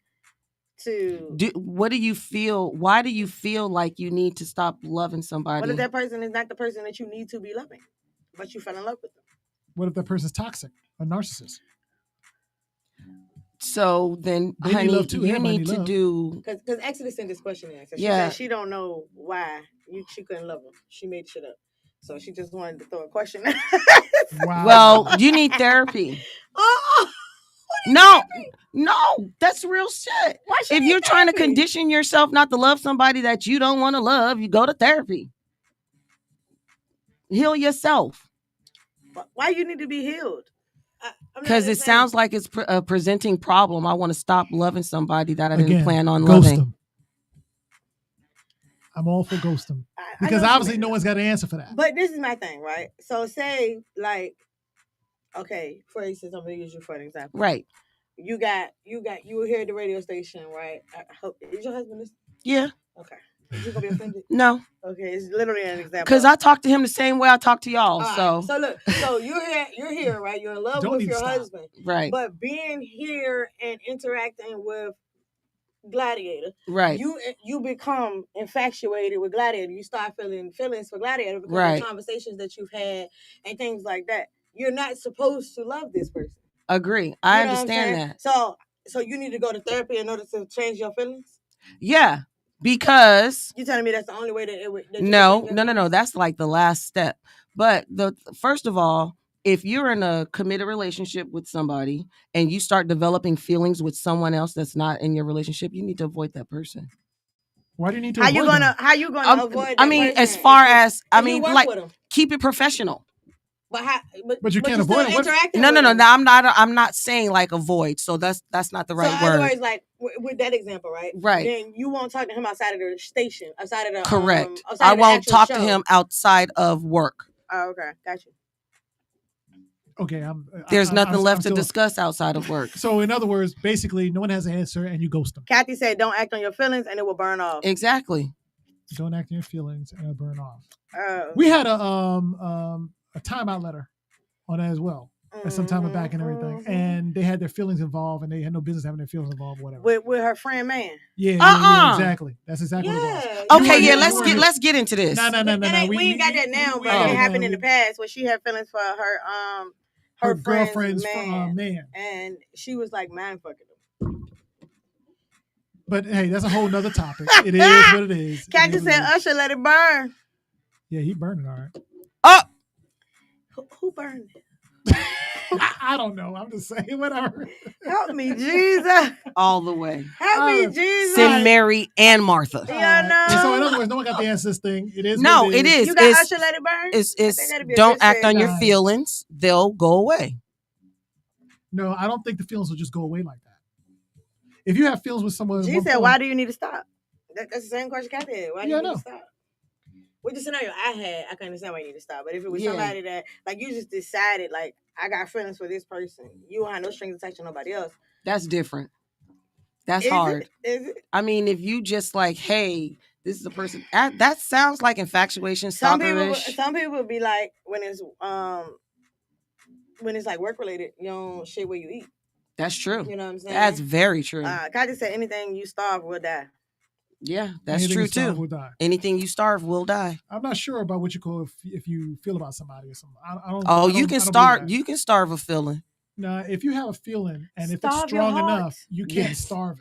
to... What do you feel? Why do you feel like you need to stop loving somebody? What if that person is not the person that you need to be loving, but you fell in love with them? What if that person's toxic, a narcissist? So then, They need honey, love too. you Everybody need need to love. do. Because Exodus sent this question in. So she Yeah. said she don't know why she couldn't love him. She made shit up. So she just wanted to throw a question. Wow. Well, you need therapy. Oh, No, that's real shit. why she If need you're trying to therapy? condition yourself not to love somebody that you don't want to love, you go to therapy. Heal yourself. Why you need to be healed? Because it sounds like it's a presenting problem. I want to stop loving somebody that I didn't Again, plan on ghost loving. them. I'm all for ghost them. I Because know what you obviously mean. no one's got an answer for that. But this is my thing, right? So say like, okay, for instance, I'm gonna use you for an example. Right. You were here at the radio station, right? I hope is your husband listening? Yeah. Okay. Is you gonna be offended? No. Okay, it's literally an example. Because I talk to him the same way I talk to y'all. All right, So so look, so you're here, right? You're in love Don't with need to your stop. husband, right. but being here and interacting with Gladiator, Right. you become infatuated with Gladiator. You start feeling feelings for Gladiator because Right. of conversations that you've had and things like that. You're not supposed to love this person. Agree. I You know what I'm understand saying? that. So you need to go to therapy in order to change your feelings. Yeah. Because You telling me that's the only way that it would? That you no. can change your feelings? That's like the last step. But first of all, if you're in a committed relationship with somebody and you start developing feelings with someone else that's not in your relationship, you need to avoid that person. Why do you need to How avoid you gonna them? avoid? I That mean, person as far if as you work like with 'em? keep it professional. But how? But you can't you're avoid still it. What- interacting. No. with 'em. I'm not saying like avoid. So that's not the right so in word. other words, like with that example, right? Right. Then you won't talk to him outside of the station, outside of the Correct. outside I of the won't actual talk show. to him outside of work. Oh, okay, got you. Okay, There's nothing I'm left to still- discuss outside of work. So in other words, basically, no one has an answer, and you ghost them. Kathy said, "Don't act on your feelings, and it will burn off." Exactly. Don't act on your feelings, and it'll burn off. Oh. We had a timeout letter on that as well, at some time back and everything, and they had their feelings involved, and they had no business having their feelings involved, whatever. with her friend, man. Yeah, exactly. That's exactly what it was. Okay, You yeah, weren't- let's get into this. No. We ain't got that now, we but ain't got it that happened now. in the past where she had feelings for her girlfriend's man, man. and she was like mind fucking him. But hey, that's a whole nother topic. It is what it is. Kathy It is what said, it is. "Usher, let it burn." Yeah, he burning all right. Oh, Who burned it? I don't know. I'm just saying, whatever. Help me, Jesus. All the way. Help me, Jesus. Send Mary and Martha. Yeah, no. So in other words, no one got the answer to this thing. It is. No, what it is. You got It's, Usher Let It Burn? I it's think that'd be a don't good act on your segment. feelings. They'll go away. No, I don't think the feelings will just go away like that. If you have feelings with someone, She said, "Why do you need to stop?" That's the same question Kathy had. Why do you need to stop? With the scenario I had, I can understand why you need to stop. But if it was somebody that, like, you just decided, like, I got feelings for this person, you don't have no strings attached to nobody else. That's different. That's hard. Is it? I mean, if you just like, hey, this is the person. That sounds like infatuation. Some people would be like, when it's like work related, you don't shit where you eat. That's true. You know what I'm saying? That's very true. Kathy said, anything you starve will die. Yeah, that's Anything true you starve too. will die. Anything you starve will die. I'm not sure about what you call if you feel about somebody or something. You can starve. You can starve a feeling. No, if you have a feeling and if Starve it's strong your heart. enough, you can't starve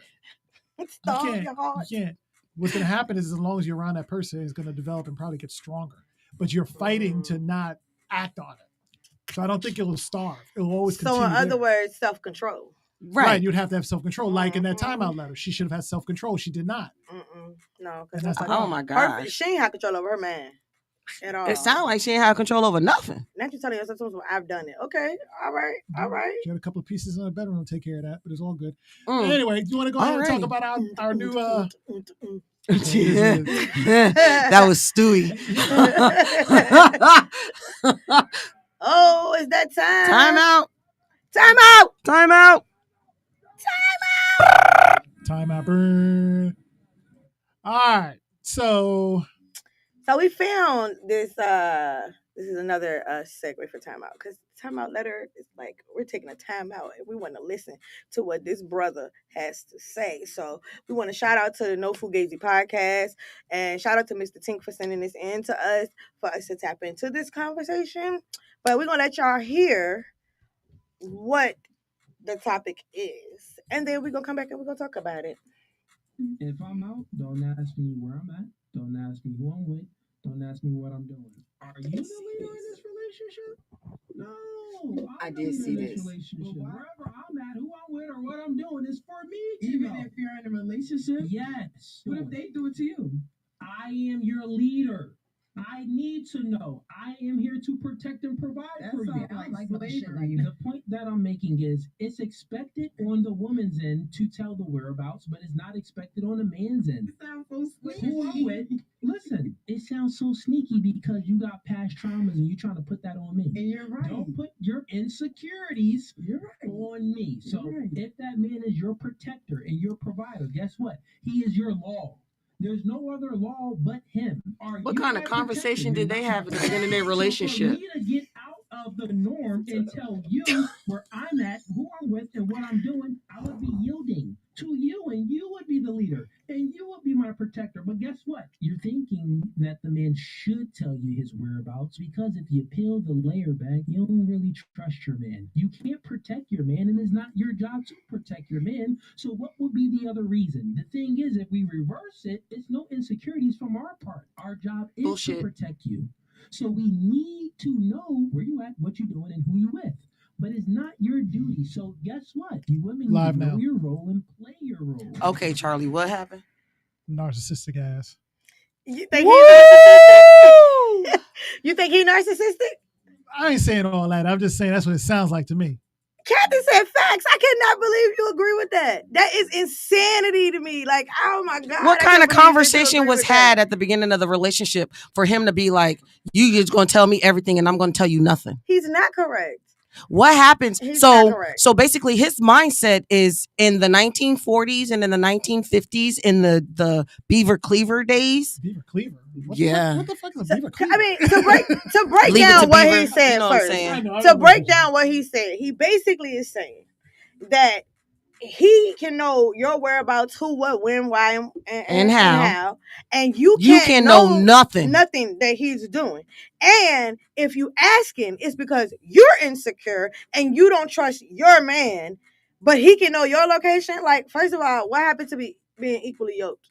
it. Starve your heart. You can't. What's going to happen is, as long as you're around that person, it's going to develop and probably get stronger. But you're fighting to not act on it. So I don't think it will starve. It will always continue. So in other words, self-control. Right. You'd have to have self-control. Like in that timeout letter, she should have had self-control. She did not. No. Oh my gosh. She ain't have control over her man at all. It sounds like she ain't have control over nothing. Now you're telling yourself, I've done it. Okay. All right. She had a couple of pieces in the bedroom to take care of that, but it's all good. Anyway, do you want to go ahead and talk about our new that was Stewie. Oh, it's that time. Time out. Time out. Time out. Time out. Burn. All right. So we found this. This is another segue for timeout, because timeout letter is like we're taking a timeout and we want to listen to what this brother has to say. So we want to shout out to the No Fugazi podcast and shout out to Mr. Tink for sending this in to us for us to tap into this conversation. But we're gonna let y'all hear what the topic is, and then we're gonna come back and we're gonna talk about it. If I'm out, don't ask me where I'm at. Don't ask me who I'm with. Don't ask me what I'm doing. Are you the leader in this relationship? No. I did see this. Relationship. Wherever I'm at, who I'm with, or what I'm doing is for me. Even if you're in a relationship? Yes. What if they do it to you? I am your leader. I need to know. I am here to protect and provide for you. The point that I'm making is it's expected on the woman's end to tell the whereabouts, but it's not expected on the man's end. Who I'm with, listen, it sounds so sneaky because you got past traumas and you're trying to put that on me. And you're right. Don't put your insecurities on me. So if that man is your protector and your provider, guess what? He is your law. There's no other law but him. What kind of conversation did they have at the beginning of their relationship? So for me to get out of the norm and tell you where I'm at, who I'm with, and what I'm doing, I would be yielding to you, and you would be the leader, and you would be my protector. But guess what? You're thinking that the man should tell you his whereabouts, because if you peel the layer back, you don't really trust your man. You can't protect your man, and it's not your job to protect your man. So what would be the other reason? The thing is, if we reverse it, it's no insecurities from our part. Our job is to protect you. So we need to know where you at, what you're doing, and who you with. But it's not your duty. So guess what? You women need to know your role and play your role. Okay, Charlie, what happened? Narcissistic ass. You think he's narcissistic? You think he's narcissistic? I ain't saying all that. I'm just saying that's what it sounds like to me. Kathy said facts. I cannot believe you agree with that. That is insanity to me. Like, oh my God. What kind of conversation was had at the beginning of the relationship for him to be like, you just going to tell me everything and I'm going to tell you nothing? He's not correct. What happens? He's not correct. So basically his mindset is in the 1940s and in the 1950s in the Beaver Cleaver days. Beaver Cleaver? What the fuck is a Beaver Cleaver? I mean, to break down what he said you know first. To break down what he said, he basically is saying that he can know your whereabouts, who, what, when, why, and how, and you can know nothing that he's doing. And if you asking, it's because you're insecure and you don't trust your man, but he can know your location. Like, first of all, what happened to being equally yoked?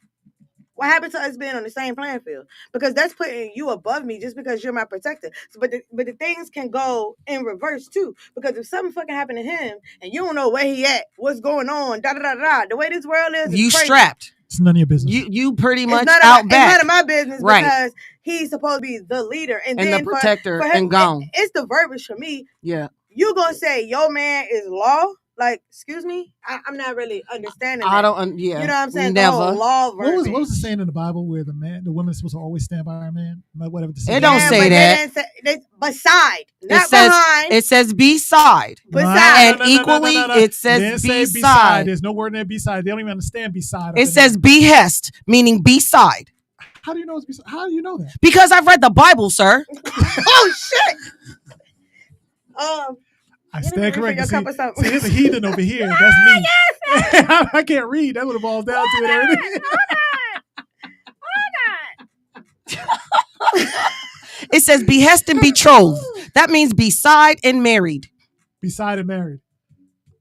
What happened to us being on the same playing field? Because that's putting you above me just because you're my protector. So, but the things can go in reverse too. Because if something fucking happened to him and you don't know where he at, what's going on, da da da da. The way this world is, You crazy. strapped. It's none of your business. You pretty much It's out back. It's none of my business Right. because he's supposed to be the leader and then the protector for him, and gone. It's the verbiage for me. Yeah. You gonna say your man is law? Like, excuse me, I'm not really understanding. I that. don't. Yeah. You know what I'm saying? Never. The whole law verbiage. What was the saying in the Bible where the woman is supposed to always stand by her man? Whatever the saying. It don't say that. Beside, not behind. It says beside. Beside. And equally, it says beside. There's no word in there beside. They don't even understand beside. It says behest, meaning beside. How do you know it's beside? How do you know that? Because I've read the Bible, sir. Oh shit. I stand corrected. See, there's a heathen over here. That's me. Yes. I can't read. That's what it boils down to. Everything. It says behest and betrothed. That means beside and married. Beside and married.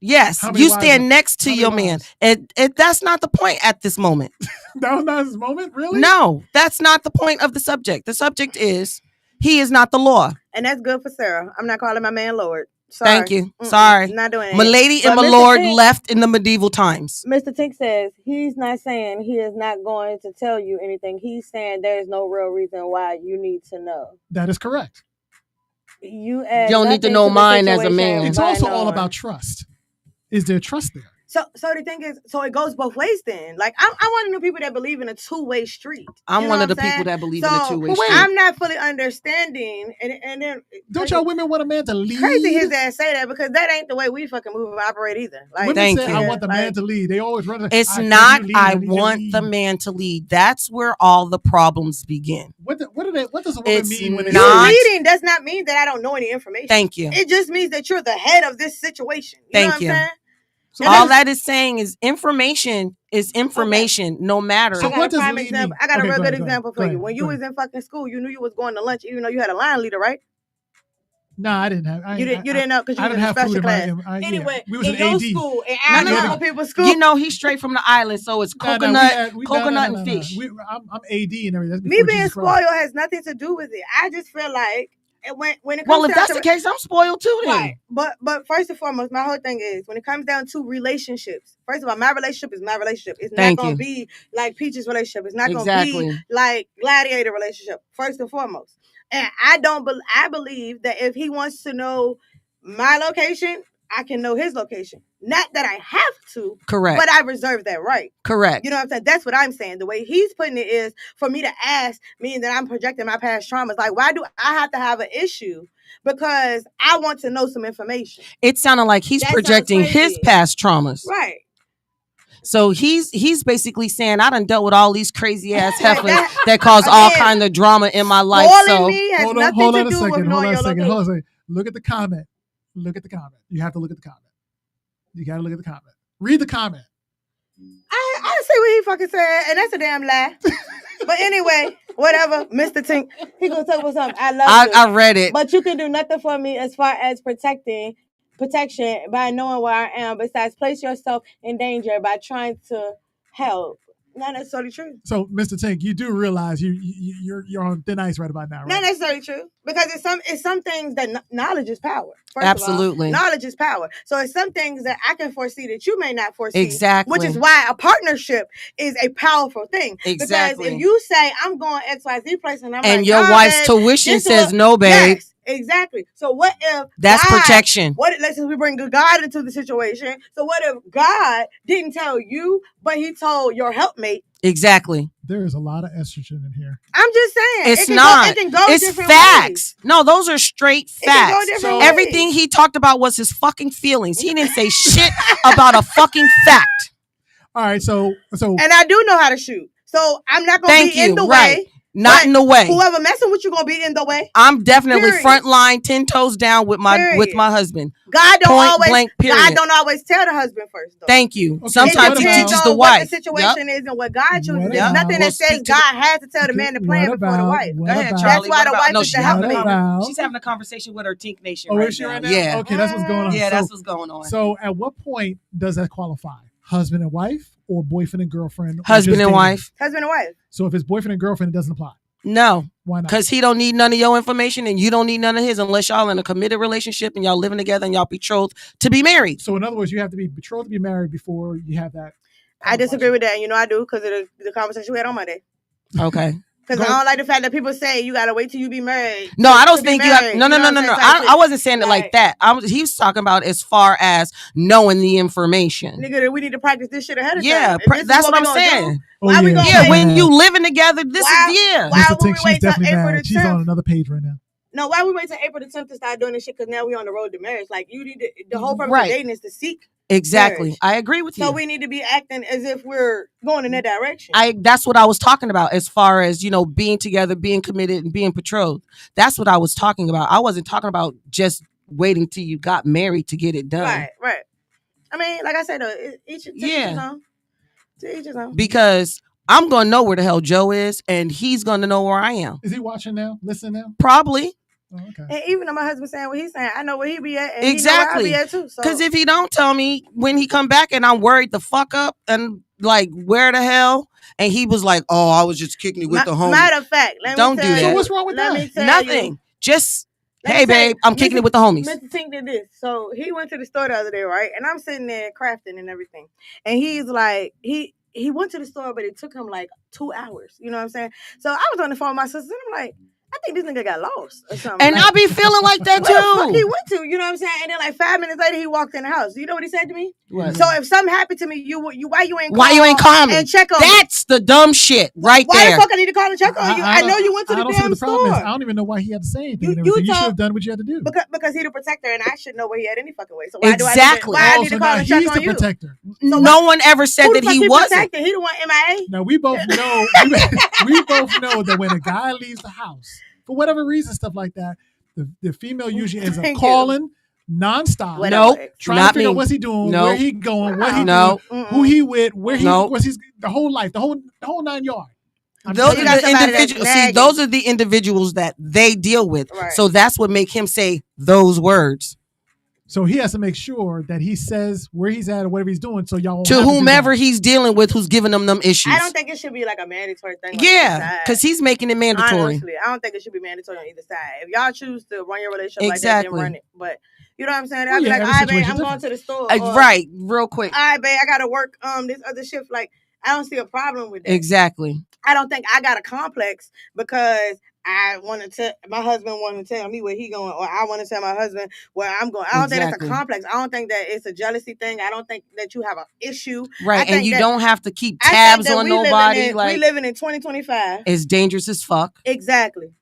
Yes, you stand next to your man. That's not the point at this moment. That was not his moment, really? No, that's not the point of the subject. The subject is he is not the law. And that's good for Sarah. I'm not calling my man Lord. Sorry. Thank you. Sorry. Not doing it. My lady and my Lord left in the medieval times. Mr. Tink says he's not saying he is not going to tell you anything. He's saying there is no real reason why you need to know. That is correct. You don't need to know mine as a man. It's also all about trust. Is there trust there? So the thing is, so it goes both ways then. Like, I'm one of the people that believe in a two-way street. I'm one of the people that believe in a two-way street. I'm not fully understanding. And then don't y'all women want a man to lead? Crazy his ass say that because that ain't the way we fucking move and operate either. Like, women say, I want the man to lead. They always run. It's not, I want the man to lead. That's where all the problems begin. What does a woman mean when you're leading? Does not mean that I don't know any information. Thank you. It just means that you're the head of this situation. You know what I'm saying? So all that is saying is information is information, no matter. So what does lead mean? I got a real good example for you. When you was in fucking school, you knew you was going to lunch, even though you had a line leader, right? No, I didn't have. You didn't know because you was in a special class. Anyway, we was in your AD. School, and I know people's school. You know, he's straight from the island, so it's coconut, and fish. I'm AD and everything. Me being spoiled has nothing to do with it. I just feel like. When it comes if that's the case, I'm spoiled too then. Right. But first and foremost, my whole thing is when it comes down to relationships, first of all, my relationship is my relationship. It's not going to be like Peach's relationship. It's not going to be like Gladiator relationship, first and foremost. And I believe that if he wants to know my location, I can know his location. Not that I have to. Correct. But I reserve that right. Correct. You know what I'm saying? That's what I'm saying. The way he's putting it is for me to ask, meaning that I'm projecting my past traumas. Like, why do I have to have an issue? Because I want to know some information. It sounded like he's projecting his past traumas. Right. So he's basically saying, I done dealt with all these crazy ass heifers that cause all kind of drama in my life. So hold on a second. Look at the comment. Look at the comment. You have to look at the comment. You got to look at the comment. Read the comment. I see what he fucking said, and that's a damn lie. But anyway, whatever, Mr. Tink, he gonna talk about something. I read it. But you can do nothing for me as far as protection by knowing where I am. Besides, place yourself in danger by trying to help. Not necessarily true. So, Mr. Tink, you do realize you're on thin ice right about now, right? Not necessarily true, because it's some things that knowledge is power. Absolutely, knowledge is power. So it's some things that I can foresee that you may not foresee. Exactly, which is why a partnership is a powerful thing. Exactly, because if you say I'm going XYZ place and your wife's tuition says no, babe. Yes, exactly. So what if that's protection? Let's say we bring God into the situation. So what if God didn't tell you, but he told your helpmate? Exactly. There is a lot of estrogen in here. I'm just saying. It's not. It's facts. Ways. No, those are straight facts. So everything he talked about was his fucking feelings. He didn't say shit about a fucking fact. All right, so and I do know how to shoot. So I'm not going to be in the way. Not in the way. Whoever messing with you gonna be in the way. I'm definitely front line, 10 toes down with my husband. God don't always tell the husband first, though. Thank you. Okay. Sometimes he teaches the wife. What the situation is and what God chooses. There's nothing that says God has to tell the man to plan before the wife. Go ahead, Charlie. That's why the wife is the helpmate. She's having a conversation with her Tink Nation. Oh, is she right now? Yeah. Okay, that's what's going on. Yeah, that's what's going on. So, at what point does that qualify? husband and wife, or boyfriend and girlfriend? Or Husband just and dating? wife. Husband and wife. So if it's boyfriend and girlfriend, it doesn't apply. No. Why not? Because he don't need none of your information and you don't need none of his unless y'all in a committed relationship and y'all living together and y'all betrothed to be married. So in other words, you have to be betrothed to be married before you have that. I disagree with that. And I do because of the conversation we had on Monday. Okay. Because I don't like the fact that people say you gotta wait till you be married. No, I don't think you have. No. I wasn't saying it like that. He was talking about as far as knowing the information. Nigga, we need to practice this shit ahead of time. Yeah, that's what I'm saying. Why we gonna yeah, when you living together, this is Why Mr. would we Tink, she's wait till definitely April mad. the She's 10th? on another page right now. No, why we wait till April the 10th to start doing this shit? Because now we on the road to marriage. Like you need to, the whole purpose of dating is to seek. Exactly. Marriage. I agree with you. So we need to be acting as if we're going in that direction. That's what I was talking about as far as, being together, being committed and being betrothed. That's what I was talking about. I wasn't talking about just waiting till you got married to get it done. Right. I mean, like I said, each to each his own. Because I'm going to know where the hell Joe is and he's going to know where I am. Is he watching now? Listening now? Probably. Oh, okay. And even though my husband saying what he's saying, I know where he be at. And exactly. He know where I be at too. Because if he don't tell me when he come back and I'm worried the fuck up and like where the hell, and he was like, "Oh, I was just kicking it with the homie." Matter of fact, don't do that. So what's wrong with that? Nothing. Just hey, babe, I'm kicking it with the homies. Mr. Tink did this. So he went to the store the other day, right? And I'm sitting there crafting and everything, and he's like, he went to the store, but it took him like 2 hours. You know what I'm saying? So I was on the phone with my sister, and I'm like, I think this nigga got lost or something. And I be feeling like that where the fuck too. he went to, you know what I'm saying? And then like 5 minutes later, he walked in the house. You know what he said to me? What? So if something happened to me, why you ain't call me and check on That's the dumb shit right why there. the fuck I need to call and check on you? I know you went to the damn store. I don't even know why he had to say anything. You should have done what you had to do. Because he the protector, and I should know where he at any fucking way. So why exactly. do I need to call and check on you? Protector. So no one ever said that he wasn't. Protected? He the one MIA. Now we both know. we both know that when a guy leaves the house for whatever reason, stuff like that, the female usually ends up calling nonstop. Nope. Trying to figure out what's he doing, where he going, what he doing, who he with, where he was. He's the whole life, the whole 9 yards. Those are the individuals. See, those are the individuals that they deal with. Right. So that's what make him say those words. So he has to make sure that he says where he's at or whatever he's doing. So y'all won't to whomever he's dealing with, who's giving them issues. I don't think it should be like a mandatory thing. Yeah, because he's making it mandatory. Honestly, I don't think it should be mandatory on either side. If y'all choose to run your relationship like that, then run it. But you know what I'm saying? I'll be like, all right, babe, I'm going to the store. Right, real quick. All right, babe, I got to work this other shift. Like, I don't see a problem with that. Exactly. I don't think I got a complex because I want to tell my husband want to tell me where he going, or I want to tell my husband where I'm going. I don't think that's a complex. I don't think that it's a jealousy thing. I don't think that you have an issue. Right, and you don't have to keep tabs on nobody. We living in 2025. It's dangerous as fuck. Exactly.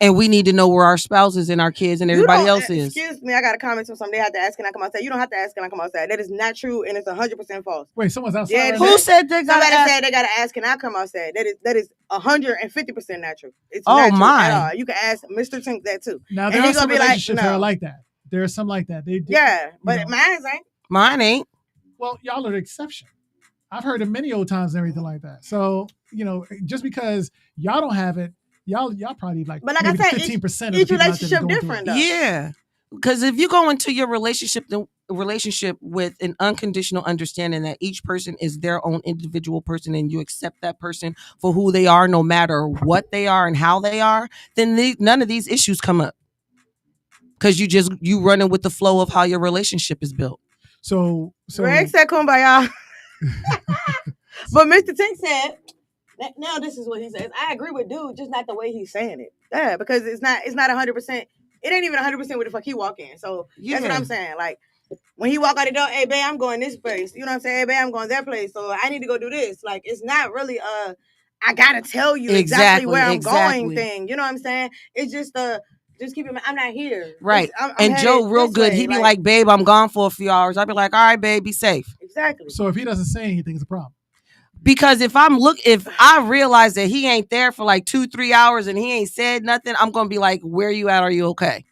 And we need to know where our spouses and our kids and everybody else is. Excuse me, I got a comment from somebody. They have to ask, can I come outside? You don't have to ask, can I come outside? That is not true, and it's 100% false. Wait, someone's outside. Yeah, who said that? Somebody said they got to ask, can I come outside? That is 150% not true. It's not true my. at all. You can ask Mr. Tink that too. Now there are some relationships that are like that. There are some like that. But mine ain't. Mine ain't. Well, y'all are the exception. I've heard it many old times and everything like that. So just because y'all don't have it. Y'all probably like, but like I said, 15% each relationship different though. Yeah, because if you go into your relationship with an unconditional understanding that each person is their own individual person and you accept that person for who they are, no matter what they are and how they are, then none of these issues come up because you running with the flow of how your relationship is built. So Greg said kumbaya. But Mr. Tink said. Now this is what he says. I agree with dude, just not the way he's saying it. Yeah, because it's not 100%. It ain't even 100% where the fuck he walk in. So that's what I'm saying. Like when he walk out the door, hey babe, I'm going this place. You know what I'm saying? Hey babe, I'm going that place. So I need to go do this. Like it's not really I gotta tell you exactly where I'm going thing. You know what I'm saying? It's just just keep it. I'm not here. Right. And Joe, real good. He'd be like, babe, I'm gone for a few hours. I'd be like, all right, babe, be safe. Exactly. So if he doesn't say anything, it's a problem. Because if I realize that he ain't there for like 2-3 hours and he ain't said nothing, I'm gonna be like, where you at? Are you okay?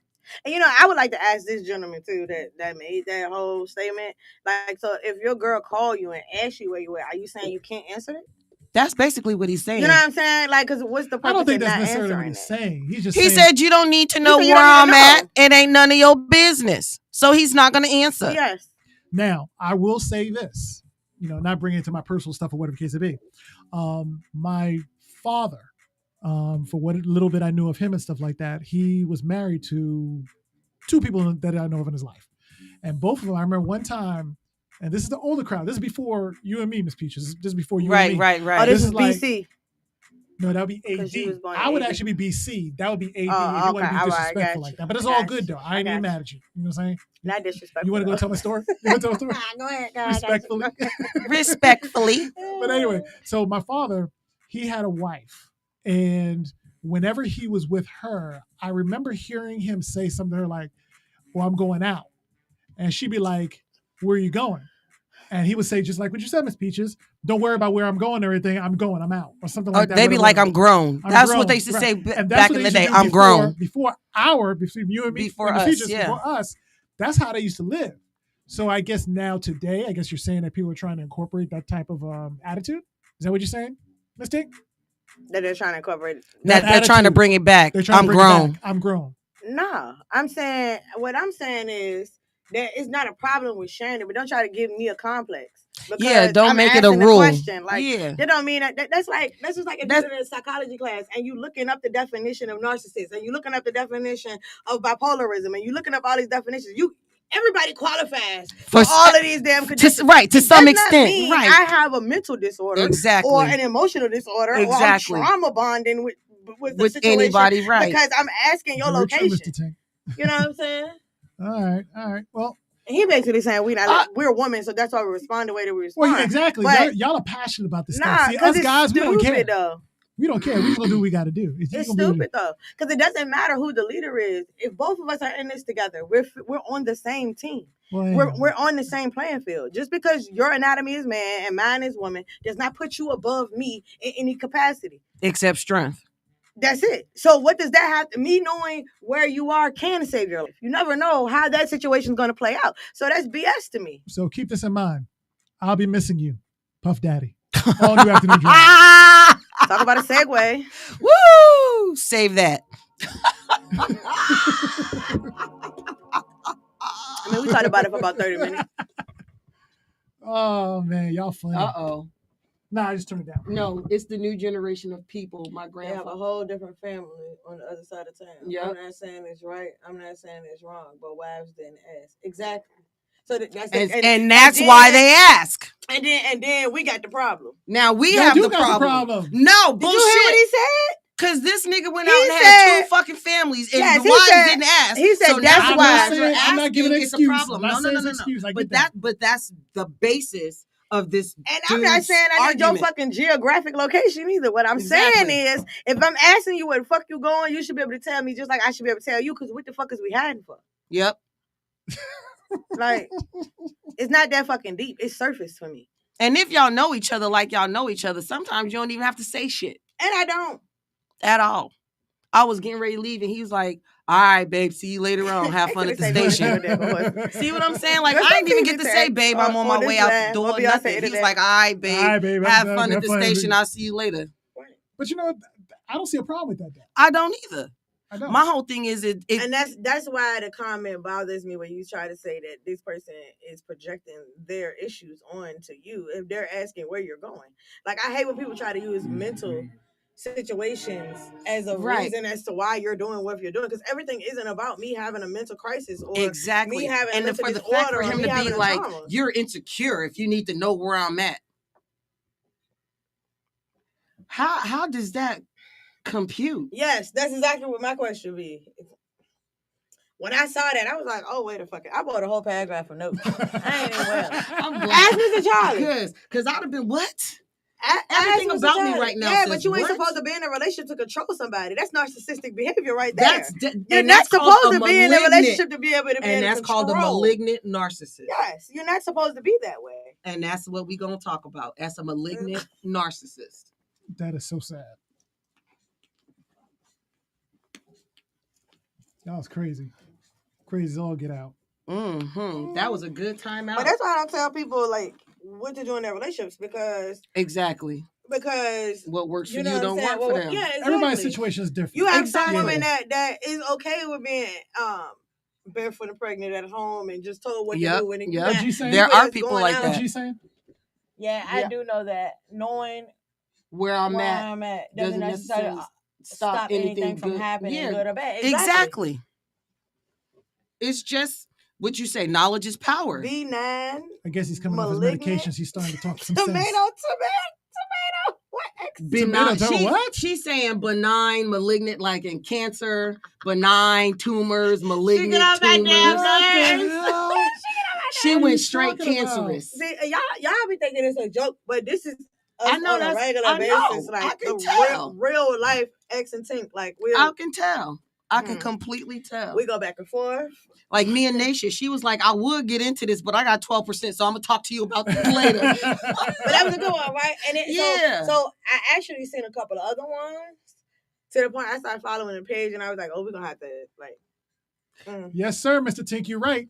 And I would like to ask this gentleman too that made that whole statement. Like, so if your girl call you and ask you where you at, are you saying you can't answer it? That's basically what he's saying. You know what I'm saying? Like, because what's the purpose? I don't think of that's not necessarily what answering he's saying. He's just he saying, said you don't need to know where I'm at. It ain't none of your business. So he's not gonna answer. Yes. Now I will say this. not bringing it to my personal stuff or whatever the case it be. My father, for what little bit I knew of him and stuff like that, he was married to 2 people that I know of in his life. And both of them, I remember one time, and this is the older crowd. This is before you and me, Miss Peaches. This is before you and me. Right. Oh, this is like, BC. No, that would be AD. I would actually be BC. That would be AD if you want to be disrespectful like that. But it's all good, though. I ain't even mad at you. You know what I'm saying? Not disrespectful. You want to go tell my story? You want to tell my story? Go ahead. Respectfully. Respectfully. But anyway, so my father, he had a wife. And whenever he was with her, I remember hearing him say something to her like, well, I'm going out. And she'd be like, where are you going? And he would say, just like what you said, Miss Peaches, don't worry about where I'm going and everything. I'm going, I'm out. Or something like that. They be like, I'm grown. That's what they used to say back in the day. I'm grown. Between you and me, before us, Peaches, before us, that's how they used to live. So I guess now today, I guess you're saying that people are trying to incorporate that type of attitude. Is that what you're saying, Miss Tick? That they're trying to incorporate it. That they're trying to bring it back. I'm grown. I'm grown. No, what I'm saying is that it's not a problem with sharing it, but don't try to give me a complex. Don't make it a rule. Question. That don't mean that's just like if you're in a psychology class and you looking up the definition of narcissist and you looking up the definition of bipolarism and you looking up all these definitions. Everybody qualifies for all of these damn conditions. To some extent. Right. I have a mental disorder or an emotional disorder or I'm trauma bonding with the situation anybody, right? Because I'm asking your location. You know what I'm saying? All right. Well, he basically saying we're women, so that's why we respond the way that we respond. Well, exactly. But, y'all are passionate about this stuff. See, us guys, we don't care. Though. We don't care. We just gonna do what we gotta do. It's stupid though, because it doesn't matter who the leader is. If both of us are in this together, we're on the same team. Well, we're on the same playing field. Just because your anatomy is man and mine is woman does not put you above me in any capacity. Except strength. That's it. So what does that have to me knowing where you are can save your life? You never know how that situation is going to play out. So that's BS to me. So keep this in mind. I'll be missing you, Puff Daddy. All new afternoon drive. Talk about a segue. Woo! Save that. I mean, we talked about it for about 30 minutes. Oh man, y'all funny. Uh-oh. Nah, I just turned it down. No, it's the new generation of people. My grandfather. They have a whole different family on the other side of town. Yep. I'm not saying it's right. I'm not saying it's wrong. But wives didn't ask. Exactly. So that's why they ask. And then we got the problem. Now we have the problem. No, bullshit. Did you hear what he said? Because this nigga went out and had 2 fucking families and the wives didn't ask. He said that's why. I'm not giving an excuse. No. But that's the basis of this. And I'm not saying I need your fucking geographic location either. What I'm saying is, if I'm asking you where the fuck you going, you should be able to tell me just like I should be able to tell you. Because what the fuck is we hiding for? Yep. Like, it's not that fucking deep. It's surface for me. And if y'all know each other like y'all know each other, sometimes you don't even have to say shit. And I don't. At all. I was getting ready to leave and he was like, all right, babe, see you later on. Have fun at the station. See what I'm saying? Like, I didn't even get to say, babe, I'm on my way out the door. Nothing. He's like, all right, babe, have fun at the station. I'll see you later. But you know what? I don't see a problem with that. I don't either. I don't. My whole thing is it and that's why the comment bothers me when you try to say that this person is projecting their issues onto you if they're asking where you're going. Like, I hate when people try to use mental situations as a reason as to why you're doing what you're doing, because everything isn't about me having a mental crisis or me having a mental disorder, fact for him to be like, you're insecure if you need to know where I'm at. How does that compute? Yes, that's exactly what my question would be. When I saw that, I was like, oh, wait a fucking, I bought a whole paragraph of notes. I ain't even well. Ask Mr. Charlie. Because I'd have been, what? Everything about me right now. Yeah, but you ain't supposed to be in a relationship to control somebody. That's narcissistic behavior right there. You're not supposed to be in a relationship to be able to be in control. And that's called a malignant narcissist. Yes, you're not supposed to be that way. And that's what we're going to talk about. That's a malignant narcissist. That is so sad. That was crazy. Crazy as all get out. Mm-hmm. That was a good time out. But that's why I don't tell people, like, what to do in their relationships, because what works for you don't work for them. Yeah, exactly. Everybody's situation is different. You have some women that is okay with being barefoot and pregnant at home and just told what to do. And there are people like that. What you saying? Yeah, I do know that. Knowing where I'm where at I'm at doesn't necessarily stop anything from good. happening, Yeah, good or bad. exactly. It's just what you say. Knowledge is power. B9. I guess he's coming off his Malignant. medications. He's starting to talk some Tomato. sense. What? Benign. What? She's saying benign, malignant, like in cancer, benign tumors, malignant on my tumors. damn nerves. She went straight cancerous. See, y'all be thinking it's a joke, but this is us I know on a that's- regular I know. basis. Like I can the tell. real life X and Tink. Like I can tell. I can completely tell. We go back and forth. Like me and Naisha, she was like, I would get into this, but I got 12%, so I'm gonna talk to you about this later. But that was a good one, right? And so I actually seen a couple of other ones to the point I started following the page, and I was like, oh, we're gonna have to like. Yes, sir, Mr. Tink, you're right.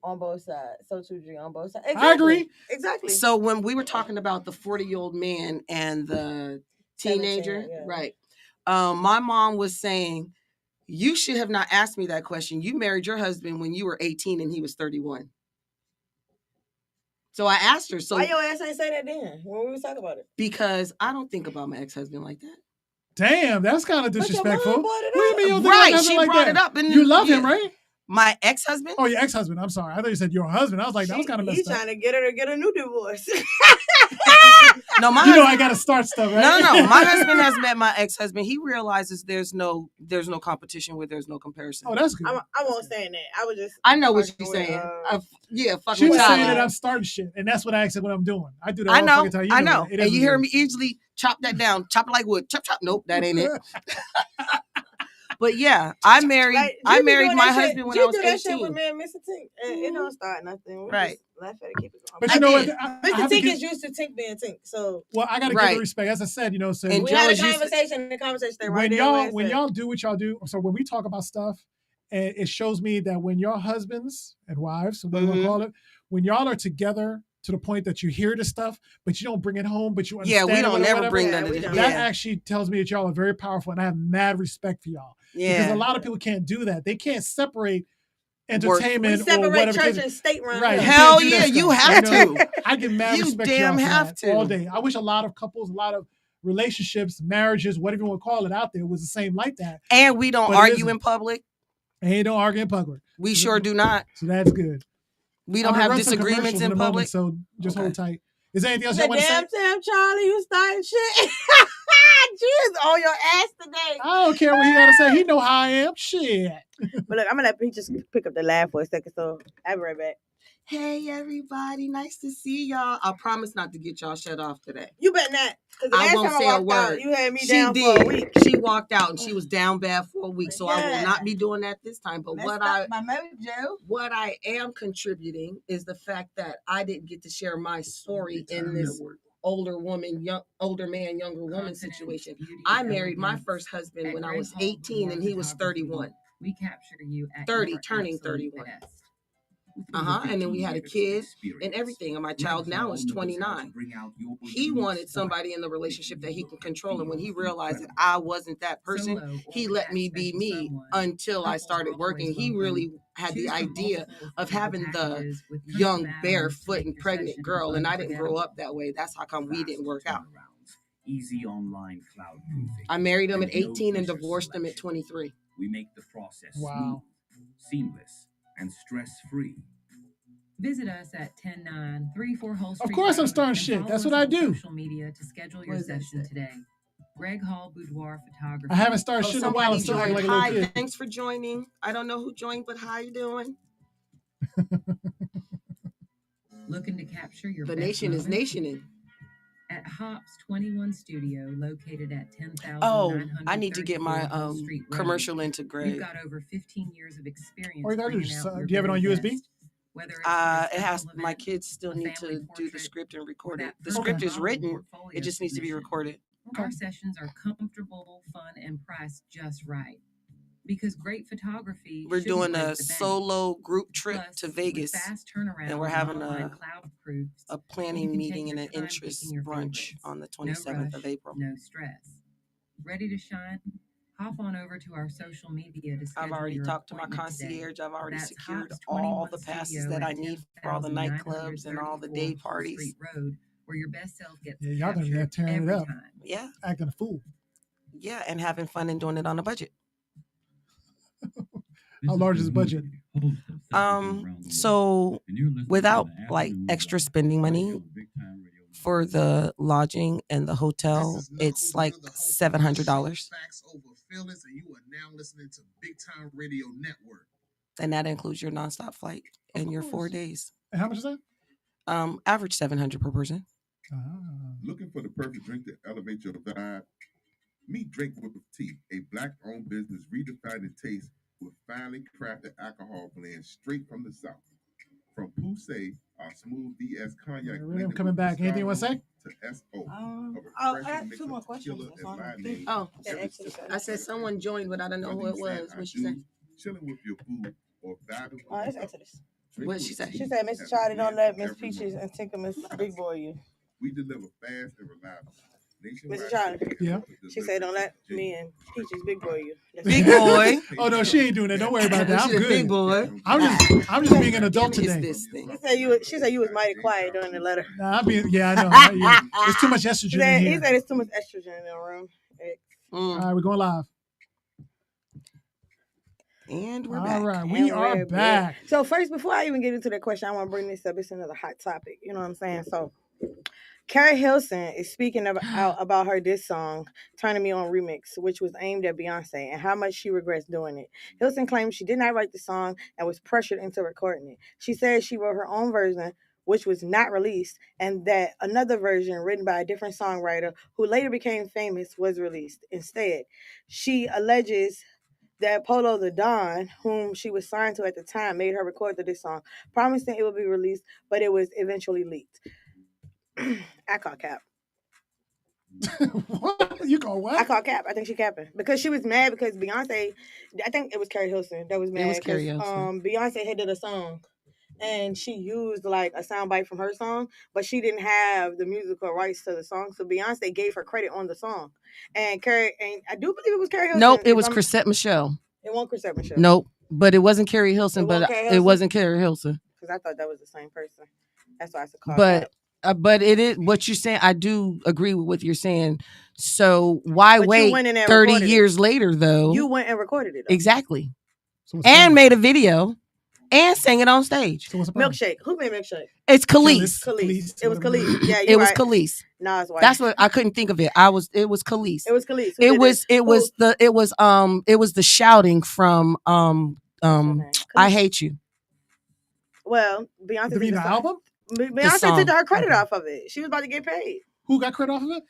On both sides. So 2G on both sides. Exactly. I agree. Exactly. So when we were talking about the 40-year-old man and the teenager, 17, yeah. right? My mom was saying, you should have not asked me that question. You married your husband when you were 18 and he was 31. So I asked her, so why your ass ain't say that then when we was talking about it? Because I don't think about my ex-husband like that. Damn, that's kind of disrespectful. What do you mean you don't think right, about she like brought that? it up. And you love him, right? My ex-husband? Oh, your ex-husband. I'm sorry. I thought you said your husband. I was like, that was kind of messed He's up. trying to get her to get a new divorce. No, my husband, I got to start stuff, right? No. My husband has met my ex-husband. He realizes there's no competition where there's no comparison. Oh, that's good. I won't say that. I was just. I know what you're saying. Fucking. She was saying that I'm starting shit, and that's what I said. What I'm doing. I do that. All fucking time. I know. That. And you hear me easily chop that down. Chop it like wood. Chop, chop. Nope, that ain't it. But yeah, I married my husband when I was 18. That shit with me and Mr. Tink, and it don't start nothing. We right. Laugh at it, keep it going. But you know what? Mr. Tink is used to Tink being Tink, so. Well, I got to give the respect. As I said, so and we had a conversation. The conversation right there. When y'all do what y'all do, so when we talk about stuff, and it shows me that when your husbands and wives, whatever you call it, when y'all are together to the point that you hear the stuff, but you don't bring it home, but you understand. Yeah, we don't ever bring none of this. That actually tells me that y'all are very powerful, and I have mad respect for y'all. Yeah. Because a lot of people can't do that. They can't separate entertainment we separate or whatever. Church and state run. Right. Hell yeah, you have to. I get mad respect for y'all have to all day. I wish a lot of couples, a lot of relationships, marriages, whatever you want to call it out there was the same like that. And we don't argue in public. And don't argue in public. We sure do not. So that's good. We don't have disagreements in public. So just hold tight. Is there anything else you want to say? Damn, Charlie, you starting shit. Jeez, on your ass today. I don't care what he got to say. He know how I am. Shit. But look, I'm going to let me just pick up the laugh for a second. So I'll be right back. Hey, everybody. Nice to see y'all. I promise not to get y'all shut off today. You bet not. I won't say a word. Out, you had me down for a week. She walked out and she was down bad for a week. So I will not be doing that this time. But what I am contributing is the fact that I didn't get to share my story in this older man, younger woman situation. I married my first husband when I was 18 and he was 31. We capture you at 30, turning 31. And then we had a kid and everything. And my child now is 29. He wanted somebody in the relationship that he can control. And when he realized that I wasn't that person, he let me be me until I started working. He really had the idea of having the young, barefoot and pregnant girl. And I didn't grow up that way. That's how come we didn't work out. Easy online cloud proofing. I married him at 18 and divorced him at 23. We make the process smooth, seamless, and stress-free. Visit us at 10934 Hull Street. Of course I'm starting shit. That's what I do. Social media to schedule your session today. Greg Hall Boudoir Photography. I haven't started shit in a while. I'm still like a little kid. Thanks for joining. I don't know who joined, but how you doing? Looking to capture your The nation is nationing. At Hops 21 Studio, located at 10,000. Oh, I need to get my commercial into Greg. You've got over 15 years of experience. Do you have it on USB? It has. My kids still need to do the script and record it. The script is written. It just needs to be recorded. Our sessions are comfortable, fun, and priced just right. Because great photography. We're doing a solo group trip to Vegas, and we're having a planning meeting and an interest brunch on the 27th of April. No stress. Ready to shine? Hop on over to our social media to schedule I've already your talked to my appointment today. concierge. I've already That's secured Hop's all 21 the passes Studio that I at need for all the nightclubs and all the day 10,934 parties. Street Road, where your best self gets Yeah, y'all gonna be there captured tearing it every up, time. Yeah, acting a fool. yeah, and having fun and doing it on a budget. How large is the budget? So without like extra spending money for the lodging and the hotel, it's like $700, Facts over feelings, and you are now listening to Big Time Radio Network. and that includes your nonstop flight and your 4 course. days. And how much is that? Average $700 per person. Looking for the perfect drink to elevate your vibe? Meet Drink with Tea, a black-owned business redefining taste with finely crafted alcohol blends straight from the South. From Poussey, our smooth DS cognac I'm coming back. Anything you want to say? to SO. I have 2 more questions. Oh, I said someone joined, but I don't know who it was. What she said? Chilling with your boo or vibing. Oh, it's Exodus. What did she say? She said, Mr. Charlie, don't let Miss Peaches and Tinker Miss Big Boy you. We deliver fast and reliable. Mr. Charlie. Yeah. She said, don't let me and Peaches Big Boy you. Big boy. Oh no, she ain't doing that. Don't worry about that. I'm She's a good. big boy. I'm just being an adult Is today. this thing? She said you was mighty quiet during the letter. Nah, I'm being. Yeah, I know. Yeah. There's too much estrogen in He here. said it's too much estrogen in the room. All right, we're going live. And we're All back. right, we are back. So first, before I even get into that question, I want to bring this up. It's another hot topic. You know what I'm saying? So Carrie Hilson is speaking about her diss song, Turning Me On Remix, which was aimed at Beyonce, and how much she regrets doing it. Hilson claims she did not write the song and was pressured into recording it. She said she wrote her own version, which was not released, and that another version written by a different songwriter who later became famous was released instead. She alleges that Polo the Don, whom she was signed to at the time, made her record the diss song, promising it would be released, but it was eventually leaked. I call cap. What? You call what? I call cap. I think she capping because she was mad because Beyonce. I think it was Carrie Hilson that was mad. It was Carrie Hilson. Beyonce had did a song, and she used like a soundbite from her song, but she didn't have the musical rights to the song, so Beyonce gave her credit on the song. And Carrie, and I do believe it was Carrie Hilson. Nope, it was Chrisette Michelle. It wasn't Chrisette Michelle. Nope, but it wasn't Carrie Hilson. It wasn't Carrie Hilson. Because I thought that was the same person. That's why I said call But. cap. But it is what you're saying. I do agree with what you're saying. So why wait 30 years later, though? You went and recorded it. Exactly. And made a video and sang it on stage. So what's Milkshake. Who made Milkshake? It's Khalees. Khalees. It was Khalees. Yeah, it was Khalees. Nas wife. That's what I couldn't think of it. It was Khalees. It was Khalees. It was the shouting from I Hate You. Well, Beyonce did the album? Beyonce took her credit off of it. She was about to get paid. Who got credit off of it?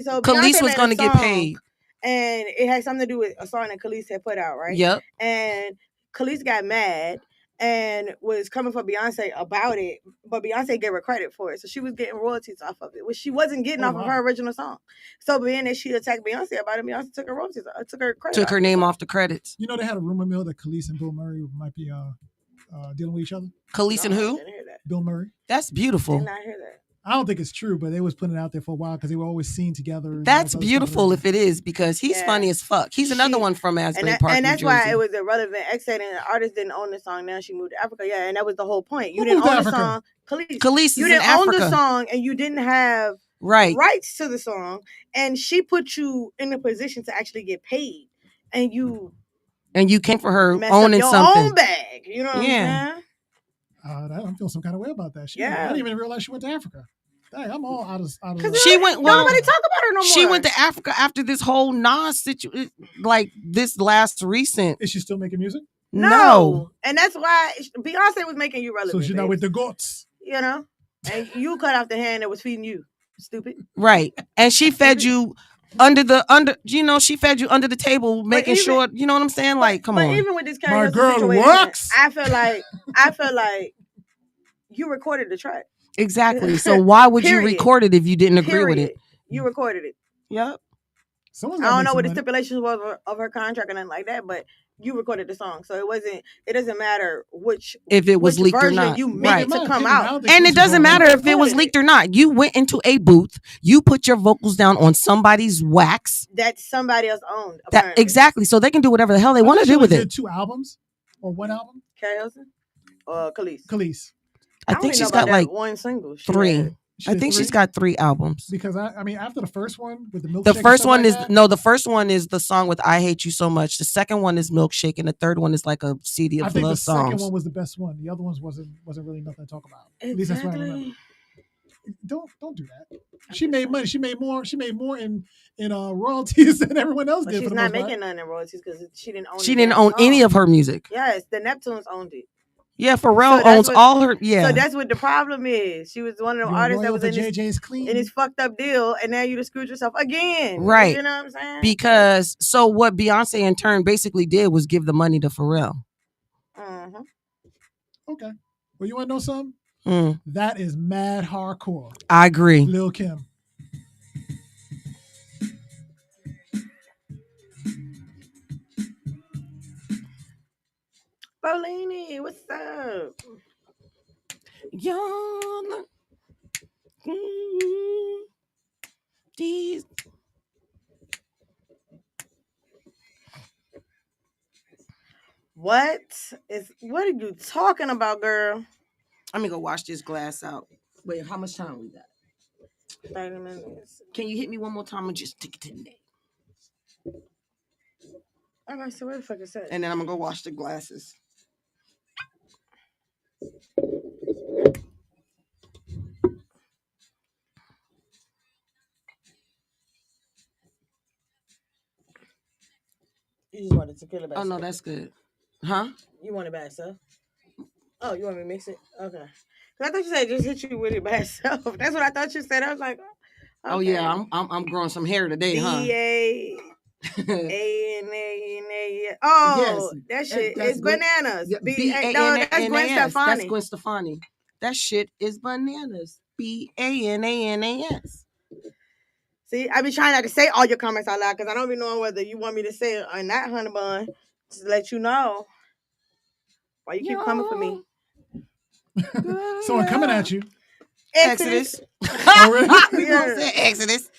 So Khalees was going to get paid, and it had something to do with a song that Khalees had put out, right? Yep. And Khalees got mad and was coming for Beyonce about it, but Beyonce gave her credit for it, so she was getting royalties off of it, which she wasn't getting off of her original song. So being that she attacked Beyonce about it, Beyonce took her royalties, took her credit, took her name off the credits. You know, they had a rumor mill that Khalees and Bill Murray might be dealing with each other. Khalees and who? Bill Murray. That's beautiful. Did not hear that. I don't think it's true, but they was putting it out there for a while because they were always seen together. That's beautiful if it is, because he's funny as fuck. He's another one from Asbury Park, and that's New Jersey. why it was irrelevant. X said, and the artist didn't own the song. Now she moved to Africa. Yeah, and that was the whole point. You didn't own the song. Khalees you is didn't in own Africa. the song, and you didn't have rights to the song. And she put you in a position to actually get paid, and you came for her owning your something. own bag. You know what I'm saying? I'm feeling some kind of way about that. I didn't even realize she went to Africa. Dang, I'm all out of. She went. Well, nobody talk about her no more. She went to Africa after this whole Nas situation, like this last recent. Is she still making music? No, and that's why Beyonce was making you relevant. So she's not with the goats. You know, and you cut off the hand that was feeding you. Stupid. Right, and she fed you. She fed you under the table, making sure, you know what I'm saying? Like, come on. But even with this my girl situation, works. I feel like you recorded the track. Exactly. So why would you record it if you didn't agree with it? You recorded it. Yep. I don't know what the stipulations was of her contract and nothing like that, but you recorded the song, so it doesn't matter if it was leaked or version not. you made to come out. And it doesn't matter if it was leaked or not. You went into a booth, you put your vocals down on somebody's wax. That somebody else owned. That exactly. So they can do whatever the hell they want to do with it. 2 albums or 1 album? Carrie Hilson or Khalees? Khalees. I think she's got like one single. 3. I think she's got 3 albums. Because I mean, after the first one with the milkshake, the first one is the first one is the song with "I Hate You So Much." The second one is "Milkshake," and the third one is like a CD of I think love the songs. second one was the best one. The other ones wasn't really nothing to talk about. At least that's what I remember. Don't do that. She made money. She made more in royalties than everyone else did. She's not making none in royalties because she didn't own. She didn't own any of her music. Yes, the Neptunes owned it. Yeah, Pharrell owns all her. Yeah. So that's what the problem is. She was one of the artists that was in this fucked up deal, and now you just screwed yourself again. Right. You know what I'm saying? Because so what Beyonce in turn basically did was give the money to Pharrell. Okay. Well, you want to know something? That is mad hardcore. I agree. Lil' Kim. Bolini, what's up? Young. These. What are you talking about, girl? Let me go wash this glass out. Wait, how much time we got? 30 minutes. Can you hit me one more time and just stick it to the neck? All right, so where the fuck is that? And then I'm gonna go wash the glasses. You just wanted tequila by Oh no, that's good. Huh? You want it by itself? Oh, you want me to mix it? Okay. I thought you said just hit you with it by itself. That's what I thought you said. I was like, okay. Oh yeah, I'm growing some hair today, huh? B-A-N-A-N-A. Oh, yes, that shit is bananas. No, that's Gwen Stefani. That's Gwen Stefani. That shit is bananas. B-A-N-A-N-A-S. See, I be trying not to say all your comments out loud because I don't be knowing whether you want me to say it or not, honey bun. Just to let you know. Why you keep coming for me? Someone coming at you. Exodus. Oh, really? Yeah. Exodus.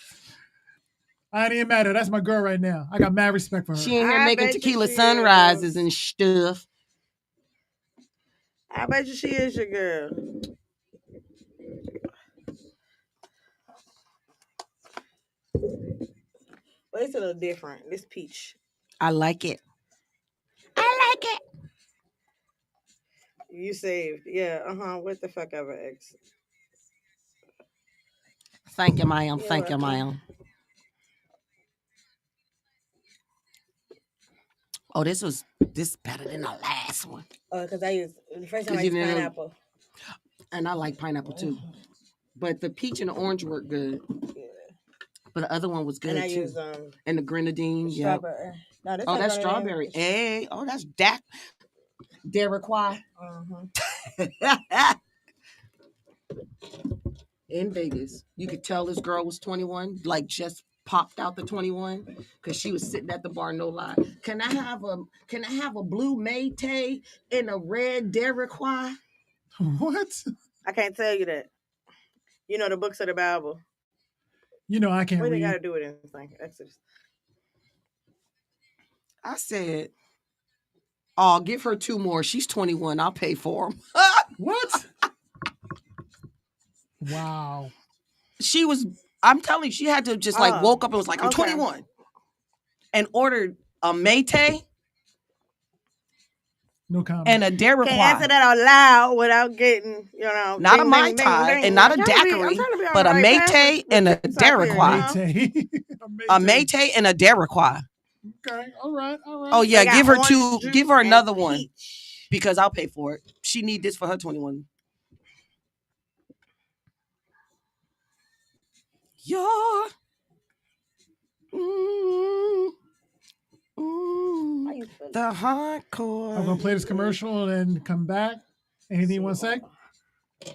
I ain't even mad at her. That's my girl right now. I got mad respect for her. She in here making tequila sunrises and stuff. I bet you she is your girl. But it's a little different. This peach. I like it. I like it. You saved. Yeah, What the fuck ever, X. Thank you, ma'am. Thank you, ma'am. Oh, this is better than the last one. Because I used the first time I used pineapple. And I like pineapple too. But the peach and the orange worked good. Yeah. But the other one was good and I too. Used, and the grenadine, yeah. No, that's strawberry. Hey, that's Daiquiri. In Vegas, you could tell this girl was 21, like just popped out the 21 because she was sitting at the bar, no lie. Can I have a blue Maytay and a red Daiquiri? What? I can't tell you that. You know the books of the Bible. You know I can't read. What they got to do with anything? Exodus. I said, "Oh, give her 2 more. She's 21. I'll pay for them." What? Wow. She was. I'm telling you, she had to just like woke up and was like, "I'm 21," and ordered a Maytay. No comment. And a Daiquiri. Can't answer that out loud without getting, not a Mai Tai and not a daiquiri, but a Maytay and a Daiquiri. A Maytay and a Daiquiri. Okay, all right. Oh yeah, give her 2. Give her another one because I'll pay for it. She need this for her 21. You're. The hardcore. I'm gonna play this commercial and then come back. Anything you want to say?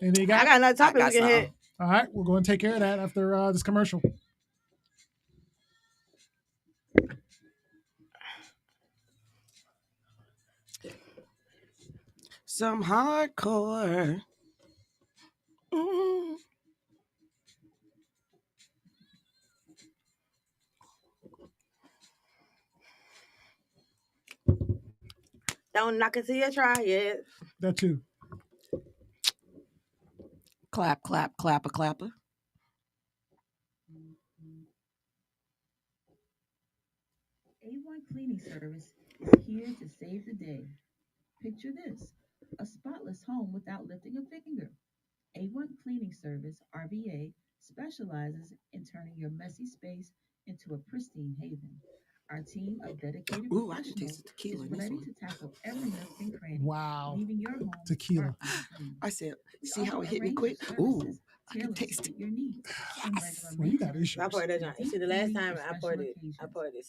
Anything you got? I got another topic we can hit. All right, we're going to take care of that after this commercial. some hardcore. Mm. Don't knock it till you try it. That too. Clap, clap, clapper, clapper. A1 Cleaning Service is here to save the day. Picture this, a spotless home without lifting a finger. A1 Cleaning Service, RVA, specializes in turning your messy space into a pristine haven. Our team of dedicated Ooh, I can taste professionals the tequila is in this ready one. to tackle every nook and cranny, Wow. leaving your home Tequila. sparkling clean. I said, We see how offer it a hit me range quick? of Ooh, services I can tailored to taste suit it. your needs. From regular Well, you got maintenance issues. I poured that to joint. deep See, the last cleaning time for I special poured it occasions.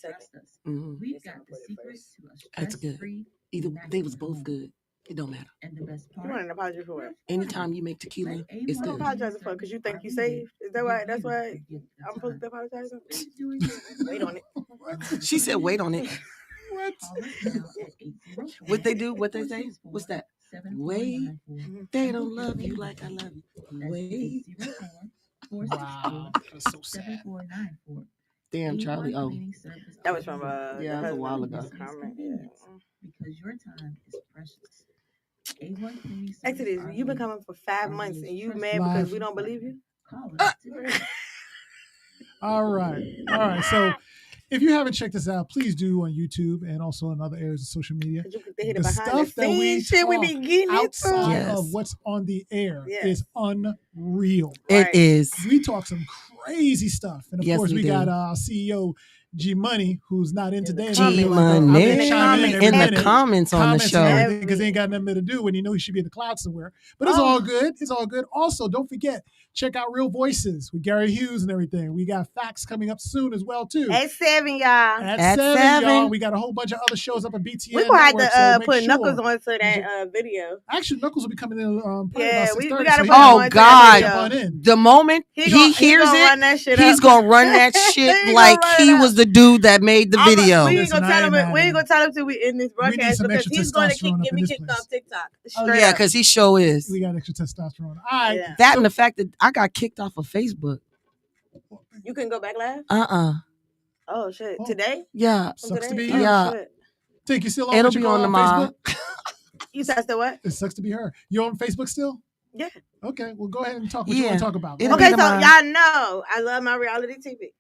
second. Trust us. Mhm. We've This time got I the put it secret first. to a That's good. stress-free, Either they was immaculate both home. good. It don't matter. And the best You part, want an apology for we're what? Anytime you make tequila, Let it's What I'm A1 good. apologizing for? Because you think you saved? Is that why? That's why I'm supposed to be apologizing? Wait on it. She said, wait on it. What? Call us now at 804 What they do? What they say? What's that? Wait. 7494. They don't love you like I love you. That's Wait. 804 Wow. That's so sad. 7494. Damn, Charlie. Oh, That was from yeah, the that was a while husband ago. comment. Yeah. Because your time is precious. A1 Cleaning Service. Exodus, you've been coming for 5 months and you mad because Live. we don't believe you? Call us today. All right. All right. So if you haven't checked us out, please do on YouTube and also on other areas of social media. You can hear The behind stuff the that we scenes shit we talk be getting outside into. Yes. of what's on the air Yes. is unreal. It Right. is. We talk some crazy stuff. And of Yes, course, we we do. got our CEO, G Money, who's not in today. and G he's like, Money. I've been chiming In the every comments on the comments show. and everything because he ain't got nothing better to do when you know he should be in the cloud somewhere. But it's all good. It's all good. Also, don't forget, check out Real Voices with Gary Hughes and everything. We got facts coming up soon as well, too. At 7, y'all. At 7, y'all. We got a whole bunch of other shows up at BTN We're gonna have Network, to so make put sure. Knuckles onto that video. Actually, Knuckles will be coming in probably Yeah, about 6:30. we gotta so put he- him Oh onto that God! video. Jump on in. The moment he hears gonna it, run that shit he's up. gonna run that shit He gonna like run it he up. was the dude that made the video. We ain't Listen, gonna I tell ain't him. mad We at ain't gonna tell him till we end this We need broadcast some because extra he's gonna testosterone up get in me this kicked place. off TikTok. Oh Straight yeah, up. because he sure is. We got extra testosterone. All right. Yeah. That and the fact that I got kicked off of Facebook. You can go back live. Oh shit! Oh. Today? Yeah. From Sucks to today? be you. Yeah. Shit. Think you still on It'll with your be girl on the Facebook? mod. You said the what? It sucks to be her. You on Facebook still? Yeah. Okay, well go ahead and talk what you want to talk about. It'll Go Okay, ahead. so mine. y'all know I love my reality TV.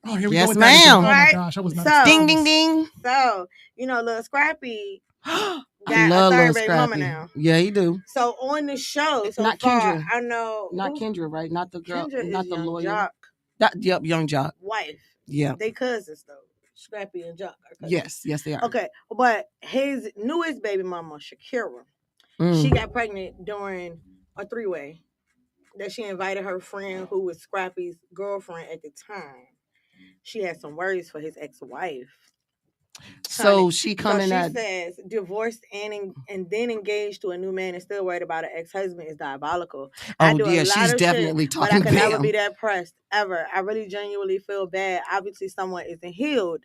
Oh, here we Yes, go with that again. ma'am. Oh my Right? gosh, I was not So- expecting Ding ding this. ding. So you know, little Scrappy I got love a Lil third baby mama Scrappy. now. Yeah, he do. So on the show, so Not far, Kendra. I know Not who- Kendra, right? Not the girl. Kendra Not is the Young lawyer. Jock Yep, Young Jock. wife. Yeah. They cousins though. Scrappy and Jock are cousins. Yes, they are. Okay, but his newest baby mama, Shakira, Mm. she got pregnant during a 3-way that she invited her friend who was Scrappy's girlfriend at the time. She had some words for his ex-wife. So she So coming she at says divorced and then engaged to a new man and still worried about an ex-husband is diabolical. I Oh do a yeah, lot she's of definitely shit, but I talking could never bam. be that pressed ever. I really genuinely feel bad. Obviously, someone isn't healed.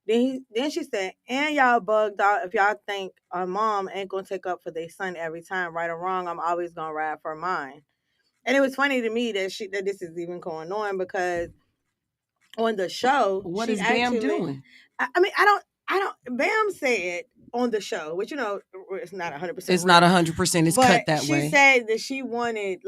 Then she said, and y'all bugged out if y'all think a mom ain't gonna take up for their son every time, right or wrong. I'm always gonna ride for mine. And it was funny to me that this is even going on because on the show, What she is Bam actually, doing? I mean, I don't. Bam said on the show, which it's not 100%. It's not 100%. It's cut that she way. She said that she wanted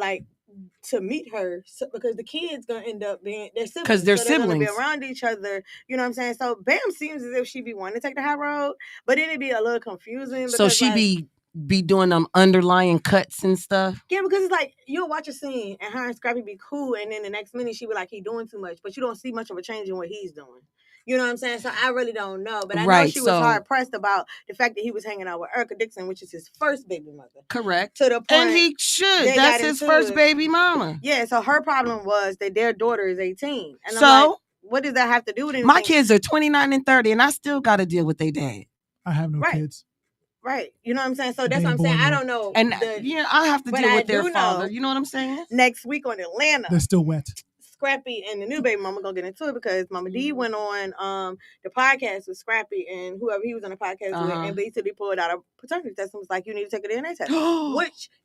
to meet her because the kids gonna end up being their siblings. Because they're so they're gonna be siblings. around each other. You know what I'm saying? So Bam seems as if she be wanting to take the high road, but then it'd be a little confusing. So Because, she be doing them underlying cuts and stuff. Yeah, because it's like you'll watch a scene and her and Scrappy be cool, and then the next minute she be like, he doing too much, but you don't see much of a change in what he's doing. You know what I'm saying? So I really don't know, but I know she was hard pressed about the fact that he was hanging out with Erica Dixon, which is his first baby mother. Correct. To the point, and he should. That's his first baby mama. Yeah. So her problem was that their daughter is 18, and so I'm like, what does that have to do with anything? My kids are 29 and 30, and I still got to deal with their dad. I have no kids. Right. You know what I'm saying? So that's what I'm saying. I don't know. And I have to deal with their father. You know what I'm saying? Next week on Atlanta. They're still wet. Scrappy and the new baby mama gonna get into it because Mama D went on the podcast with Scrappy and whoever he was on the podcast with, and basically pulled out a paternity test and was like, "You need to take a DNA test."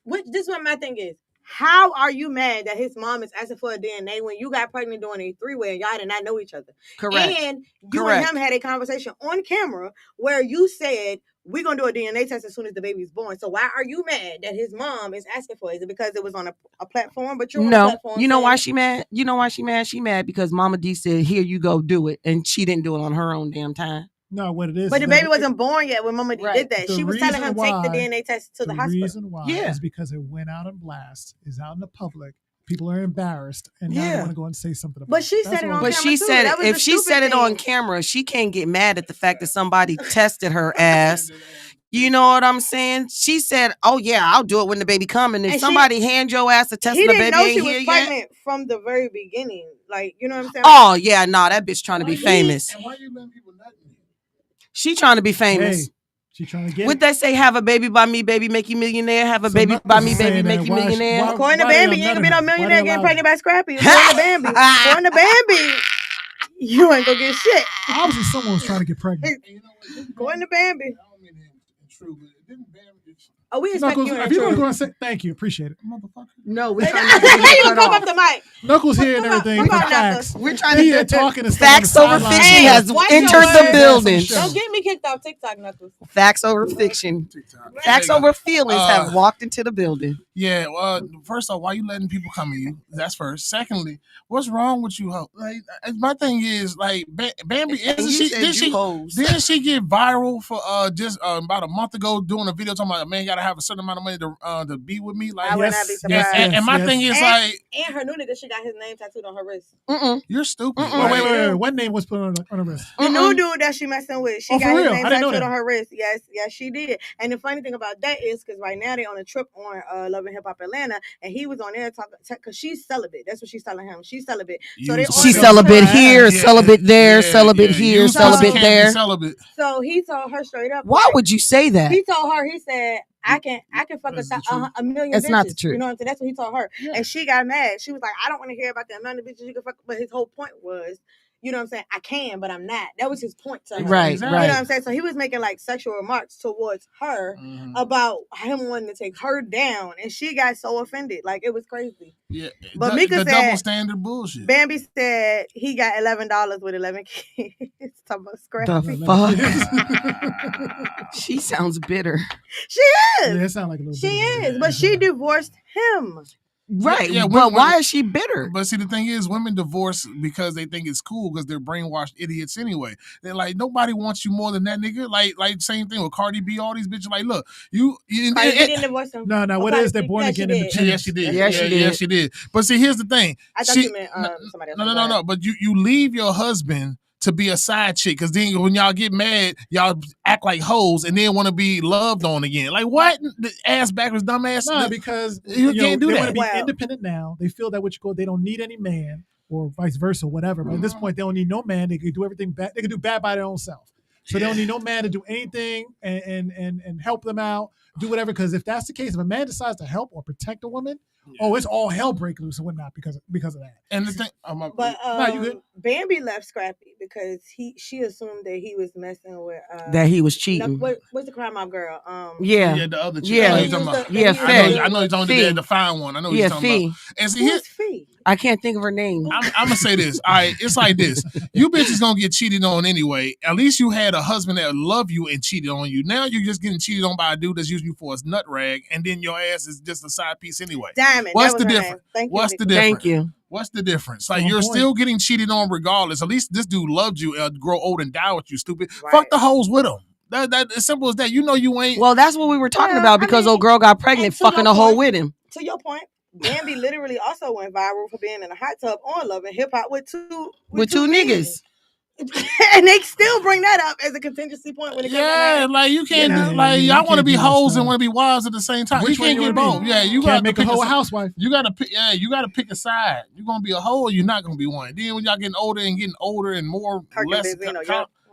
which this is what my thing is. How are you mad that his mom is asking for a DNA when you got pregnant doing a 3-way and y'all did not know each other? Correct. And you and him had a conversation on camera where you said, we're going to do a DNA test as soon as the baby's born. So why are you mad that his mom is asking for it? Is it because it was on a platform? But you're on a platform. You know why she mad? You know why she mad? She mad because Mama D said, here you go, do it. And she didn't do it on her own damn time. No, what it is. But the baby wasn't born yet when Mama D did that. She was telling him take the DNA test to the hospital. The reason why is because it went out in blast, is out in the public. People are embarrassed, and now they want to go and say something about it. But she said it on camera. But she said it. If she said it on camera, she can't get mad at the fact that somebody tested her ass. You know what I'm saying? She said, "Oh yeah, I'll do it when the baby comes." And if somebody hand your ass to test the baby, he didn't know she was pregnant from the very beginning. Like, you know what I'm saying? Oh yeah, nah, that bitch trying to be famous. And why you letting people nut me? She trying to be famous. Hey, she trying to get. Would they say, "Have a baby by me, baby, make you millionaire"? Have a baby by me, baby, make you millionaire. According to Bambi, you ain't gonna be no millionaire getting pregnant by Scrappy. According to Bambi, you ain't gonna get shit. Obviously, someone was trying to get pregnant. According to Bambi. I don't mean it true, but didn't Bambi? Oh, we expect Knuckles, you if you're going to go and say thank you, appreciate it, motherfucker. No, we're trying to you come up the mic. Knuckles here and everything. Facts. We're trying to get talking and facts over fiction has entered the building. Don't get me kicked off TikTok, Knuckles. Facts over fiction. Facts over feelings have walked into the building. Yeah. First off, why you letting people come to you? That's first. Secondly, what's wrong with you? Like, my thing is like Bambi. Didn't she get viral for just about a month ago doing a video talking about a man got to have a certain amount of money to be with me? Like, I would not be surprised. And my thing is and her new nigga, she got his name tattooed on her wrist. You're stupid. Wait. What name was put on her wrist? The new dude that she messing with, she got his name tattooed on her wrist. Yes, she did. And the funny thing about that is because right now they on a trip on Love and Hip Hop Atlanta, and he was on there talking because she's celibate. That's what she's telling him. She's celibate. So she's celibate here, celibate there, celibate here, celibate there. So he told her straight up. Why would you say that? He told her. He said, I can fuck a million That's bitches. not the truth. You know what I'm saying? That's what he told her. Yeah. And she got mad. She was like, I don't want to hear about the amount of bitches you can fuck. But his whole point was, you know what I'm saying? I can, but I'm not. That was his point to her. Right. You know what I'm saying? So he was making like sexual remarks towards her about him wanting to take her down. And she got so offended. Like, it was crazy. Yeah. But Mika said, double standard bullshit. Bambi said he got $11 with 11 kids. Talking about Scrappy. The fuck? She sounds bitter. She is. Yeah, it sounds like a little She is. But she divorced him. Right, but why is she bitter? But see, the thing is, women divorce because they think it's cool because they're brainwashed idiots anyway. They're like, nobody wants you more than that nigga. Like same thing with Cardi B. All these bitches like, look, you Cardi B didn't divorce him. No, what is they're born again independent? Yes, she did. Yes, she did. But see, here's the thing. I thought you meant somebody else. No. But you leave your husband to be a side chick, because then when y'all get mad, y'all act like hoes and then want to be loved on again. Like, what? The ass backwards, dumbass. No, because you can't do they that. want to be independent now. They feel that they don't need any man, or vice versa, whatever. But at this point, they don't need no man. They can do everything bad. They can do bad by their own self. So they don't need no man to do anything and help them out, do whatever. Because if that's the case, if a man decides to help or protect a woman, it's all hell break loose and whatnot because of that. And the thing, you good? Bambi left Scrappy because she assumed that he was messing with that he was cheating. What's the crime mob girl? The other chick. Yeah, I know you're talking about the fine one. I know you're talking about. And see, who's Fee? I can't think of her name. I'm gonna say this. All right, it's like this. You bitches gonna get cheated on anyway. At least you had a husband that loved you and cheated on you. Now you're just getting cheated on by a dude that's using you for his nut rag, and then your ass is just a side piece anyway. Diamond. What's the difference? What's the difference? Thank you. What's the difference? Like, you're still getting cheated on regardless. At least this dude loved you, grow old and die with you, stupid. Right. Fuck the hoes with him. That as simple as that. You know you ain't. Well, that's what we were talking about because old girl got pregnant fucking a hoe with him. To your point, Bambi literally also went viral for being in a hot tub on Love and Hip Hop with two niggas. And they still bring that up as a contingency point when it comes to like you can't do like y'all want to be hoes and want to be wives at the same time. You can't get both. Yeah, you gotta make a hoe a housewife. You gotta pick. Yeah, you gotta pick a side. You're gonna be a hoe or you're not gonna be one. Then when y'all getting older and more less.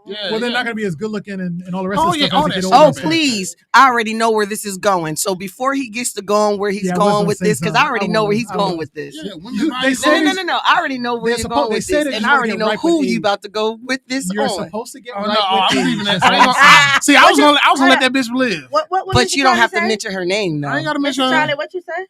Yeah, Well, they're yeah. not going to be as good looking and all the rest Oh, of the yeah, stuff all as they that get shit. older. Oh, and stuff. please. I already know where this is going. So before he gets to going where he's Yeah, I was going gonna with say this, because I something. already I know where was, he's I going was. with this. Yeah, women You- buy they you say lunch. No. I already know where They're you're supposed- going they with say this. that And you're I gonna already get know ripe with who you age. about to go with this You're on. supposed to get Oh, ripe no, with I'm age. leaving that. That's I ain't all gonna, I'm saying. see, I was gonna let that bitch live. What But you don't have to say? mention her name, I ain't though. gotta mention Mr. her. Charlie, what you say?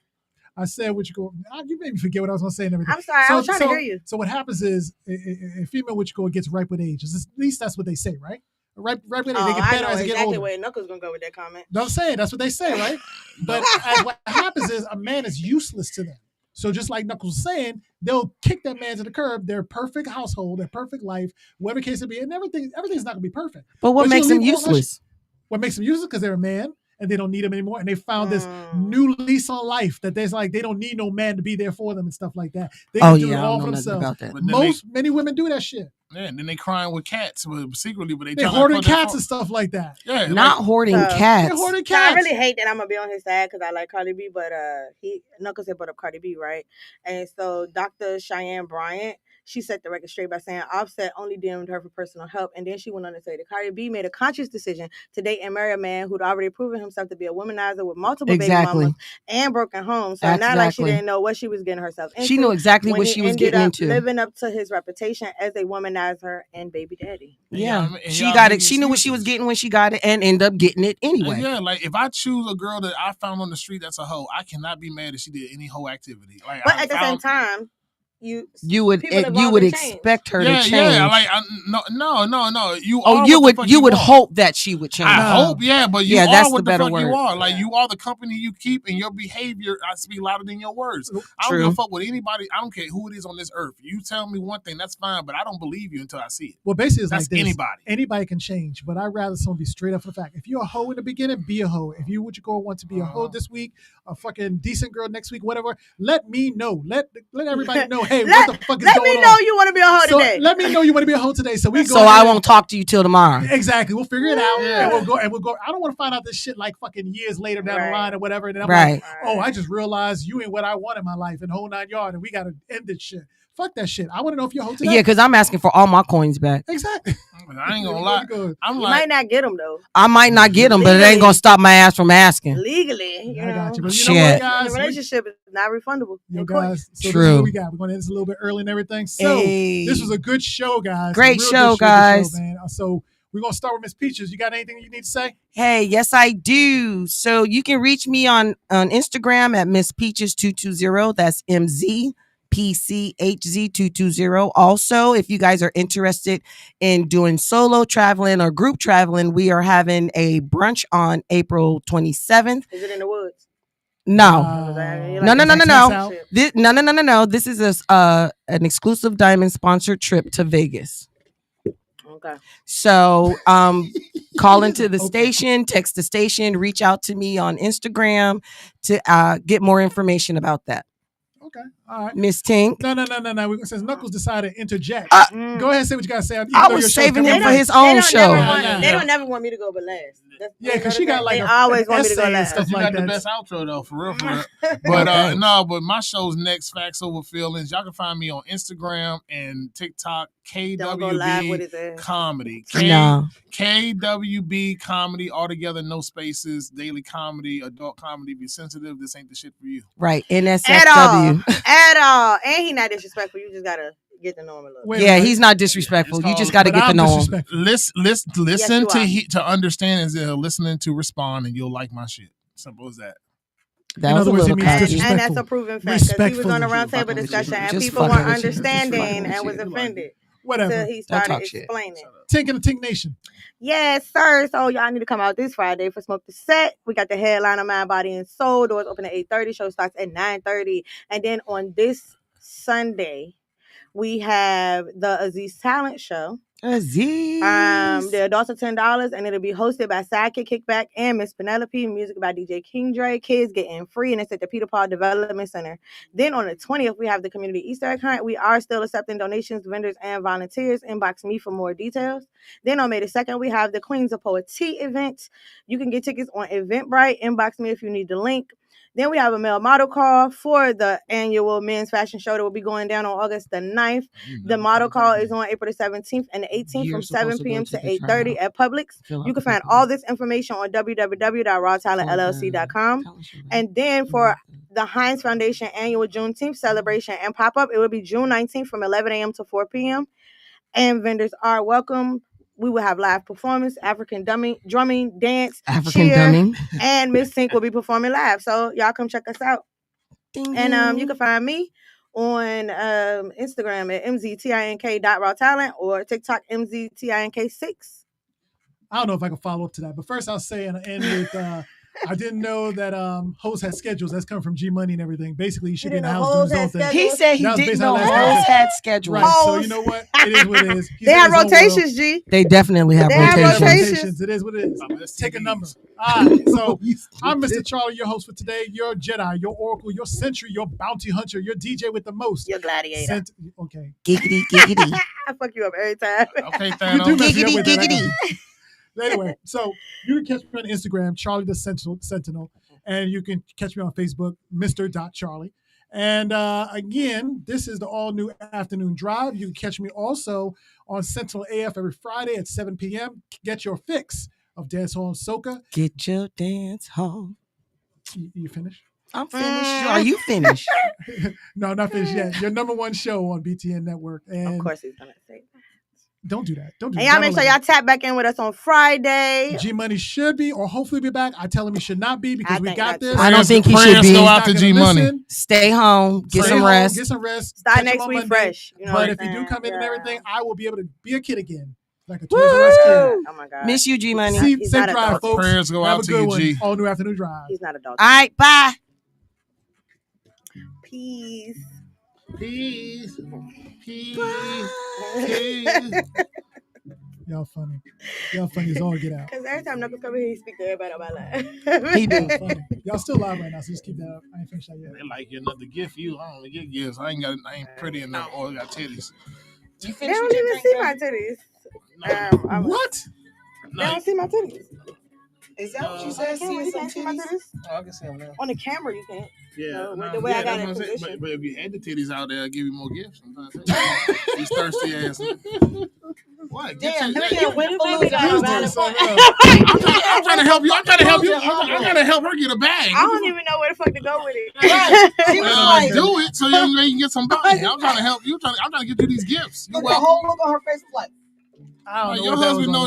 I said what you go. You made me forget what I was going to say and everything. I'm sorry, I was trying to hear you. So what happens is a female what you go gets ripe with age. At least that's what they say, right? Ripe with age. They get I better know as they get exactly older. where Knuckles gonna go with that comment. No, I'm saying that's what they say, right? But what happens is a man is useless to them. So just like Knuckles was saying, they'll kick that man to the curb. Their perfect household, their perfect life, whatever case it be, and everything's not gonna be perfect. But what But makes you'll him leave all that useless? What makes them useless? Because they're a man and they don't need him anymore. And they found this new lease on life that there's like they don't need no man to be there for them and stuff like that. They can do it all for themselves. about that. Many women do that shit. Yeah, and then they crying with cats, but secretly, but They hoarding cats and stuff like that. Yeah, Not hoarding cats. They're hoarding I cats. really hate that I'm gonna be on his side because I like Cardi B, but Knuckles had brought up Cardi B, right? And so Dr. Cheyenne Bryant, she set the record straight by saying Offset only DM'd her for personal help, and then she went on to say that Cardi B made a conscious decision to date and marry a man who'd already proven himself to be a womanizer with multiple baby mamas and broken homes. So not like she didn't know what she was getting herself into. She knew exactly when what he she was ended getting up into. living up to his reputation as a womanizer and baby daddy. Yeah, she got it. She knew what she was getting when she got it, and ended up getting it anyway. Yeah, like if I choose a girl that I found on the street that's a hoe, I cannot be mad if she did any hoe activity. Like, but at the same time, you would expect her to change. Yeah, like no. You would hope that she would change. I hope, yeah, but you are that's what the better fuck word. you are. Like you are the company you keep, and your behavior I speak louder than your words. I don't give a fuck with anybody. I don't care who it is on this earth. You tell me one thing, that's fine, but I don't believe you until I see it. Well, basically, it's that's like this. Anybody can change, but I'd rather someone be straight up for the fact. If you're a hoe in the beginning, be a hoe. If you what you go want to be a hoe this week, a fucking decent girl next week, whatever, let me know. Let everybody know. Hey, what the fuck is going on? Let me know you want to be a hoe today. Let me know you want to be a hoe today. So I won't talk to you till tomorrow. Exactly. We'll figure it out. And we'll go. I don't want to find out this shit like fucking years later down the line or whatever. And then I'm like, oh, I just realized you ain't what I want in my life and whole 9 yards, and we gotta end this shit. Fuck that shit. I want to know if you're a hoe today. Yeah, because I'm asking for all my coins back. Exactly. I ain't gonna lie. You might not get them though. I might not get them, but it ain't gonna stop my ass from asking. Legally, I got you. But Shit. You know what, guys? The relationship is not refundable. Yo, guys, so True. This is what we got. We're going to end this a little bit early and everything. So this was a good show, guys. Great Real show, good guys. Good show, man. So we're going to start with Miss Peaches. You got anything you need to say? Hey, yes, I do. So you can reach me on Instagram at Miss Peaches 220. That's MZPCHZ220. Also, if you guys are interested in doing solo traveling or group traveling, we are having a brunch on April 27th. Is it in the woods? No. No. No. This is an exclusive Diamond sponsored trip to Vegas. Okay. So call into the station, text the station, reach out to me on Instagram to get more information about that. Okay. All right. Miss Tink. No. Since Knuckles decided to interject, go ahead and say what you got to say. I was saving him for his own show. They don't never want me to go but last. Yeah, because she got like they always want me to go last. Stuff you like got that. the best outro though, for real. But but my show's next, Facts Over Feelings. Y'all can find me on Instagram and TikTok, KWB Comedy. KWB Comedy, all together, no spaces, daily comedy, adult comedy. Be sensitive. This ain't the shit for you. Right. NSFW. At all. And he not disrespectful. You just gotta get to know him a little. He's not disrespectful. You just got to get to know him. Listen to understand is listening to respond, and you'll like my shit. Simple as that. That was a little and that's a proven fact because he was on a roundtable discussion and people weren't understanding and was offended. Whatever. So he started explaining. Tink and the Tink Nation. Yes, sir. So y'all need to come out this Friday for Smoke the Set. We got the headliner Mind, Body, and Soul. Doors open at 8:30. Show starts at 9:30. And then on this Sunday, we have the Aziz Talent Show. Aziz. The adults are $10 and it'll be hosted by Sidekick Kickback and Miss Penelope. Music by DJ King Dre. Kids getting free and it's at the Peter Paul Development Center. Then on the 20th, we have the community Easter egg hunt. We are still accepting donations, vendors, and volunteers. Inbox me for more details. Then on May the 2nd, we have the Queens of Poetry event. You can get tickets on Eventbrite. Inbox me if you need the link. Then we have a male model call for the annual men's fashion show that will be going down on August the 9th. The model call is on April the 17th and the 18th from 7 p.m. to 8:30 at Publix. You can find all this information on www.rawtalentllc.com. And then for the Heinz Foundation annual Juneteenth celebration and pop-up, it will be June 19th from 11 a.m. to 4 p.m. And vendors are welcome. We will have live performance, African drumming, dance, cheer, and Miss Sink will be performing live. So y'all come check us out. And you can find me on Instagram at mztink.rawtalent or TikTok mztink6. I don't know if I can follow up to that, but first I'll say and end with I didn't know that hoes had schedules. That's coming from G Money and everything. Basically, you should be in the house doing his own thing. He said he didn't know hoes had schedules. Right. So you know what? It is what it is. They have rotations, G. They definitely have rotations. It is what it is. Let's take a number. All right. So I'm Mr. Charlie, your host for today. Your Jedi, your Oracle, your Sentry, your Bounty Hunter, your DJ with the most. Your Gladiator. Okay. Giggity, giggity. I fuck you up every time. Okay, You Thanos. do mess me up Giggity, with that. giggity. Anyway, so you can catch me on Instagram, Charlie the Sentinel, and you can catch me on Facebook, Mr.Charlie. And again, this is the all-new afternoon drive. You can catch me also on Sentinel AF every Friday at 7 p.m. Get your fix of dancehall and soca. Get your dance hall. You finished? I'm finished. Are you finished? No, not finished yet. Your number one show on BTN Network. And of course he's going to say that. Don't do that. Don't do and that. y'all make sure y'all tap back in with us on Friday. G Money should be or hopefully be back. I tell him he should not be because we got this. I don't think he should be. Go out to G Money. Stay home. Get some rest. Get some rest. Start next week fresh. You know but if you do come in and everything, I will be able to be a kid again. Like a Toys R Us kid. Oh my God. Miss you, G Money. Safe drive, folks. Prayers go Have out a to good you, one. G. All new afternoon drive. He's not a dog. All right, bye. Peace. Peace. Peace. Y'all funny. Y'all funny as all get out. Because every time Knuckles come here, he speak to everybody about life. He do. Y'all still live right now, so just keep that up. I ain't finished that yet. They like another gift. I don't get gifts. I ain't pretty enough or got titties. They don't even see my titties. What? They don't see my titties. Is that what you said? You can't see my titties? Oh, I can see them now. On the camera, you can't. Yeah, the way I got it that's what I'm saying. positioned. But if you had the titties out there, I'd give you more gifts. These thirsty ass. What? Damn, I'm when we got trying to help you. I'm trying to help her get a bag. I don't even know where the fuck to go with it. She was like, do it so you can get some body. I'm trying to help you. I'm trying to get you these gifts. the whole look on her face was like, I don't know your what that was husband on. knows